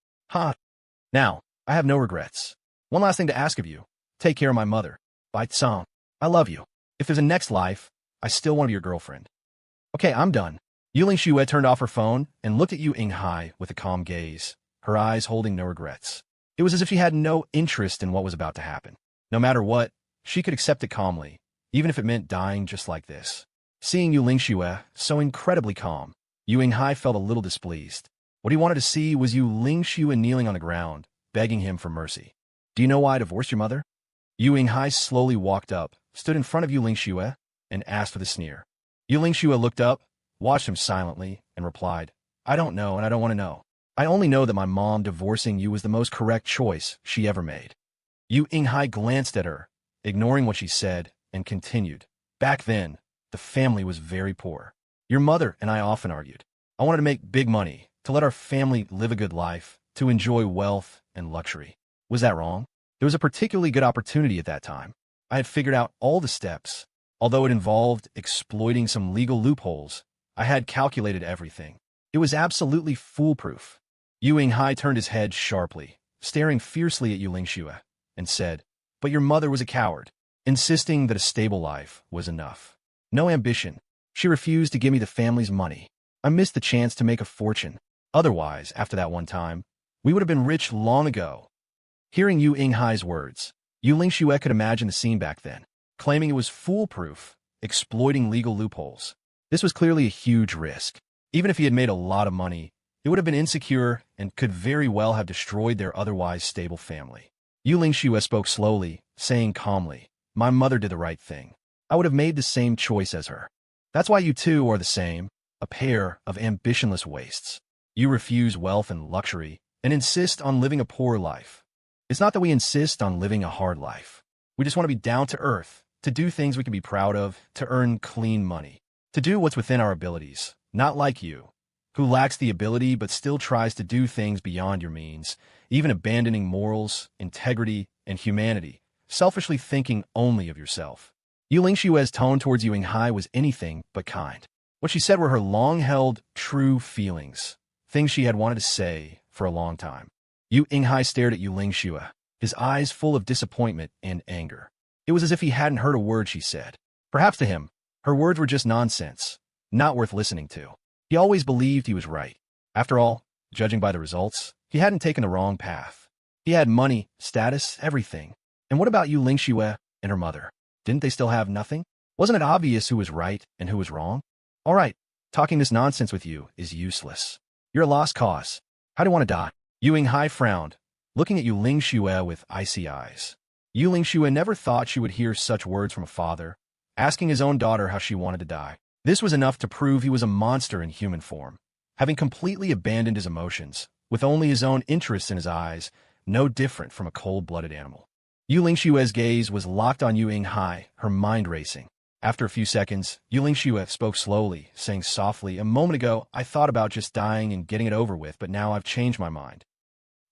Now, I have no regrets. One last thing to ask of you. Take care of my mother. Bai Tsong, I love you. If there's a next life, I still want to be your girlfriend." Okay, I'm done. Yu Lingxue turned off her phone and looked at Yu Yinghai with a calm gaze, her eyes holding no regrets. It was as if she had no interest in what was about to happen. No matter what, she could accept it calmly, even if it meant dying just like this. Seeing Yu Lingxue so incredibly calm, Yu Yinghai felt a little displeased. What he wanted to see was Yu Lingxue kneeling on the ground, begging him for mercy. "Do you know why I divorced your mother?" Yu Yinghai slowly walked up, stood in front of Yu Lingxue, and asked with a sneer. Yu Lingxue looked up, watched him silently, and replied, "I don't know and I don't want to know. I only know that my mom divorcing you was the most correct choice she ever made." Yu Yinghai glanced at her, ignoring what she said, and continued. "Back then, the family was very poor. Your mother and I often argued. I wanted to make big money, to let our family live a good life, to enjoy wealth and luxury. Was that wrong? There was a particularly good opportunity at that time. I had figured out all the steps. Although it involved exploiting some legal loopholes, I had calculated everything. It was absolutely foolproof." Yu Yinghai turned his head sharply, staring fiercely at Yu Lingxue, and said, "But your mother was a coward, insisting that a stable life was enough. No ambition. She refused to give me the family's money. I missed the chance to make a fortune. Otherwise, after that one time, we would have been rich long ago." Hearing Yu Yinghai's words, Yu Lingxue could imagine the scene back then, claiming it was foolproof, exploiting legal loopholes. This was clearly a huge risk. Even if he had made a lot of money, it would have been insecure and could very well have destroyed their otherwise stable family. Yu Lingxue spoke slowly, saying calmly, "My mother did the right thing. I would have made the same choice as her. That's why you two are the same, a pair of ambitionless wastes. You refuse wealth and luxury and insist on living a poor life. It's not that we insist on living a hard life. We just want to be down to earth, to do things we can be proud of, to earn clean money, to do what's within our abilities, not like you, who lacks the ability but still tries to do things beyond your means, even abandoning morals, integrity, and humanity, selfishly thinking only of yourself." Yu Lingxue's tone towards Yu Yinghai was anything but kind. What she said were her long-held, true feelings, things she had wanted to say for a long time. Yu Yinghai stared at Yu Lingxue, his eyes full of disappointment and anger. It was as if he hadn't heard a word she said. Perhaps to him, her words were just nonsense, not worth listening to. He always believed he was right. After all, judging by the results, he hadn't taken the wrong path. He had money, status, everything. And what about Yu Lingxue and her mother? Didn't they still have nothing? Wasn't it obvious who was right and who was wrong? All right, talking this nonsense with you is useless. You're a lost cause. How do you want to die? Yu Yinghai frowned, looking at Yu Lingxue with icy eyes. Yu Lingxue never thought she would hear such words from a father, asking his own daughter how she wanted to die. This was enough to prove he was a monster in human form, having completely abandoned his emotions, with only his own interests in his eyes, no different from a cold-blooded animal. Yu Lingxue's gaze was locked on Yu Yinghai, her mind racing. After a few seconds, Yu Lingxue spoke slowly, saying softly, "A moment ago, I thought about just dying and getting it over with, but now I've changed my mind."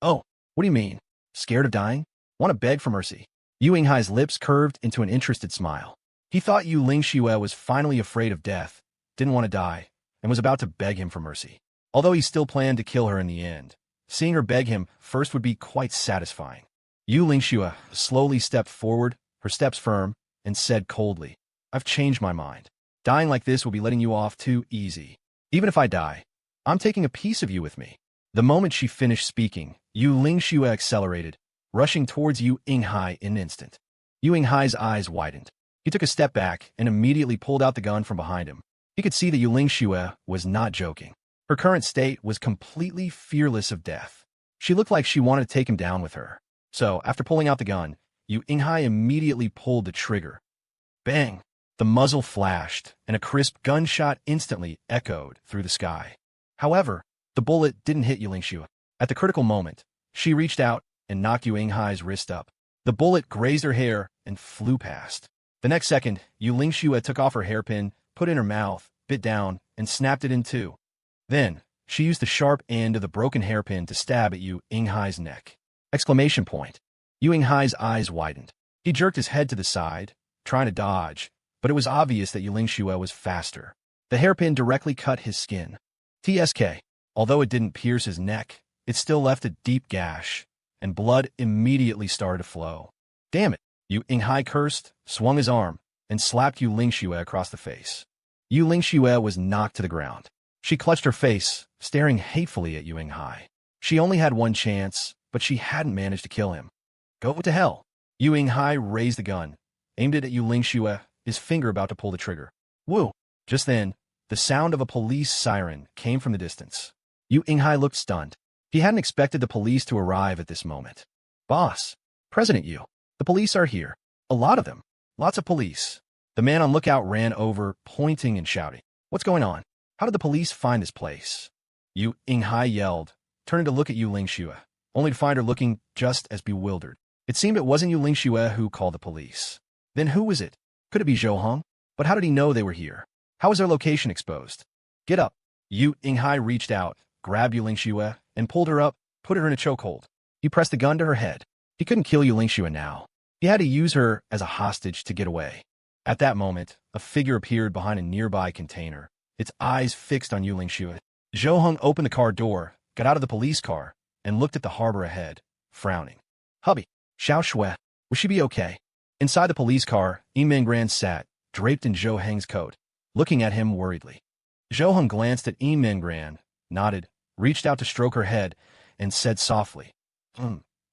"Oh, what do you mean? Scared of dying? Want to beg for mercy?" Yu Yinghai's lips curved into an interested smile. He thought Yu Lingxue was finally afraid of death, didn't want to die, and was about to beg him for mercy. Although he still planned to kill her in the end, seeing her beg him first would be quite satisfying. Yu Lingxue slowly stepped forward, her steps firm, and said coldly, "I've changed my mind. Dying like this will be letting you off too easy. Even if I die, I'm taking a piece of you with me. The moment she finished speaking, Yu Lingxue accelerated, rushing towards Yu Yinghai in an instant. Yu Yinghai's eyes widened. He took a step back and immediately pulled out the gun from behind him. He could see that Yu Lingxue was not joking. Her current state was completely fearless of death. She looked like she wanted to take him down with her. So, after pulling out the gun, Yu Yinghai immediately pulled the trigger. Bang! The muzzle flashed, and a crisp gunshot instantly echoed through the sky. However, the bullet didn't hit Yu Lingxue. At the critical moment, she reached out and knocked Yu Yinghai's wrist up. The bullet grazed her hair and flew past. The next second, Yu Lingxue took off her hairpin, put it in her mouth, bit down, and snapped it in two. Then, she used the sharp end of the broken hairpin to stab at Yu Yinghai's neck. Exclamation point. Yu Yinghai's eyes widened. He jerked his head to the side, trying to dodge, but it was obvious that Yu Lingxue was faster. The hairpin directly cut his skin. TSK. Although it didn't pierce his neck, it still left a deep gash, and blood immediately started to flow. Damn it! Yu Yinghai cursed, swung his arm, and slapped Yu Lingxue across the face. Yu Lingxue was knocked to the ground. She clutched her face, staring hatefully at Yu Yinghai. She only had one chance, but she hadn't managed to kill him. Go to hell! Yu Yinghai raised the gun, aimed it at Yu Lingxue, his finger about to pull the trigger. Woo! Just then, the sound of a police siren came from the distance. Yu Yinghai looked stunned. He hadn't expected the police to arrive at this moment. Boss! President Yu! The police are here. A lot of them. Lots of police. The man on lookout ran over, pointing and shouting. What's going on? How did the police find this place? Yu Yinghai yelled, turning to look at Yu Lingxue, only to find her looking just as bewildered. It seemed it wasn't Yu Lingxue who called the police. Then who was it? Could it be Zhou Heng? But how did he know they were here? How was their location exposed? Get up. Yu Yinghai reached out, grabbed Yu Lingxue, and pulled her up, put her in a chokehold. He pressed the gun to her head. He couldn't kill Yu Lingxue now. He had to use her as a hostage to get away. At that moment, a figure appeared behind a nearby container, its eyes fixed on Yu Lingxue. Zhou Heng opened the car door, got out of the police car, and looked at the harbor ahead, frowning. Hubby, Xiao Shui, will she be okay? Inside the police car, Yi Minggran sat, draped in Zhou Heng's coat, looking at him worriedly. Zhou Heng glanced at Yi Minggran, nodded, reached out to stroke her head, and said softly,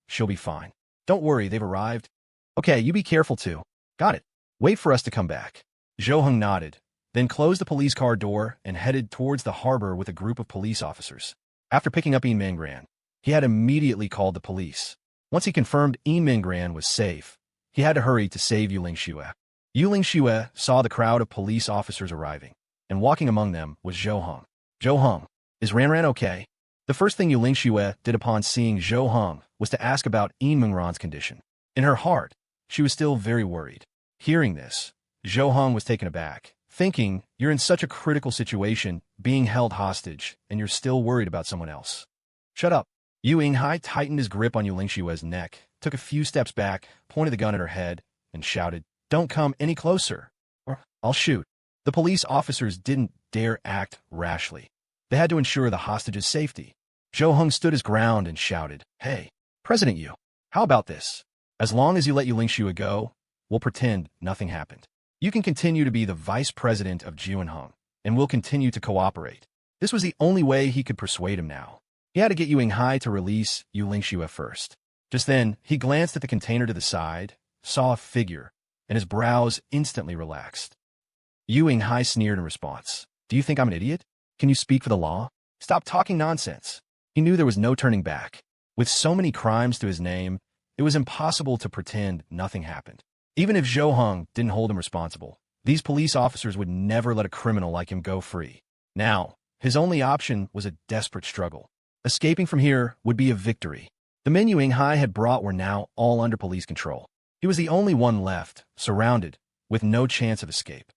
she'll be fine. Don't worry, they've arrived. Okay, you be careful too. Got it. Wait for us to come back. Zhou Heng nodded, then closed the police car door and headed towards the harbor with a group of police officers. After picking up Yi Minggran, he had immediately called the police. Once he confirmed Yi Minggran was safe, he had to hurry to save Yu Lingxue. Yu Lingxue saw the crowd of police officers arriving, and walking among them was Zhou Heng. Zhou Heng, is Ranran okay? The first thing Yu Lingxue did upon seeing Zhou Heng was to ask about Yi Minggran's condition. In her heart, she was still very worried. Hearing this, Zhou Heng was taken aback, thinking, you're in such a critical situation, being held hostage, and you're still worried about someone else. Shut up. Yu Yinghai tightened his grip on Yu Lingxue's neck, took a few steps back, pointed the gun at her head, and shouted, don't come any closer, or I'll shoot. The police officers didn't dare act rashly. They had to ensure the hostage's safety. Zhou Heng stood his ground and shouted, hey, President Yu, how about this? As long as you let Yu Lingxue go, we'll pretend nothing happened. You can continue to be the vice president of Juanheng, and we'll continue to cooperate. This was the only way he could persuade him now. He had to get Yu Yinghai to release Yu Lingxue first. Just then, he glanced at the container to the side, saw a figure, and his brows instantly relaxed. Yu Yinghai sneered in response. Do you think I'm an idiot? Can you speak for the law? Stop talking nonsense. He knew there was no turning back. With so many crimes to his name, it was impossible to pretend nothing happened. Even if Zhou Heng didn't hold him responsible, these police officers would never let a criminal like him go free. Now, his only option was a desperate struggle. Escaping from here would be a victory. The men Yu Yinghai had brought were now all under police control. He was the only one left, surrounded, with no chance of escape.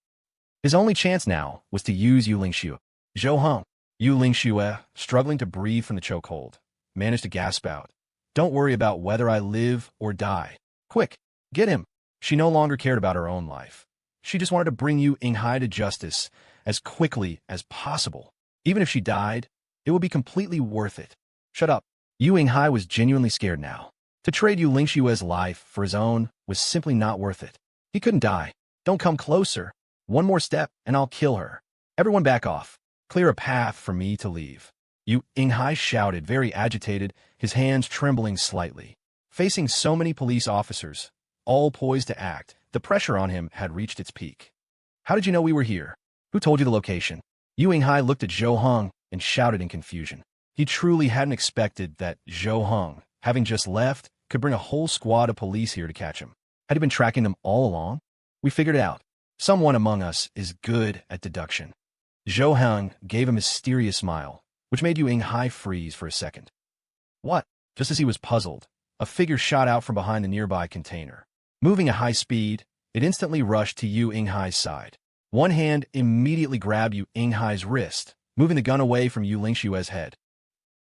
His only chance now was to use Yu Lingxue. Zhou Heng, Yu Lingxue, struggling to breathe from the chokehold, managed to gasp out. Don't worry about whether I live or die. Quick, get him. She no longer cared about her own life. She just wanted to bring Yu Yinghai to justice as quickly as possible. Even if she died, it would be completely worth it. Shut up. Yu Yinghai was genuinely scared now. To trade Yu Lingxue's life for his own was simply not worth it. He couldn't die. Don't come closer. One more step, and I'll kill her. Everyone back off. Clear a path for me to leave. Yu Yinghai shouted, very agitated, his hands trembling slightly. Facing so many police officers, all poised to act, the pressure on him had reached its peak. How did you know we were here? Who told you the location? Yu Yinghai looked at Zhou Heng and shouted in confusion. He truly hadn't expected that Zhou Heng, having just left, could bring a whole squad of police here to catch him. Had he been tracking them all along? We figured it out. Someone among us is good at deduction. Zhou Heng gave a mysterious smile, which made Yu Yinghai freeze for a second. What? Just as he was puzzled, a figure shot out from behind the nearby container. Moving at high speed, it instantly rushed to Yu Yinghai's side. One hand immediately grabbed Yu Yinghai's wrist, moving the gun away from Yu Lingshue's head.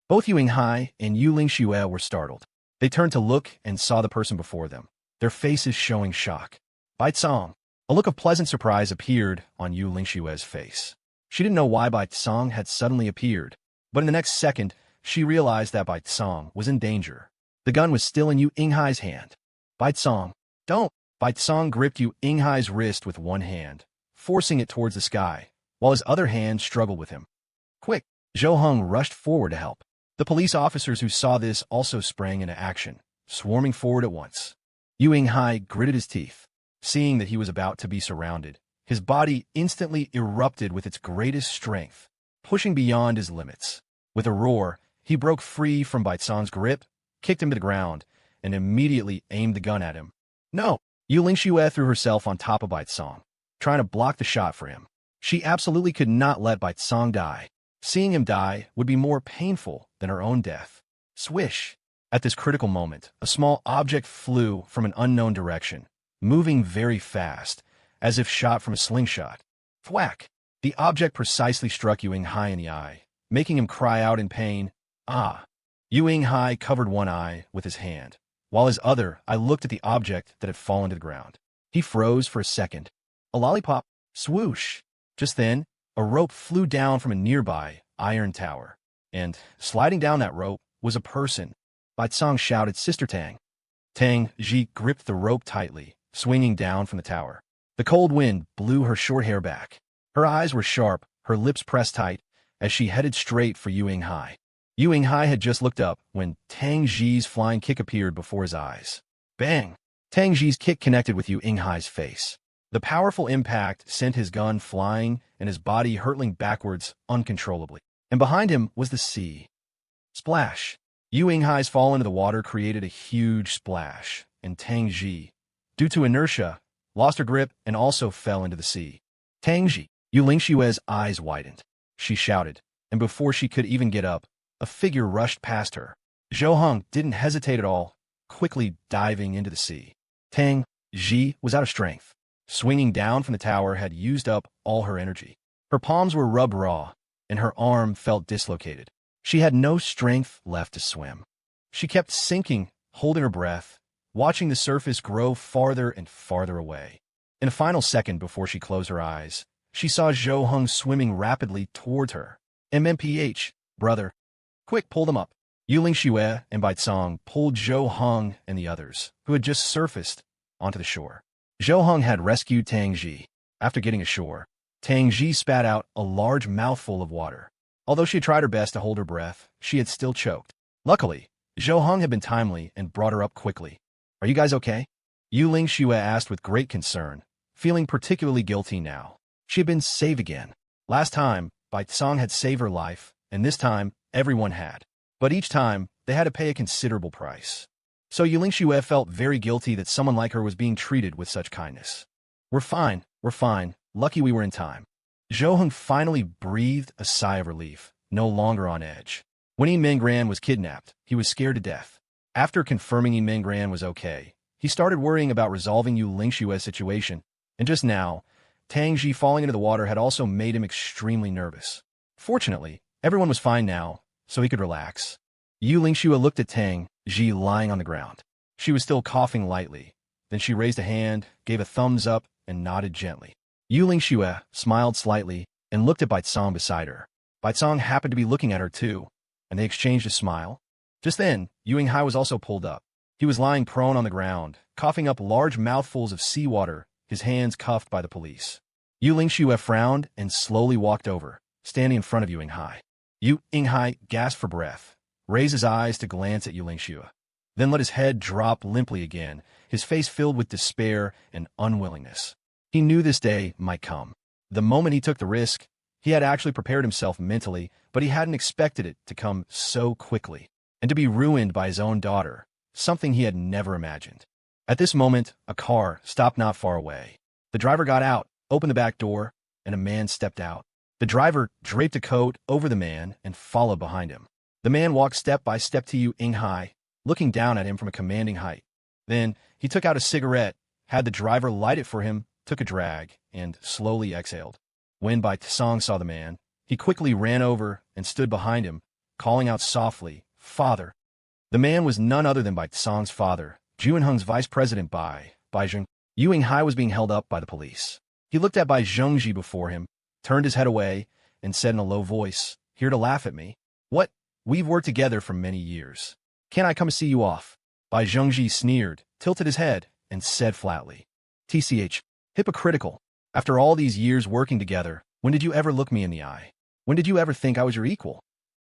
Both Yu Yinghai and Yu Lingxue were startled. They turned to look and saw the person before them, their faces showing shock. Bai Tsong. A look of pleasant surprise appeared on Yu Lingshue's face. She didn't know why Bai Tsong had suddenly appeared, but in the next second, she realized that Bai Tsong was in danger. The gun was still in Yu Yinghai's hand. Bai Tsong, don't! Bai Tsong gripped Yu Yinghai's wrist with one hand, forcing it towards the sky, while his other hand struggled with him. Quick! Zhou Heng rushed forward to help. The police officers who saw this also sprang into action, swarming forward at once. Yu Yinghai gritted his teeth. Seeing that he was about to be surrounded, his body instantly erupted with its greatest strength, pushing beyond his limits. With a roar, he broke free from Bai Tsong's grip, kicked him to the ground, and immediately aimed the gun at him. No! Yu Lingxue threw herself on top of Bai Tsong, trying to block the shot for him. She absolutely could not let Bai Tsong die. Seeing him die would be more painful than her own death. Swish! At this critical moment, a small object flew from an unknown direction, moving very fast, as if shot from a slingshot. Thwack! The object precisely struck Yu Yinghai in the eye, making him cry out in pain. Ah! Yu Yinghai covered one eye with his hand, while his other eye looked at the object that had fallen to the ground. He froze for a second. A lollipop! Swoosh! Just then, a rope flew down from a nearby iron tower, and, sliding down that rope, was a person. Bai Tsong shouted, Sister Tang. Tang Ji gripped the rope tightly, swinging down from the tower. The cold wind blew her short hair back. Her eyes were sharp, her lips pressed tight, as she headed straight for Yu Yinghai. Yu Yinghai had just looked up when Tang Ji's flying kick appeared before his eyes. Bang! Tang Ji's kick connected with Yu Yinghai's face. The powerful impact sent his gun flying and his body hurtling backwards uncontrollably. And behind him was the sea. Splash! Yu Yinghai's fall into the water created a huge splash, and Tang Ji, due to inertia, lost her grip and also fell into the sea. Tang Ji! Yu Lingshue's eyes widened. She shouted, and before she could even get up, a figure rushed past her. Zhou Heng didn't hesitate at all, quickly diving into the sea. Tang Ji was out of strength. Swinging down from the tower had used up all her energy. Her palms were rubbed raw, and her arm felt dislocated. She had no strength left to swim. She kept sinking, holding her breath, watching the surface grow farther and farther away. In a final second before she closed her eyes, she saw Zhou Heng swimming rapidly towards her. MMPH, brother. Quick, pull them up. Yu Lingxue and Bai Tsong pulled Zhou Heng and the others, who had just surfaced, onto the shore. Zhou Heng had rescued Tang Ji. After getting ashore, Tang Ji spat out a large mouthful of water. Although she had tried her best to hold her breath, she had still choked. Luckily, Zhou Heng had been timely and brought her up quickly. Are you guys okay? Yu Lingxue asked with great concern, feeling particularly guilty now. She had been saved again. Last time, Bai Tsong had saved her life, and this time, everyone had. But each time, they had to pay a considerable price. So Yu Lingxue felt very guilty that someone like her was being treated with such kindness. We're fine. Lucky we were in time. Zhou Heng finally breathed a sigh of relief, no longer on edge. When Yi Minggran was kidnapped, he was scared to death. After confirming Yi Minggran was okay, he started worrying about resolving Yu Lingshue's situation, and just now, Tang Ji falling into the water had also made him extremely nervous. Fortunately, everyone was fine now, so he could relax. Yu Lingxue looked at Tang Ji lying on the ground. She was still coughing lightly. Then she raised a hand, gave a thumbs up, and nodded gently. Yu Lingxue smiled slightly and looked at Bai Tsong beside her. Bai Tsong happened to be looking at her too, and they exchanged a smile. Just then, Yu Yinghai was also pulled up. He was lying prone on the ground, coughing up large mouthfuls of seawater, his hands cuffed by the police. Yu Lingxue frowned and slowly walked over, standing in front of Yu Yinghai. Yu Yinghai gasped for breath, raised his eyes to glance at Yu Lingxue, then let his head drop limply again, his face filled with despair and unwillingness. He knew this day might come. The moment he took the risk, he had actually prepared himself mentally, but he hadn't expected it to come so quickly, and to be ruined by his own daughter, something he had never imagined. At this moment, a car stopped not far away. The driver got out, opened the back door, and a man stepped out. The driver draped a coat over the man and followed behind him. The man walked step by step to Yu Yinghai, looking down at him from a commanding height. Then he took out a cigarette, had the driver light it for him, took a drag, and slowly exhaled. When Bai Tsong saw the man, he quickly ran over and stood behind him, calling out softly, "Father." The man was none other than Bai Tsong's father, Juanheng's vice president Bai Zheng. Yu Yinghai was being held up by the police. He looked at Bai Zhengji before him, turned his head away, and said in a low voice, "Here to laugh at me? What? We've worked together for many years. Can't I come see you off?" Bai Zhengji sneered, tilted his head, and said flatly, "TCH, hypocritical. After all these years working together, when did you ever look me in the eye? When did you ever think I was your equal?"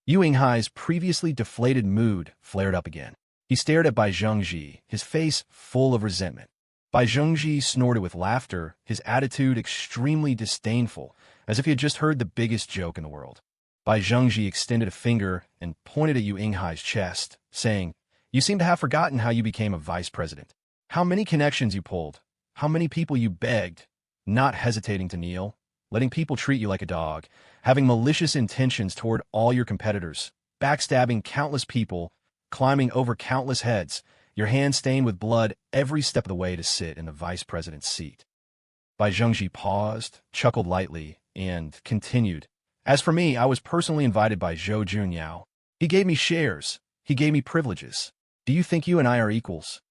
Yu Yinghai's previously deflated mood flared up again. He stared at Bai Zhengji, his face full of resentment. Bai Zhengji snorted with laughter, his attitude extremely disdainful, as if he had just heard the biggest joke in the world. Bai Zhengji extended a finger and pointed at Yu Yinghai's chest, saying, "You seem to have forgotten how you became a vice president. How many connections you pulled, how many people you begged, not hesitating to kneel, letting people treat you like a dog, having malicious intentions toward all your competitors, backstabbing countless people, climbing over countless heads, your hands stained with blood every step of the way to sit in the vice president's seat." Bai Zhengji paused, chuckled lightly, and continued, "As for me, I was personally invited by Zhou Junyao. He gave me shares. He gave me privileges. Do you think you and I are equals?"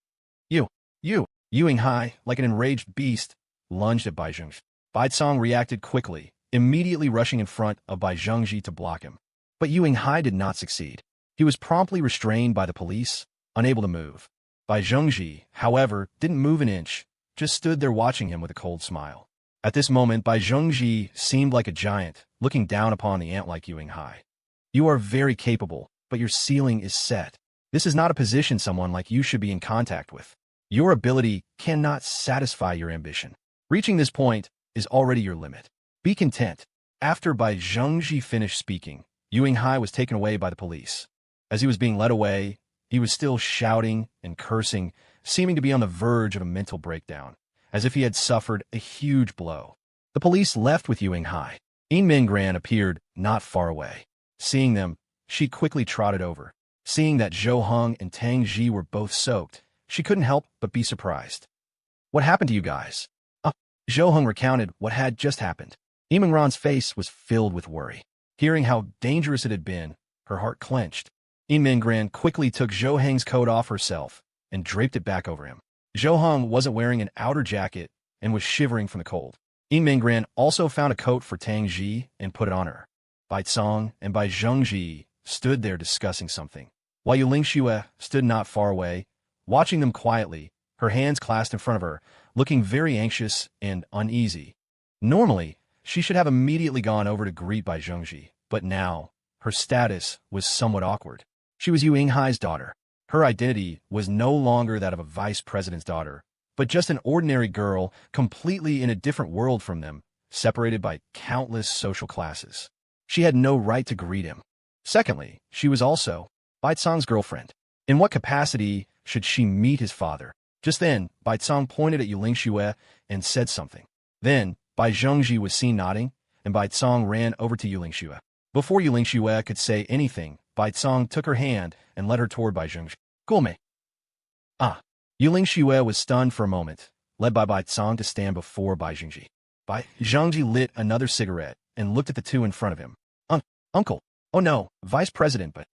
You, Yu Yinghai, like an enraged beast, lunged at Bai Zhengji. Bai Tsong reacted quickly, immediately rushing in front of Bai Zhengji to block him. But Yu Yinghai did not succeed. He was promptly restrained by the police, unable to move. Bai Zhengji, however, didn't move an inch, just stood there watching him with a cold smile. At this moment, Bai Zhengji seemed like a giant, looking down upon the ant-like Yu Yinghai. "You are very capable, but your ceiling is set. This is not a position someone like you should be in contact with. Your ability cannot satisfy your ambition. Reaching this point is already your limit. Be content." After Bai Zhengji finished speaking, Yu Yinghai was taken away by the police. As he was being led away, he was still shouting and cursing, seeming to be on the verge of a mental breakdown, as if he had suffered a huge blow. The police left with Yu Yinghai. Yin Minggran appeared not far away. Seeing them, she quickly trotted over. Seeing that Zhou Heng and Tang Ji were both soaked, she couldn't help but be surprised. "What happened to you guys?" Zhou Heng recounted what had just happened. Yin Minggran's face was filled with worry. Hearing how dangerous it had been, her heart clenched. Yin Minggran quickly took Zhou Heng's coat off herself and draped it back over him. Zhou Heng wasn't wearing an outer jacket and was shivering from the cold. Yin Minggran also found a coat for Tang Ji and put it on her. Bai Tsong and Bai Zhengji stood there discussing something, while Yu Lingxue stood not far away, watching them quietly, her hands clasped in front of her, looking very anxious and uneasy. Normally, she should have immediately gone over to greet Bai Zhengji, but now, her status was somewhat awkward. She was Yu Yinghai's daughter. Her identity was no longer that of a vice president's daughter, but just an ordinary girl completely in a different world from them, separated by countless social classes. She had no right to greet him. Secondly, she was also Bai Tsong's girlfriend. In what capacity should she meet his father? Just then, Bai Tsong pointed at Yu Lingxue and said something. Then, Bai Zhengji was seen nodding, and Bai Tsong ran over to Yu Lingxue. Before Yu Lingxue could say anything, Bai Tsong took her hand and led her toward Bai Zhengji. "Gome." Yu Lingxue was stunned for a moment, led by Bai Tsong to stand before Bai Zhengji. Bai Zhengji lit another cigarette and looked at the two in front of him. Uncle. Oh no, Vice President, but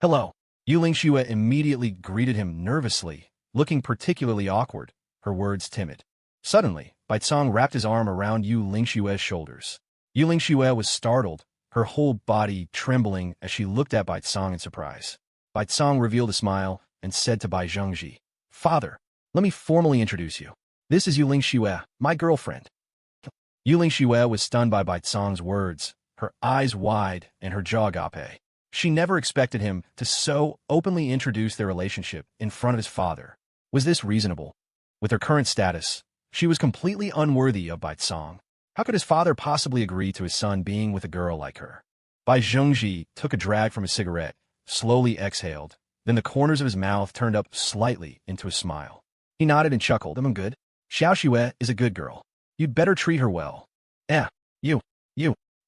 hello." Yu Lingxue immediately greeted him nervously, looking particularly awkward, her words timid. Suddenly, Bai Tsong wrapped his arm around Yu Lingxue's shoulders. Yu Lingxue was startled, her whole body trembling as she looked at Bai Tsong in surprise. Bai Tsong revealed a smile and said to Bai Zhengji, "Father, let me formally introduce you. This is Yu Lingxue, my girlfriend." Yu Lingxue was stunned by Bai Cong's words, her eyes wide and her jaw agape. She never expected him to so openly introduce their relationship in front of his father. Was this reasonable? With her current status, she was completely unworthy of Bai Cong. How could his father possibly agree to his son being with a girl like her? Bai Zhengji took a drag from his cigarette, slowly exhaled, then the corners of his mouth turned up slightly into a smile. He nodded and chuckled. I'm good. Xiao Xue is a good girl. You'd better treat her well. You.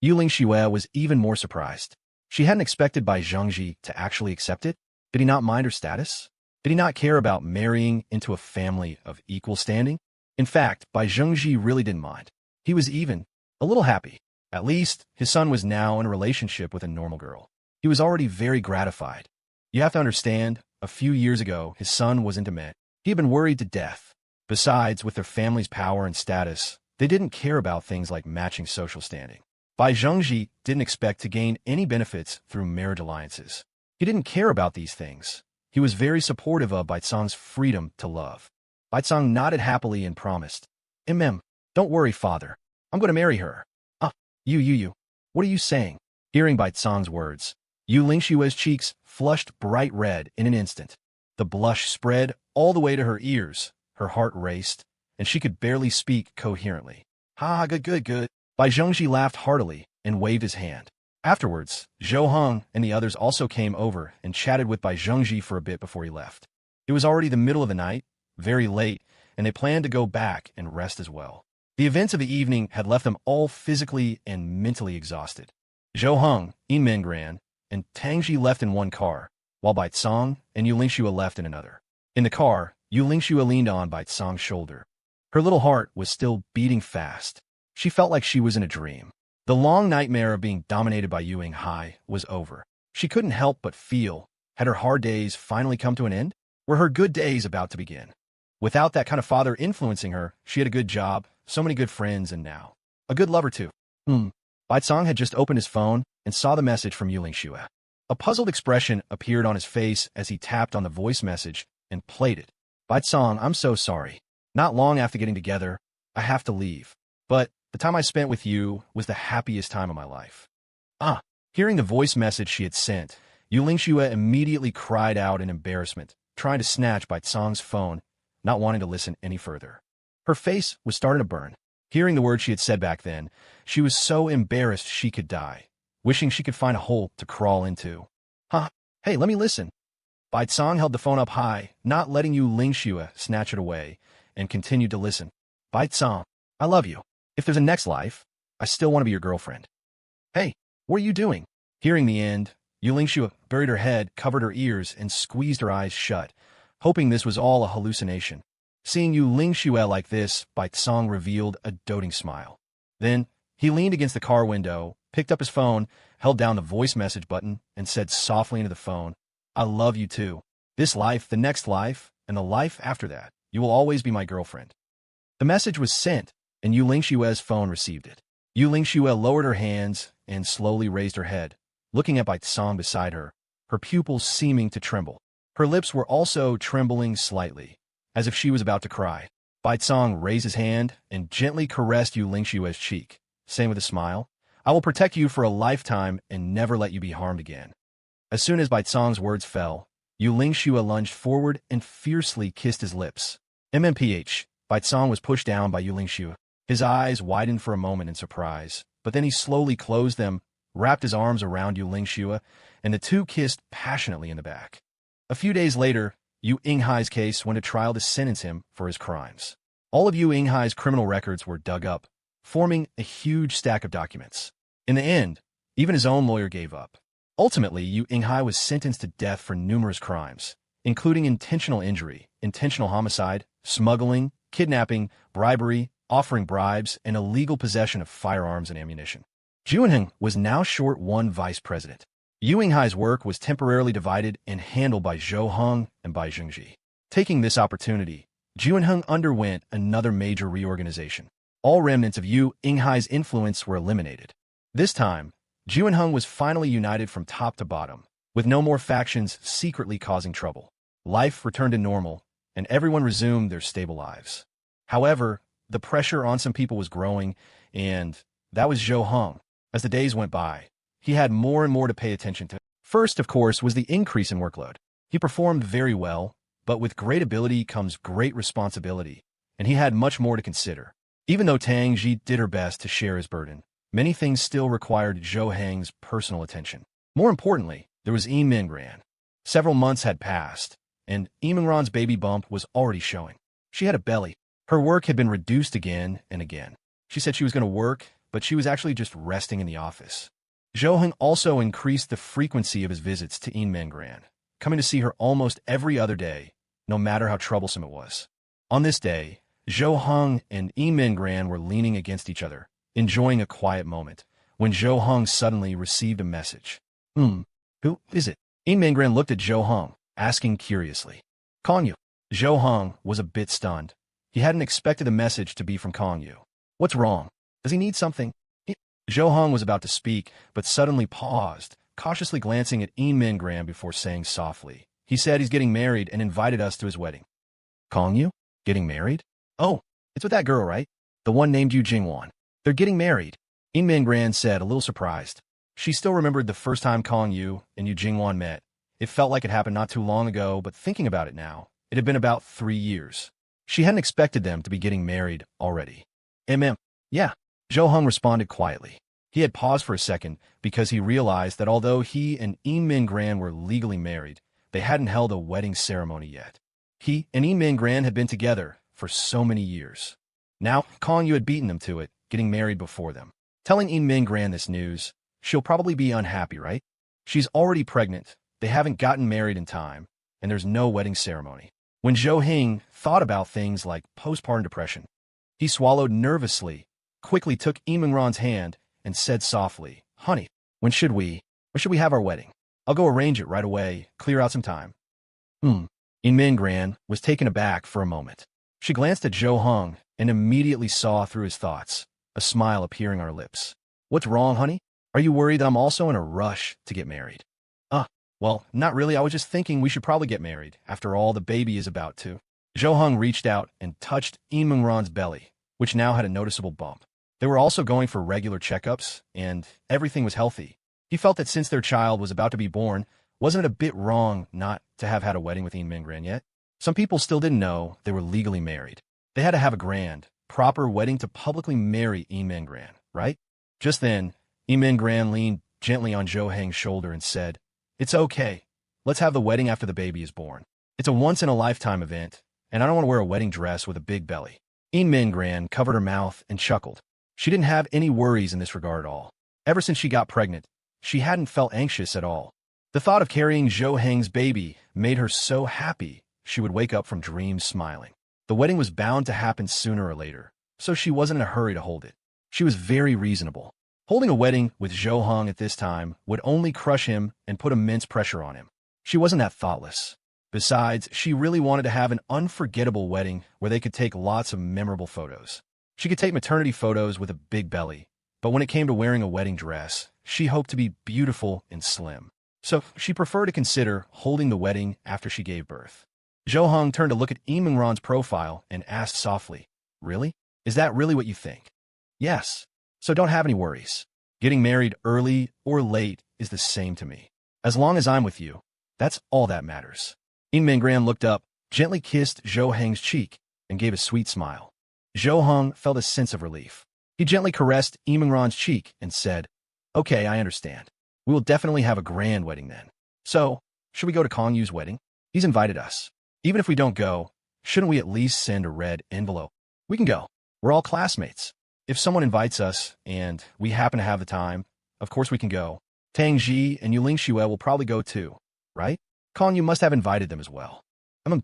Yu Lingxue was even more surprised. She hadn't expected Bai Zhengji to actually accept it. Did he not mind her status? Did he not care about marrying into a family of equal standing? In fact, Bai Zhengji really didn't mind. He was even a little happy. At least, his son was now in a relationship with a normal girl. He was already very gratified. You have to understand, a few years ago, his son was into men. He had been worried to death. Besides, with their family's power and status, they didn't care about things like matching social standing. Bai Zhengji didn't expect to gain any benefits through marriage alliances. He didn't care about these things. He was very supportive of Bai Cong's freedom to love. Bai Cong nodded happily and promised, don't worry, father. I'm going to marry her. You. What are you saying? Hearing Bai Cong's words, Yu Lingxue's cheeks flushed bright red in an instant. The blush spread all the way to her ears, her heart raced, and she could barely speak coherently. Good. Bai Zhengji laughed heartily and waved his hand. Afterwards, Zhou Heng and the others also came over and chatted with Bai Zhengji for a bit before he left. It was already the middle of the night, very late, and they planned to go back and rest as well. The events of the evening had left them all physically and mentally exhausted. Zhou Heng, Yin Mingran, and Tang Ji left in one car, while Bai Cong and Yu Lingxue left in another. In the car, Yu Lingxue leaned on Bai Cong's shoulder. Her little heart was still beating fast. She felt like she was in a dream. The long nightmare of being dominated by Yu Yinghai was over. She couldn't help but feel, had her hard days finally come to an end? Were her good days about to begin? Without that kind of father influencing her, she had a good job, so many good friends, and now a good lover too. Bai Cong had just opened his phone and saw the message from Yu Lingxue. A puzzled expression appeared on his face as he tapped on the voice message and played it. Bai Cong, I'm so sorry. Not long after getting together, I have to leave. But the time I spent with you was the happiest time of my life. Hearing the voice message she had sent, Yu Lingxue immediately cried out in embarrassment, trying to snatch Bai Cong's phone, not wanting to listen any further. Her face was starting to burn. Hearing the words she had said back then, she was so embarrassed she could die, wishing she could find a hole to crawl into. Hey, let me listen. Bai Cong held the phone up high, not letting Yu Lingxue snatch it away, and continued to listen. Bai Cong, I love you. If there's a next life, I still want to be your girlfriend. Hey, what are you doing? Hearing the end, Yu Lingxue buried her head, covered her ears, and squeezed her eyes shut, hoping this was all a hallucination. Seeing Yu Lingxue like this, Bai Cong revealed a doting smile. Then, he leaned against the car window, picked up his phone, held down the voice message button, and said softly into the phone, I love you too. This life, the next life, and the life after that, you will always be my girlfriend. The message was sent, and Yu Lingxue's phone received it. Yu Lingxue lowered her hands and slowly raised her head, looking at Bai Cong beside her, her pupils seeming to tremble. Her lips were also trembling slightly, as if she was about to cry. Bai Cong raised his hand and gently caressed Yu Lingxue's cheek, saying with a smile, I will protect you for a lifetime and never let you be harmed again. As soon as Bai Cong's words fell, Yu Lingxue lunged forward and fiercely kissed his lips. MMPH, Bai Cong was pushed down by Yu Lingxue. His eyes widened for a moment in surprise, but then he slowly closed them, wrapped his arms around Yu Lingxue, and the two kissed passionately in the back. A few days later, Yu Yinghai's case went to trial to sentence him for his crimes. All of Yu Yinghai's criminal records were dug up, forming a huge stack of documents. In the end, even his own lawyer gave up. Ultimately, Yu Yinghai was sentenced to death for numerous crimes, including intentional injury, intentional homicide, smuggling, kidnapping, bribery, offering bribes, and illegal possession of firearms and ammunition. Juanheng was now short one vice president. Yu Yinghai's work was temporarily divided and handled by Zhou Heng and Bai Zhengji. Taking this opportunity, Juanheng underwent another major reorganization. All remnants of Yu Yinghai's influence were eliminated. This time, Juanheng was finally united from top to bottom, with no more factions secretly causing trouble. Life returned to normal, and everyone resumed their stable lives. However, The pressure on some people was growing, and that was Zhou Heng. As the days went by, he had more and more to pay attention to. First, of course, was the increase in workload. He performed very well, but with great ability comes great responsibility, and he had much more to consider. Even though Tang Ji did her best to share his burden, many things still required Zhou Heng's personal attention. More importantly, there was Yi Mingran. Several months had passed, and Yi Mingran's baby bump was already showing. She had a belly. Her work had been reduced again and again. She said she was going to work, but she was actually just resting in the office. Zhou Heng also increased the frequency of his visits to Yi Mingran, coming to see her almost every other day, no matter how troublesome it was. On this day, Zhou Heng and Yi Mingran were leaning against each other, enjoying a quiet moment, when Zhou Heng suddenly received a message. Who is it? Yi Mingran looked at Zhou Heng, asking curiously. Kong Yu. Zhou Heng was a bit stunned. He hadn't expected the message to be from Kong Yu. What's wrong? Does he need something? Zhou Heng was about to speak, but suddenly paused, cautiously glancing at Yi Mingran before saying softly. He said he's getting married and invited us to his wedding. Kong Yu? Getting married? Oh, it's with that girl, right? The one named Yu Jingwan. They're getting married. Yi Mingran said, a little surprised. She still remembered the first time Kong Yu and Yu Jingwan met. It felt like it happened not too long ago, but thinking about it now, it had been about 3 years. She hadn't expected them to be getting married already. Yeah, Zhou Heng responded quietly. He had paused for a second because he realized that although he and Yi Mingran were legally married, they hadn't held a wedding ceremony yet. He and Yi Mingran had been together for so many years. Now, Kong Yu had beaten them to it, getting married before them. Telling Yi Mingran this news, she'll probably be unhappy, right? She's already pregnant, they haven't gotten married in time, and there's no wedding ceremony. When Zhou Heng thought about things like postpartum depression, he swallowed nervously, quickly took Yi Mingran's hand, and said softly, Honey, when should we have our wedding? I'll go arrange it right away, clear out some time. Yi Mingran was taken aback for a moment. She glanced at Zhou Heng and immediately saw through his thoughts, a smile appearing on her lips. What's wrong, honey? Are you worried that I'm also in a rush to get married? Well, not really. I was just thinking we should probably get married. After all, the baby is about to. Zhou Heng reached out and touched Yi Mingran's belly, which now had a noticeable bump. They were also going for regular checkups, and everything was healthy. He felt that since their child was about to be born, wasn't it a bit wrong not to have had a wedding with Yi Mingran yet? Some people still didn't know they were legally married. They had to have a grand, proper wedding to publicly marry Yi Mingran, right? Just then, Yi Mingran leaned gently on Zhou Heng's shoulder and said, It's okay. Let's have the wedding after the baby is born. It's a once-in-a-lifetime event, and I don't want to wear a wedding dress with a big belly. Yi Mingran covered her mouth and chuckled. She didn't have any worries in this regard at all. Ever since she got pregnant, she hadn't felt anxious at all. The thought of carrying Zhou Heng's baby made her so happy she would wake up from dreams smiling. The wedding was bound to happen sooner or later, so she wasn't in a hurry to hold it. She was very reasonable. Holding a wedding with Zhou Heng at this time would only crush him and put immense pressure on him. She wasn't that thoughtless. Besides, she really wanted to have an unforgettable wedding where they could take lots of memorable photos. She could take maternity photos with a big belly, but when it came to wearing a wedding dress, she hoped to be beautiful and slim. So she preferred to consider holding the wedding after she gave birth. Zhou Heng turned to look at Yi Mingran's profile and asked softly, Really? Is that really what you think? Yes. So don't have any worries. Getting married early or late is the same to me. As long as I'm with you, that's all that matters. Yi Mingran looked up, gently kissed Zhou Heng's cheek, and gave a sweet smile. Zhou Heng felt a sense of relief. He gently caressed Yi Mingran's cheek and said, Okay, I understand. We will definitely have a grand wedding then. So, should we go to Kong Yu's wedding? He's invited us. Even if we don't go, shouldn't we at least send a red envelope? We can go. We're all classmates. If someone invites us, and we happen to have the time, of course we can go. Tang Ji and Yuling Xue will probably go too, right? Kong Yu must have invited them as well.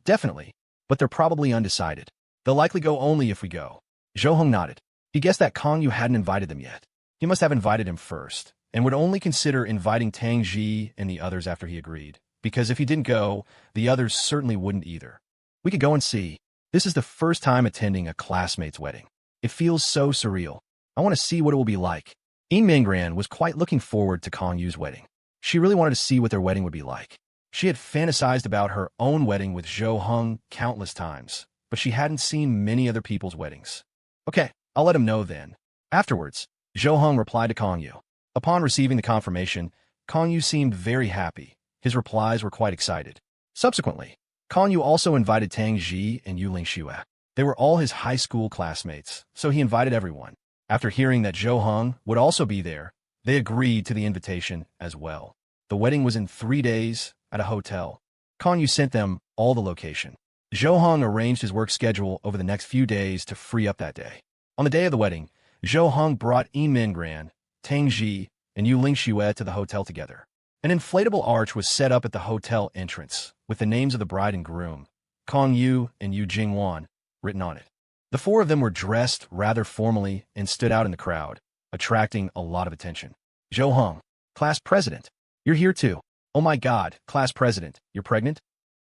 Definitely, but they're probably undecided. They'll likely go only if we go. Zhou Heng nodded. He guessed that Kong Yu hadn't invited them yet. He must have invited him first, and would only consider inviting Tang Ji and the others after he agreed, because if he didn't go, the others certainly wouldn't either. We could go and see. This is the first time attending a classmate's wedding. It feels so surreal. I want to see what it will be like. Yi Mingran was quite looking forward to Kong Yu's wedding. She really wanted to see what their wedding would be like. She had fantasized about her own wedding with Zhou Heng countless times, but she hadn't seen many other people's weddings. Okay, I'll let him know then. Afterwards, Zhou Heng replied to Kong Yu. Upon receiving the confirmation, Kong Yu seemed very happy. His replies were quite excited. Subsequently, Kong Yu also invited Tang Ji and Yu Lingxue. They were all his high school classmates, so he invited everyone. After hearing that Zhou Heng would also be there, they agreed to the invitation as well. The wedding was in 3 days at a hotel. Kong Yu sent them all the location. Zhou Heng arranged his work schedule over the next few days to free up that day. On the day of the wedding, Zhou Heng brought Yi Mingran, Tang Ji, and Yu Lingxue to the hotel together. An inflatable arch was set up at the hotel entrance, with the names of the bride and groom, Kong Yu and Yu Jingwan, written on it. The four of them were dressed rather formally and stood out in the crowd, attracting a lot of attention. Zhou Heng, class president, you're here too. Oh my God, class president, you're pregnant?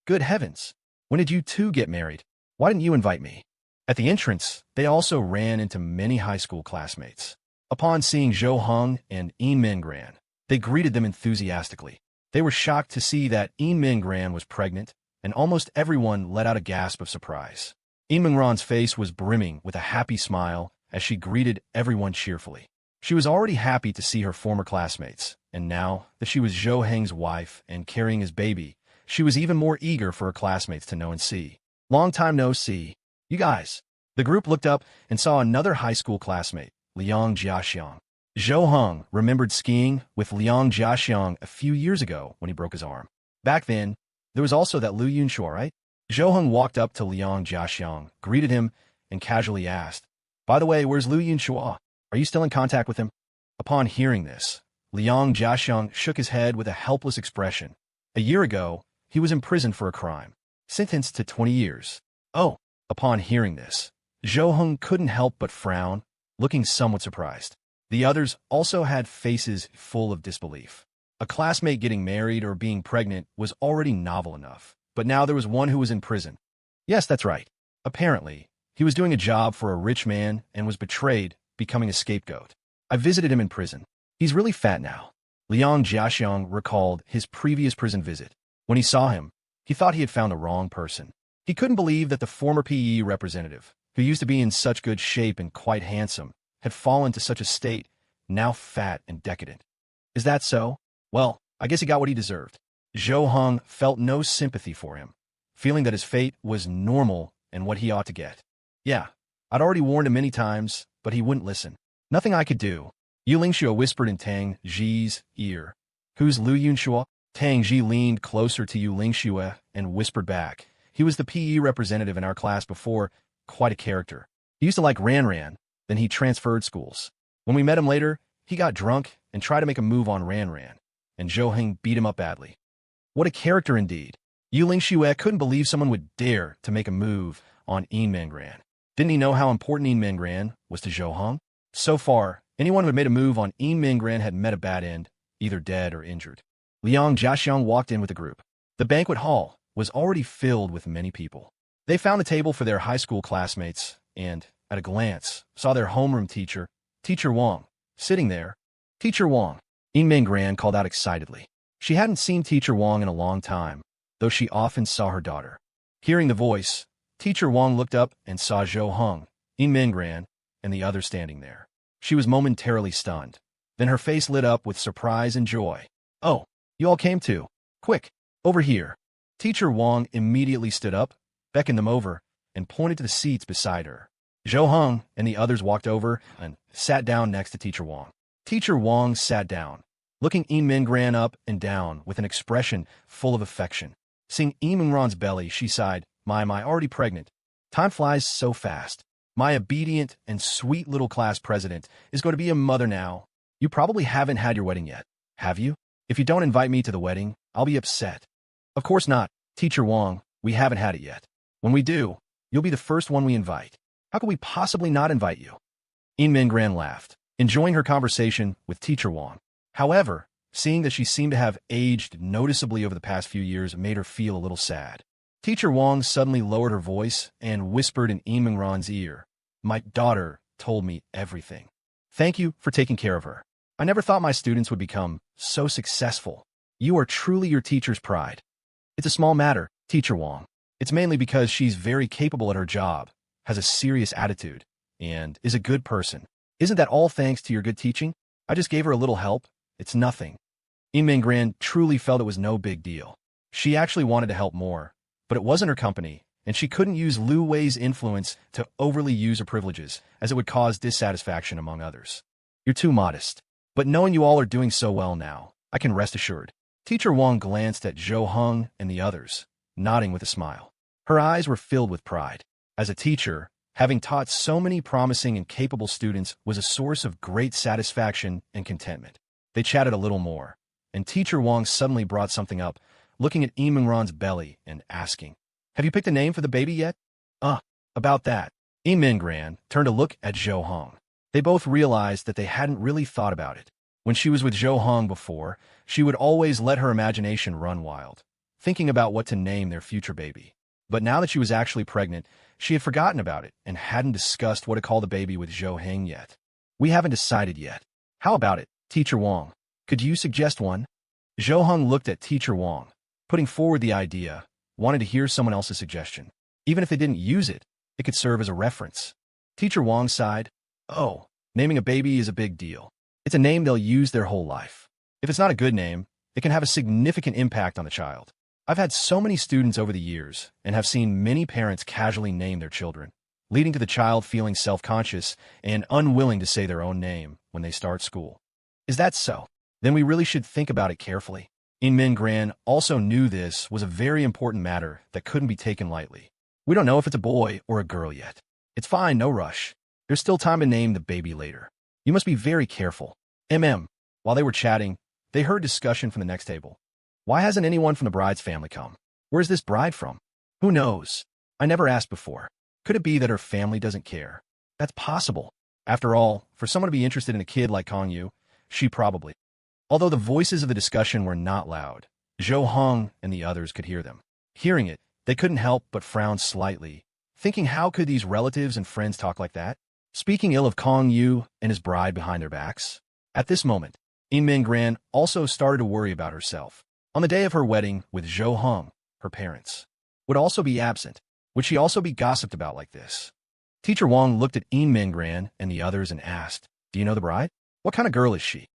Good heavens. When did you two get married? Why didn't you invite me? At the entrance, they also ran into many high school classmates. Upon seeing Zhou Heng and Yi Mingran, they greeted them enthusiastically. They were shocked to see that Yi Mingran was pregnant, and almost everyone let out a gasp of surprise. Yi Mingran's face was brimming with a happy smile as she greeted everyone cheerfully. She was already happy to see her former classmates, and now that she was Zhou Heng's wife and carrying his baby, she was even more eager for her classmates to know and see. Long time no see. You guys. The group looked up and saw another high school classmate, Liang Jiaxiang. Zhou Heng remembered skiing with Liang Jiaxiang a few years ago when he broke his arm. Back then, there was also that Lu Yunxue, right? Zhou Heng walked up to Liang Jiaxiang, greeted him, and casually asked, "By the way, where's Lu Yunxue? Are you still in contact with him?" Upon hearing this, Liang Jiaxiang shook his head with a helpless expression. A year ago, he was imprisoned for a crime, sentenced to 20 years. Oh, upon hearing this, Zhou Heng couldn't help but frown, looking somewhat surprised. The others also had faces full of disbelief. A classmate getting married or being pregnant was already novel enough, but now there was one who was in prison. Yes, that's right. Apparently, he was doing a job for a rich man and was betrayed, becoming a scapegoat. I visited him in prison. He's really fat now. Liang Jiaxiang recalled his previous prison visit. When he saw him, he thought he had found the wrong person. He couldn't believe that the former PE representative, who used to be in such good shape and quite handsome, had fallen to such a state, now fat and decadent. Is that so? Well, I guess he got what he deserved. Zhou Heng felt no sympathy for him, feeling that his fate was normal and what he ought to get. Yeah, I'd already warned him many times, but he wouldn't listen. Nothing I could do. Yu Lingxue whispered in Tang Ji's ear. Who's Lu Yunxue? Tang Ji leaned closer to Yu Lingxue and whispered back. He was the PE representative in our class before, quite a character. He used to like Ran, then he transferred schools. When we met him later, he got drunk and tried to make a move on Ran, and Zhou Heng beat him up badly. What a character indeed. Yu Lingxue couldn't believe someone would dare to make a move on Yi Mingran. Didn't he know how important Yi Mingran was to Zhou Heng? So far, anyone who had made a move on Yi Mingran had met a bad end, either dead or injured. Liang Jiaxiang walked in with the group. The banquet hall was already filled with many people. They found a table for their high school classmates and, at a glance, saw their homeroom teacher, Teacher Wang, sitting there. Teacher Wang, Yi Mingran called out excitedly. She hadn't seen Teacher Wang in a long time, though she often saw her daughter. Hearing the voice, Teacher Wang looked up and saw Zhou Heng, Yi Mingran, and the others standing there. She was momentarily stunned. Then her face lit up with surprise and joy. "Oh, you all came too. Quick, over here." Teacher Wang immediately stood up, beckoned them over, and pointed to the seats beside her. Zhou Heng and the others walked over and sat down next to Teacher Wang. Teacher Wang sat down, looking Yi Mingran up and down with an expression full of affection. Seeing Yi Mingran's belly, she sighed, My, already pregnant. Time flies so fast. My obedient and sweet little class president is going to be a mother now. You probably haven't had your wedding yet, have you? If you don't invite me to the wedding, I'll be upset." "Of course not, Teacher Wang, we haven't had it yet. When we do, you'll be the first one we invite. How could we possibly not invite you?" Yi Mingran laughed, enjoying her conversation with Teacher Wang. However, seeing that she seemed to have aged noticeably over the past few years made her feel a little sad. Teacher Wang suddenly lowered her voice and whispered in Yi Mingran's ear, "My daughter told me everything. Thank you for taking care of her. I never thought my students would become so successful. You are truly your teacher's pride." "It's a small matter, Teacher Wang. It's mainly because she's very capable at her job, has a serious attitude, and is a good person. Isn't that all thanks to your good teaching? I just gave her a little help. It's nothing. Mingran truly felt it was no big deal. She actually wanted to help more, but it wasn't her company, and she couldn't use Lu Wei's influence to overly use her privileges, as it would cause dissatisfaction among others. You're too modest. But knowing you all are doing so well now, I can rest assured. Teacher Wang glanced at Zhou Heng and the others, nodding with a smile. Her eyes were filled with pride. As a teacher, having taught so many promising and capable students was a source of great satisfaction and contentment. They chatted a little more, and Teacher Wang suddenly brought something up, looking at Mingran's belly and asking, "Have you picked a name for the baby yet?" About that. Mingran turned to look at Zhou Heng. They both realized that they hadn't really thought about it. When she was with Zhou Heng before, she would always let her imagination run wild, thinking about what to name their future baby. But now that she was actually pregnant, she had forgotten about it and hadn't discussed what to call the baby with Zhou Heng yet. "We haven't decided yet. How about it, Teacher Wang? Could you suggest one?" Zhou Heng looked at Teacher Wang, putting forward the idea, wanted to hear someone else's suggestion. Even if they didn't use it, it could serve as a reference. Teacher Wang sighed. "Oh, naming a baby is a big deal. It's a name they'll use their whole life. If it's not a good name, it can have a significant impact on the child. I've had so many students over the years and have seen many parents casually name their children, leading to the child feeling self-conscious and unwilling to say their own name when they start school. Is that so? Then we really should think about it carefully." Mingran also knew this was a very important matter that couldn't be taken lightly. "We don't know if it's a boy or a girl yet. It's fine, no rush. There's still time to name the baby later. You must be very careful." While they were chatting, they heard discussion from the next table. "Why hasn't anyone from the bride's family come? Where's this bride from?" "Who knows? I never asked before. Could it be that her family doesn't care?" "That's possible. After all, for someone to be interested in a kid like Kong Yu, she probably..." Although the voices of the discussion were not loud, Zhou Heng and the others could hear them. Hearing it, they couldn't help but frown slightly, thinking how could these relatives and friends talk like that, speaking ill of Kong Yu and his bride behind their backs. At this moment, Mingran also started to worry about herself. On the day of her wedding with Zhou Heng, her parents would also be absent. Would she also be gossiped about like this? Teacher Wang looked at Mingran and the others and asked, "Do you know the bride? What kind of girl is she?"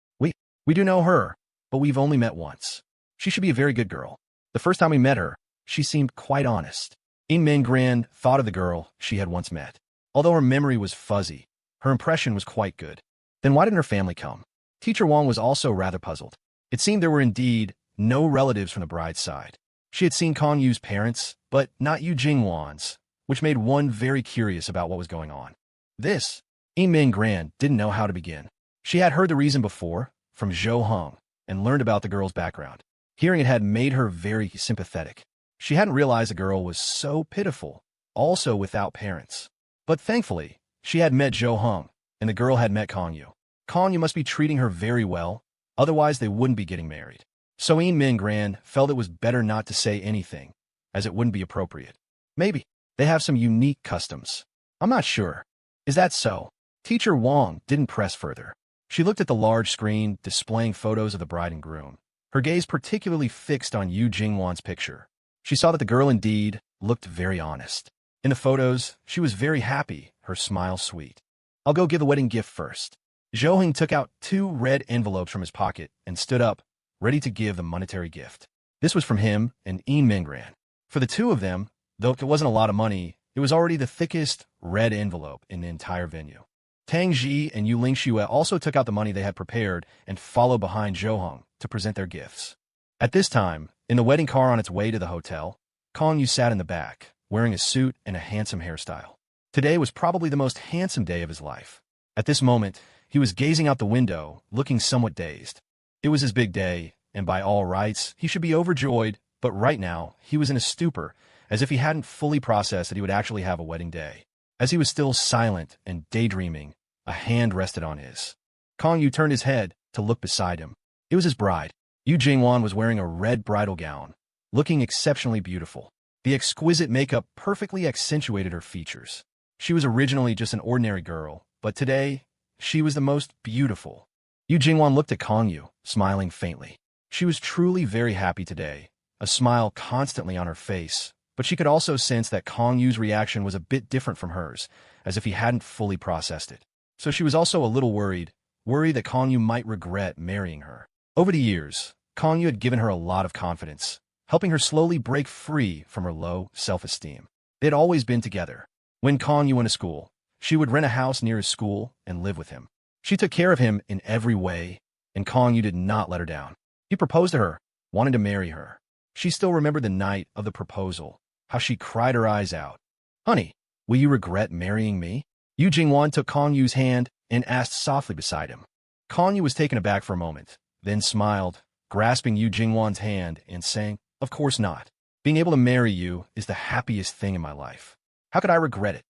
We do know her, but we've only met once. She should be a very good girl. The first time we met her, she seemed quite honest." Mingran thought of the girl she had once met. Although her memory was fuzzy, her impression was quite good. Then why didn't her family come? Teacher Wang was also rather puzzled. It seemed there were indeed no relatives from the bride's side. She had seen Kong Yu's parents, but not Yu Jingwan's, which made one very curious about what was going on. This, Mingran didn't know how to begin. She had heard the reason before, from Zhou Heng, and learned about the girl's background. Hearing it had made her very sympathetic. She hadn't realized the girl was so pitiful, also without parents. But thankfully, she had met Zhou Heng, and the girl had met Kong Yu. Kong Yu must be treating her very well, otherwise they wouldn't be getting married. So Mingran felt it was better not to say anything, as it wouldn't be appropriate. Maybe they have some unique customs. I'm not sure. Is that so? Teacher Wang didn't press further. She looked at the large screen displaying photos of the bride and groom, her gaze particularly fixed on Yu Jingwan's picture. She saw that the girl indeed looked very honest. In the photos, she was very happy, her smile sweet. "I'll go give the wedding gift first." Zhou Heng took out 2 red envelopes from his pocket and stood up, ready to give the monetary gift. This was from him and Mingran. For the two of them, though it wasn't a lot of money, it was already the thickest red envelope in the entire venue. Tang Ji and Yu Lingxue also took out the money they had prepared and followed behind Zhou Heng to present their gifts. At this time, in the wedding car on its way to the hotel, Kong Yu sat in the back, wearing a suit and a handsome hairstyle. Today was probably the most handsome day of his life. At this moment, he was gazing out the window, looking somewhat dazed. It was his big day, and by all rights, he should be overjoyed, but right now, he was in a stupor, as if he hadn't fully processed that he would actually have a wedding day. As he was still silent and daydreaming, a hand rested on his. Kong Yu turned his head to look beside him. It was his bride. Yu Jingwan was wearing a red bridal gown, looking exceptionally beautiful. The exquisite makeup perfectly accentuated her features. She was originally just an ordinary girl, but today, she was the most beautiful. Yu Jingwan looked at Kong Yu, smiling faintly. She was truly very happy today, a smile constantly on her face, but she could also sense that Kong Yu's reaction was a bit different from hers, as if he hadn't fully processed it. So she was also a little worried that Kong Yu might regret marrying her. Over the years, Kong Yu had given her a lot of confidence, helping her slowly break free from her low self-esteem. They had always been together. When Kong Yu went to school, she would rent a house near his school and live with him. She took care of him in every way, and Kong Yu did not let her down. He proposed to her, wanted to marry her. She still remembered the night of the proposal, how she cried her eyes out. "Honey, will you regret marrying me?" Yu Jingwan took Kong Yu's hand and asked softly beside him. Kong Yu was taken aback for a moment, then smiled, grasping Yu Jingwan's hand and saying, "Of course not. Being able to marry you is the happiest thing in my life. How could I regret it?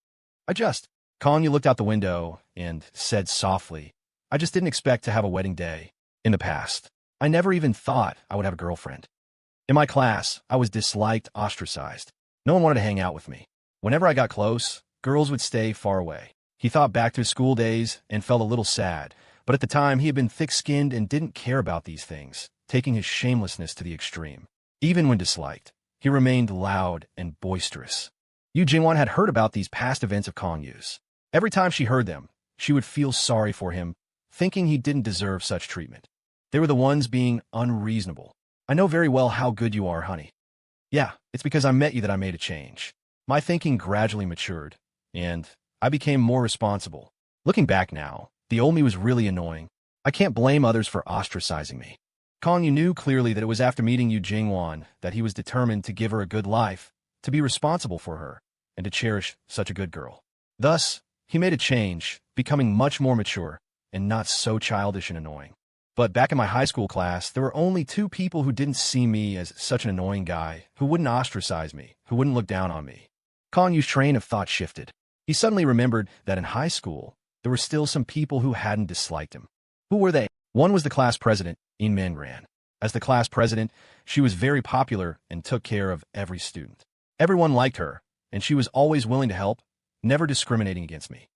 Kong Yu looked out the window and said softly, "I just didn't expect to have a wedding day. In the past, I never even thought I would have a girlfriend. In my class, I was disliked, ostracized. No one wanted to hang out with me. Whenever I got close, girls would stay far away." He thought back to his school days and felt a little sad, but at the time he had been thick-skinned and didn't care about these things, taking his shamelessness to the extreme. Even when disliked, he remained loud and boisterous. Yu Jingwan had heard about these past events of Kong Yu's. Every time she heard them, she would feel sorry for him, thinking he didn't deserve such treatment. They were the ones being unreasonable. "I know very well how good you are, honey. Yeah, it's because I met you that I made a change. My thinking gradually matured, and I became more responsible. Looking back now, the old me was really annoying. I can't blame others for ostracizing me." Kong Yu knew clearly that it was after meeting Yu Jingwan that he was determined to give her a good life, to be responsible for her, and to cherish such a good girl. Thus, he made a change, becoming much more mature and not so childish and annoying. But back in my high school class, there were only two people who didn't see me as such an annoying guy, who wouldn't ostracize me, who wouldn't look down on me. Kong Yu's train of thought shifted. He suddenly remembered that in high school, there were still some people who hadn't disliked him. Who were they? One was the class president, In Mingran. As the class president, she was very popular and took care of every student. Everyone liked her, and she was always willing to help, never discriminating against me.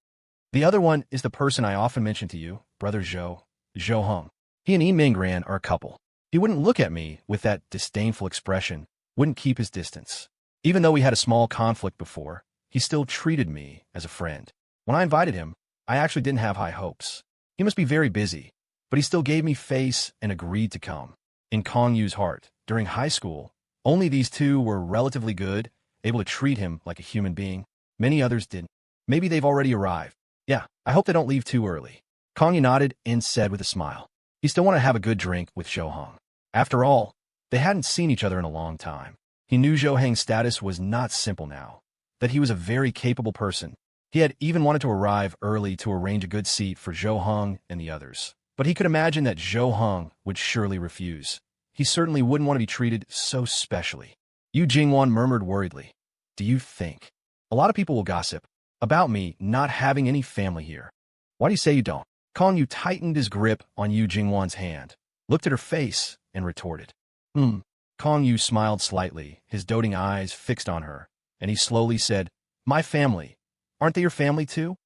The other one is the person I often mention to you, Brother Zhou Hong. He and Yi Mingran are a couple. He wouldn't look at me with that disdainful expression, wouldn't keep his distance. Even though we had a small conflict before, he still treated me as a friend. When I invited him, I actually didn't have high hopes. He must be very busy, but he still gave me face and agreed to come. In Kong Yu's heart, during high school, only these two were relatively good, able to treat him like a human being. Many others didn't. Maybe they've already arrived. Yeah, I hope they don't leave too early. Kong Yu nodded and said with a smile. He still wanted to have a good drink with Zhou Hong. After all, they hadn't seen each other in a long time. He knew Zhou Hong's status was not simple now, that he was a very capable person. He had even wanted to arrive early to arrange a good seat for Zhou Hong and the others. But he could imagine that Zhou Hong would surely refuse. He certainly wouldn't want to be treated so specially. Yu Jingwan murmured worriedly, "Do you think? A lot of people will gossip about me not having any family here. Why do you say you don't?" Kong Yu tightened his grip on Yu Jingwan's hand, looked at her face, and retorted. Kong Yu smiled slightly, his doting eyes fixed on her, and he slowly said, "My family. Aren't they your family too?"